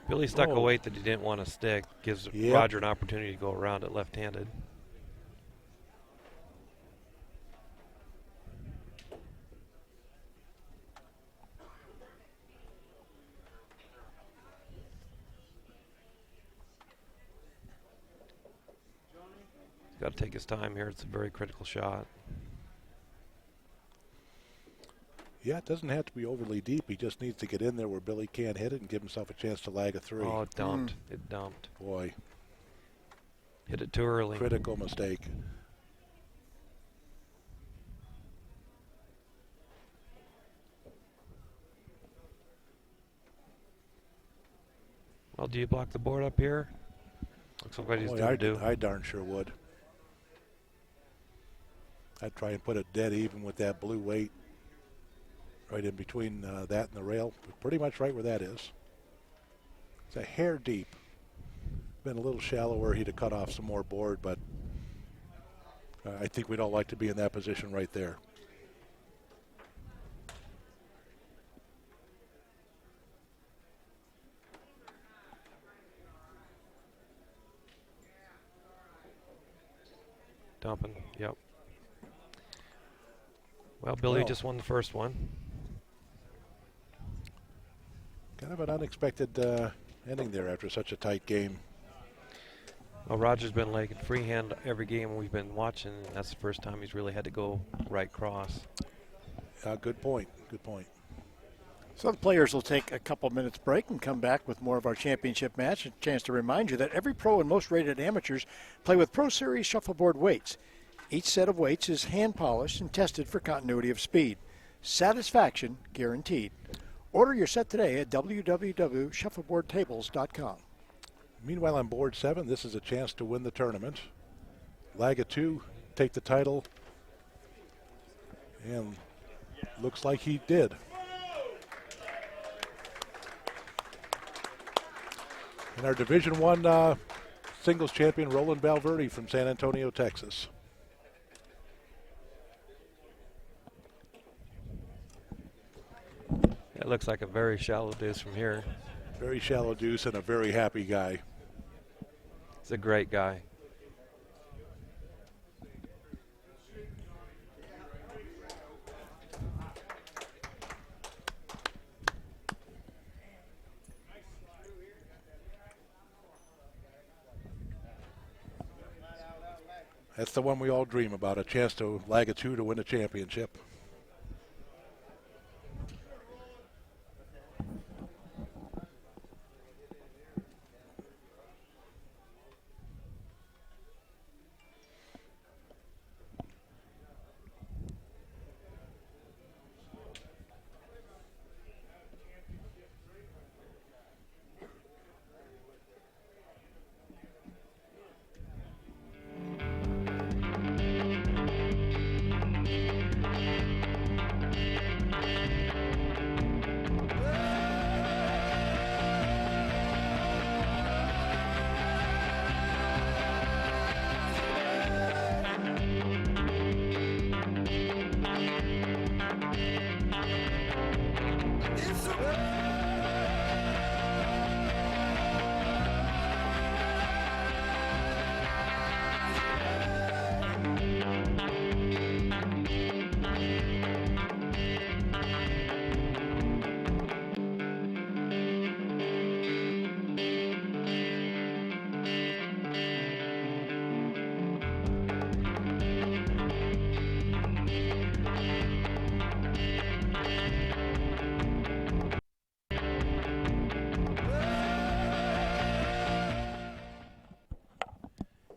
Billy stuck a Oh. weight that he didn't want to stick. Gives Yep. Roger an opportunity to go around it left-handed. He's got to take his time here. It's a very critical shot. Yeah, it doesn't have to be overly deep. He just needs to get in there where Billy can't hit it and give himself a chance to lag a 3. Oh, it dumped. It dumped. Boy, Hit it too early. critical mistake. Well, do you block the board up here? Looks like what he's Boy, going to do. I darn sure would. I'd try and put it dead even with that blue weight right in between that and the rail. Pretty much right where that is. It's a hair deep. Been a little shallower. He'd have cut off some more board, but I think we'd all like to be in that position right there. Dumping, yep. Well, Billy just won the first one. Kind of an unexpected ending there after such a tight game. Well, Roger's been like freehand every game we've been watching. And that's the first time he's really had to go right cross. Good point. Good point. So the players will take a couple minutes break and come back with more of our championship match. A chance to remind you that every pro and most rated amateurs play with Pro Series shuffleboard weights. Each set of weights is hand polished and tested for continuity of speed. Satisfaction guaranteed. Order your set today at www.shuffleboardtables.com. Meanwhile, on board 7, this is a chance to win the tournament. Lag a 2, take the title, and looks like he did. And our Division I singles champion, Roland Valverde from San Antonio, Texas. It looks like a very shallow deuce from here. Very shallow deuce and a very happy guy. He's a great guy. That's the one we all dream about, a chance to lag a 2 to win a championship.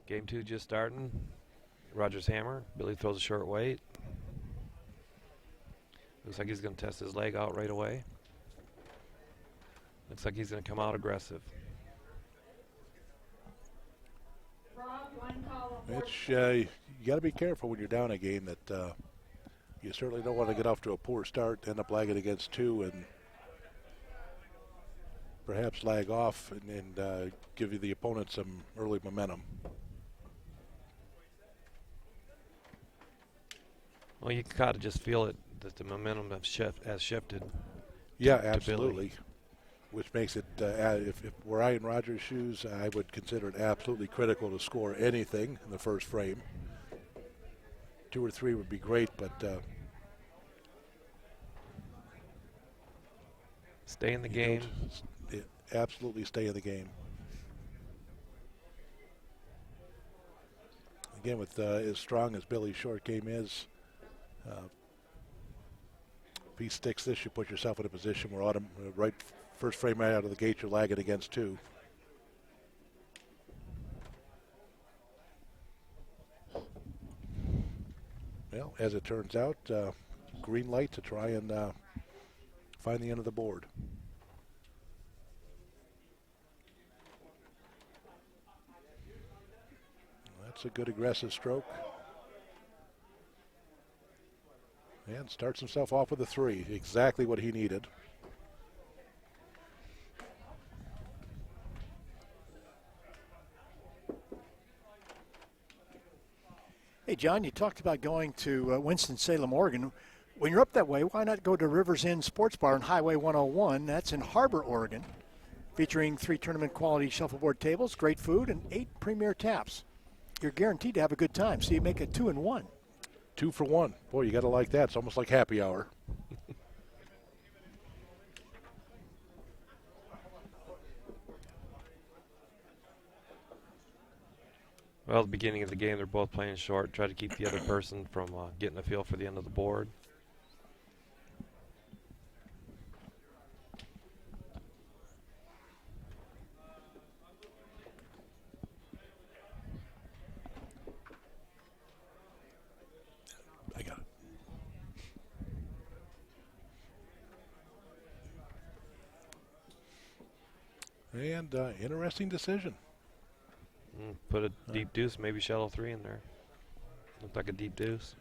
Game 2 just starting. Roger's hammer. Billy throws a short weight. Looks like he's going to test his leg out right away. Looks like he's going to come out aggressive. Mitch, you got to be careful when you're down a game that you certainly don't want to get off to a poor start, end up lagging against 2, and perhaps lag off and give you the opponent some early momentum. Well, you kind of just feel it, that the momentum has shifted. Yeah, to absolutely. Billy. Which makes it, if were I in Roger's shoes, I would consider it absolutely critical to score anything in the first frame. 2 or 3 would be great, but Stay in the game. Absolutely stay in the game. Again, with as strong as Billy's short game is, if he sticks this, you put yourself in a position where right first frame right out of the gate, you're lagging against 2. Well, as it turns out, green light to try and find the end of the board. That's a good aggressive stroke. And starts himself off with a 3, exactly what he needed. Hey, John, you talked about going to Winston-Salem, Oregon. When you're up that way, why not go to Rivers Inn Sports Bar on Highway 101? That's in Harbor, Oregon, featuring 3 tournament-quality shuffleboard tables, great food, and 8 premier taps. You're guaranteed to have a good time, so you make it 2 in 1. 2 for 1. Boy, you got to like that. It's almost like happy hour. Well, at the beginning of the game, they're both playing short. Try to keep the other person from getting a feel for the end of the board. I got it. And interesting decision. Put a deep deuce, maybe shallow 3 in there. Looked like a deep deuce.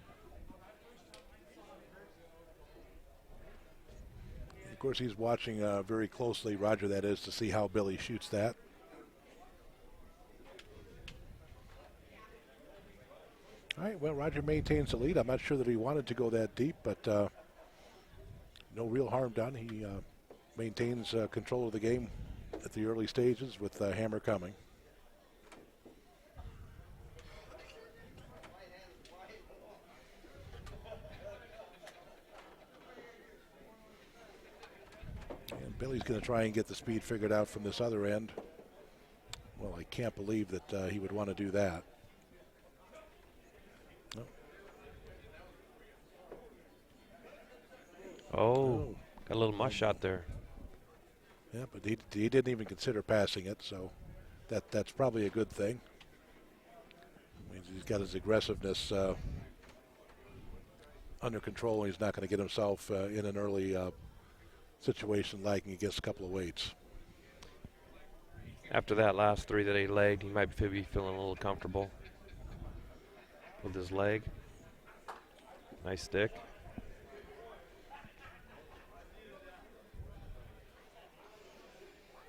Of course, he's watching very closely, Roger, that is, to see how Billy shoots that. All right, well, Roger maintains the lead. I'm not sure that he wanted to go that deep, but no real harm done. He maintains control of the game at the early stages with hammer coming. And Billy's going to try and get the speed figured out from this other end. Well, I can't believe that he would want to do that. Oh, got a little mush shot there. Yeah, but he didn't even consider passing it, so that's probably a good thing. I mean, he's got his aggressiveness under control, and he's not going to get himself in an early situation lagging against a couple of weights. After that last 3 that he legged, he might be feeling a little comfortable with his leg. Nice stick.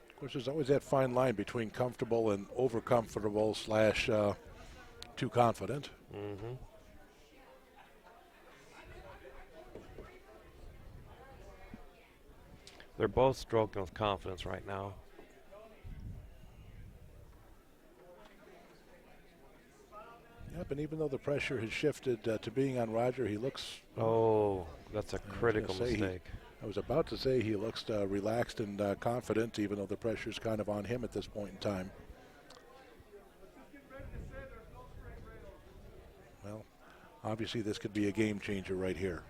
Of course, there's always that fine line between comfortable and over-comfortable / too confident. Mm-hmm. They're both stroking with confidence right now. Yep, and even though the pressure has shifted to being on Roger, he looks... Oh, that's a critical mistake. I was about to say he looks relaxed and confident, even though the pressure's kind of on him at this point in time. Well, obviously this could be a game changer right here.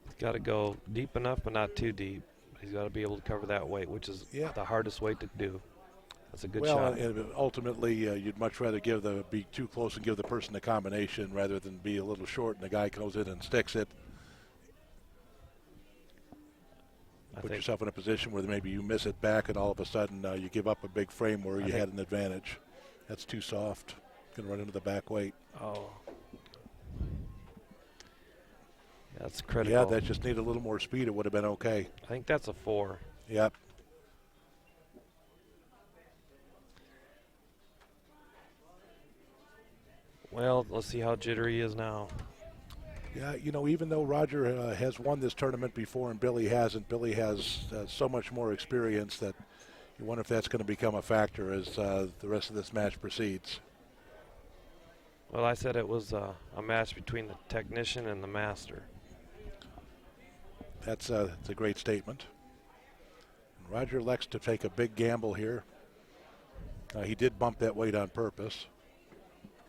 He's got to go deep enough, but not too deep. He's got to be able to cover that weight, which is the hardest weight to do. That's a good shot. Well, and ultimately, you'd much rather be too close and give the person the combination rather than be a little short and the guy goes in and sticks it. Put yourself in a position where maybe you miss it back and all of a sudden you give up a big frame where you had an advantage. That's too soft. Going to run into the back weight. Oh. That's critical. Yeah, that just needed a little more speed. It would have been okay. I think that's a 4. Yep. Well, let's see how jittery he is now. Yeah, you know, even though Roger has won this tournament before and Billy hasn't, Billy has so much more experience that you wonder if that's going to become a factor as the rest of this match proceeds. Well, I said it was a match between the technician and the master. That's a great statement. And Roger elects to take a big gamble here. He did bump that weight on purpose.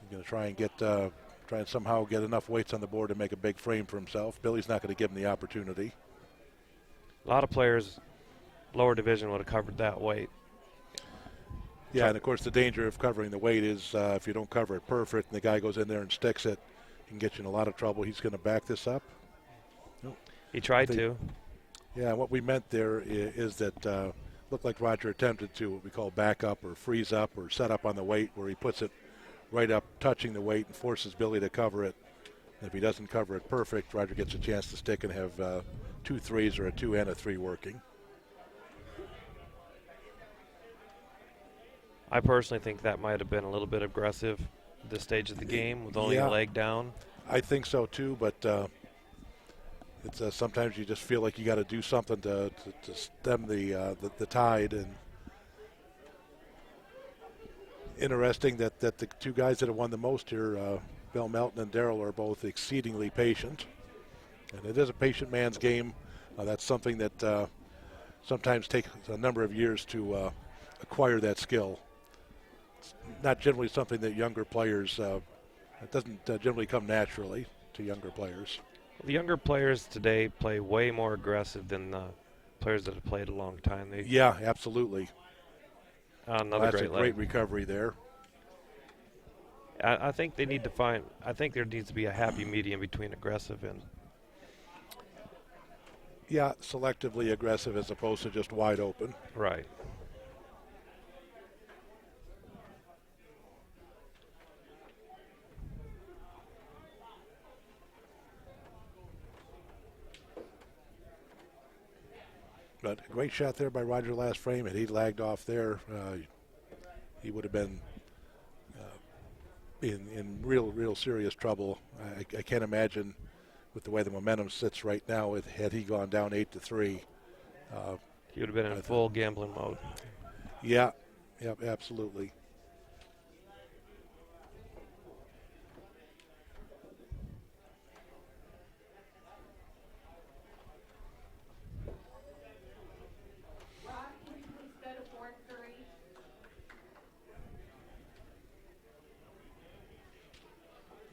He's going to try and somehow get enough weights on the board to make a big frame for himself. Billy's not going to give him the opportunity. A lot of players, lower division, would have covered that weight. Yeah, and of course the danger of covering the weight is if you don't cover it perfect and the guy goes in there and sticks it, he can get you in a lot of trouble. He's going to back this up. He tried to. Yeah, what we meant there is that looked like Roger attempted to what we call back up or freeze up or set up on the weight, where he puts it right up touching the weight and forces Billy to cover it. And if he doesn't cover it perfect, Roger gets a chance to stick and have 2 threes or a 2 and a 3 working. I personally think that might have been a little bit aggressive at this stage of the game with only a leg down. I think so too, but it's sometimes you just feel like you got to do something to stem the tide. And interesting that the 2 guys that have won the most here, Bill Melton and Darrell, are both exceedingly patient. And it is a patient man's game. That's something that sometimes takes a number of years to acquire that skill. It's not generally something that younger players, it doesn't generally come naturally to younger players. The younger players today play way more aggressive than the players that have played a long time. Yeah, absolutely. Another That's a great recovery there. I think they need to find, I think there needs to be a happy medium between aggressive and. Yeah, selectively aggressive as opposed to just wide open. Right. But a great shot there by Roger last frame. Had he lagged off there, he would have been in real serious trouble. I can't imagine with the way the momentum sits right now, had he gone down 8-3. He would have been in full gambling mode. Yeah, absolutely.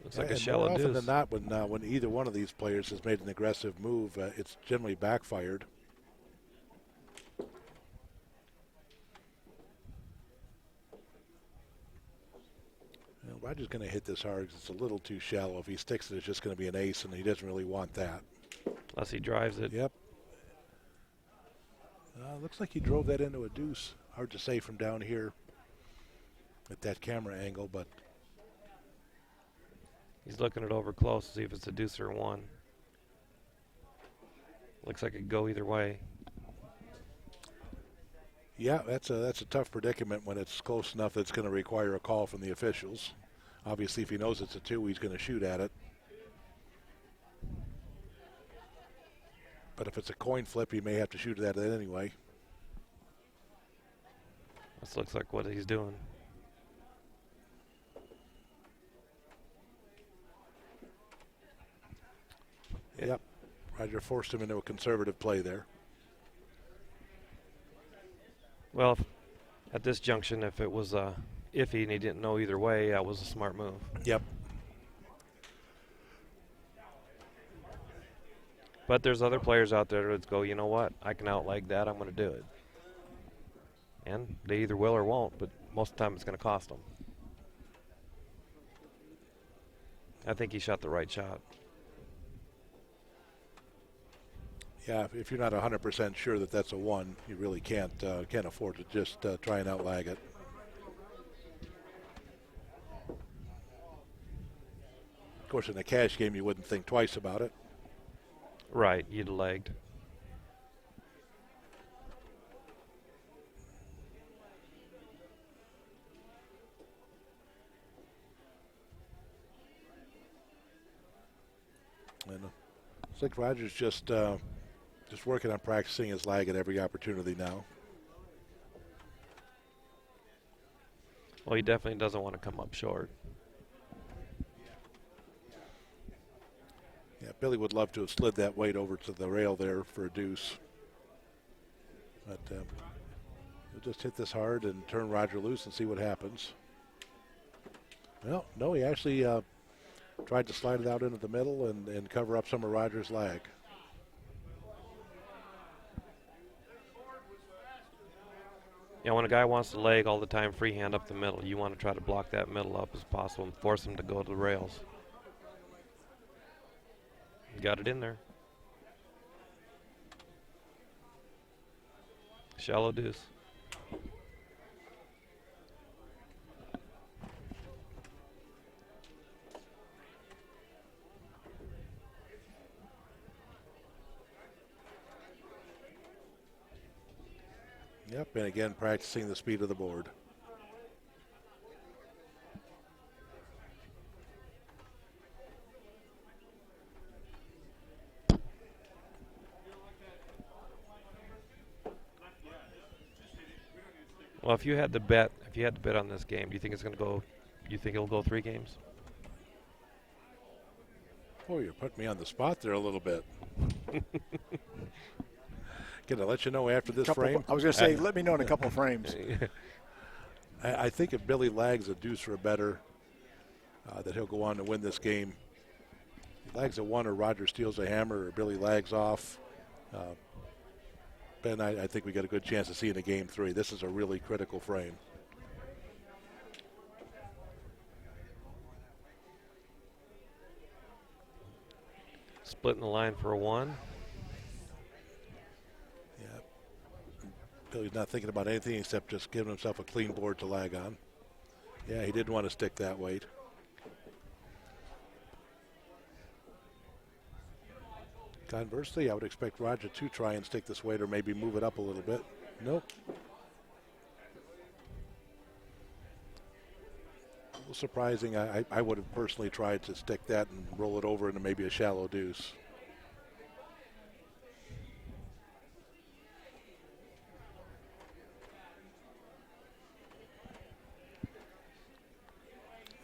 Looks like a And shallow more often deuce. than not, when either one of these players has made an aggressive move, it's generally backfired. Roger's going to hit this hard because it's a little too shallow. If he sticks it, it's just going to be an ace, and he doesn't really want that. Unless he drives it. Yep. Looks like he drove that into a deuce. Hard to say from down here at that camera angle, but He's looking it over close to see if it's a deuce or 1. Looks like it could go either way. yeah, that's a tough predicament when it's close enough that it's going to require a call from the officials. Obviously, if he knows it's a 2, he's going to shoot at it. But if it's a coin flip, he may have to shoot at it anyway. This looks like what he's doing. Yep. Roger forced him into a conservative play there. Well, at this junction, if it was iffy and he didn't know either way, that was a smart move. Yep. But there's other players out there that go, you know what, I can outleg that, I'm going to do it. And they either will or won't, but most of the time it's going to cost them. I think he shot the right shot. Yeah, if you're not 100% sure that that's a 1, you really can't afford to just try and outlag it. Of course, in a cash game, you wouldn't think twice about it. Right, you'd legged. And looks like Roger's just working on practicing his lag at every opportunity now. Well, he definitely doesn't want to come up short. Yeah, Billy would love to have slid that weight over to the rail there for a deuce. But he'll just hit this hard and turn Roger loose and see what happens. Well, no, he actually tried to slide it out into the middle and cover up some of Roger's lag. You know, when a guy wants to leg all the time freehand up the middle, you want to try to block that middle up as possible and force him to go to the rails. Got it in there. Shallow deuce. Yep, and again, practicing the speed of the board. Well, if you had to bet on this game, do you think it's going to go? You think it'll go 3 games? Oh, you're putting me on the spot there a little bit. Can I let you know after this frame? I was going to say, let me know in a couple of frames. I think if Billy lags a deuce or better, that he'll go on to win this game. If he lags a 1 or Roger steals a hammer or Billy lags off, Ben, I think we got a good chance of seeing a game 3. This is a really critical frame. Splitting the line for a 1. Yeah. Billy's not thinking about anything except just giving himself a clean board to lag on. Yeah, he didn't want to stick that weight. Conversely, I would expect Roger to try and stick this weight or maybe move it up a little bit. Nope. A little surprising. I would have personally tried to stick that and roll it over into maybe a shallow deuce.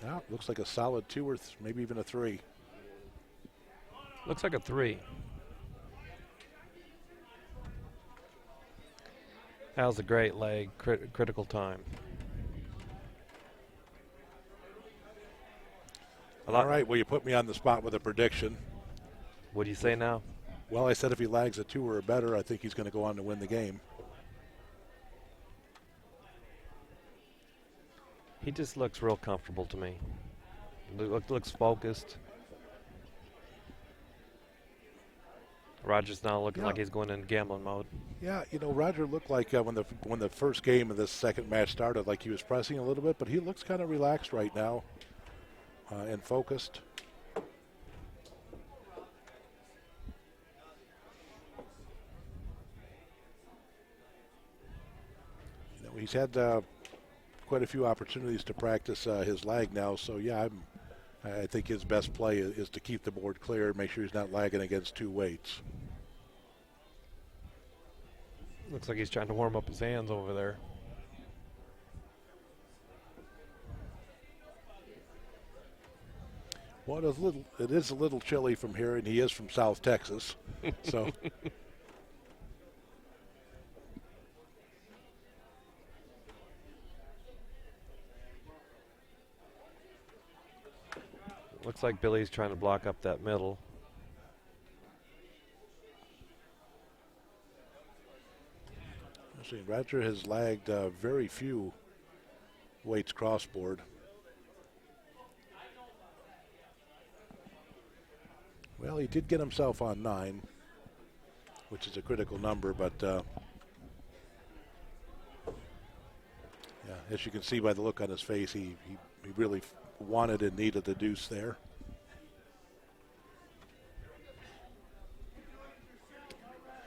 Now, looks like a solid 2 or maybe even a 3. Looks like a 3. That was a great leg, critical time. All right, well, you put me on the spot with a prediction. What do you say now? Well, I said if he lags a 2 or better, I think he's going to go on to win the game. He just looks real comfortable to me. Looks focused. Roger's now looking like he's going in gambling mode. Yeah, you know, Roger looked like when the first game of this second match started, like he was pressing a little bit, but he looks kind of relaxed right now and focused. You know, he's had quite a few opportunities to practice his lag now, so yeah, I think his best play is to keep the board clear and make sure he's not lagging against 2 weights. Looks like he's trying to warm up his hands over there. Well, it is a little chilly from here, and he is from South Texas, so. Looks like Billy's trying to block up that middle. See, Roger has lagged very few weights crossboard. Well, he did get himself on 9, which is a critical number, but yeah, as you can see by the look on his face, he really wanted and needed the deuce there.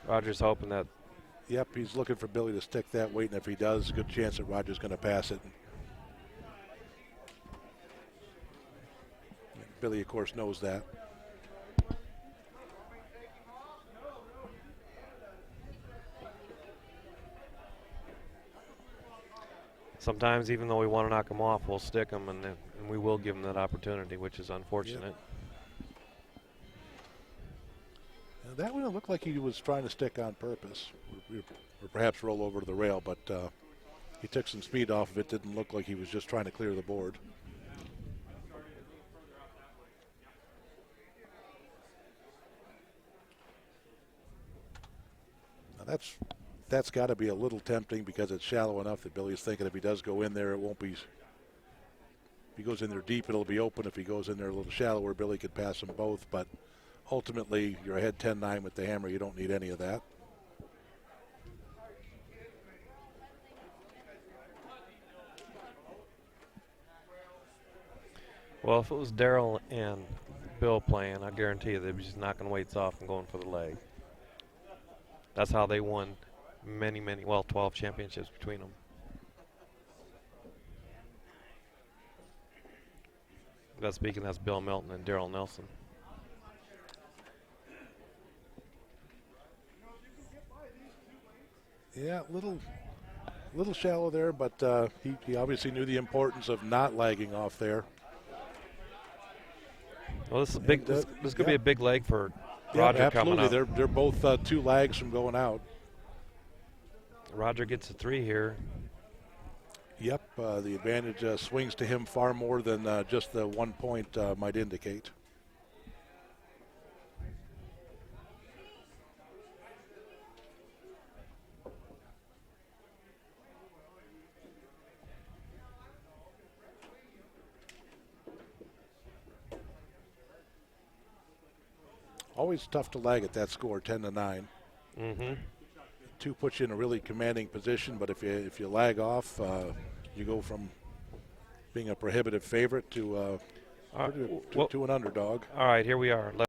Roger's hoping that. Yep, he's looking for Billy to stick that weight, and if he does, good chance that Roger's going to pass it. Billy, of course, knows that. Sometimes, even though we want to knock him off, we'll stick him, and we will give him that opportunity, which is unfortunate. Yep. That one looked like he was trying to stick on purpose, or perhaps roll over to the rail, but he took some speed off of it. Didn't look like he was just trying to clear the board. Now that's got to be a little tempting because it's shallow enough that Billy's thinking if he does go in there, it won't be. If he goes in there deep, it'll be open. If he goes in there a little shallower, Billy could pass them both, but ultimately, you're ahead 10-9 with the hammer. You don't need any of that. Well, if it was Daryl and Bill playing, I guarantee you they'd be just knocking weights off and going for the leg. That's how they won 12 championships between them. That's Bill Melton and Daryl Nelson. Yeah, little shallow there, but he obviously knew the importance of not lagging off there. Well, this is big. And, this could be a big leg for Yeah, Roger coming absolutely. up. They're both 2 lags from going out. Roger gets a 3 here. Yep, the advantage swings to him far more than just the 1 point might indicate. Always tough to lag at that score, 10-9. Mm-hmm. 2 puts you in a really commanding position, but if you lag off, you go from being a prohibitive favorite to an underdog. All right, here we are.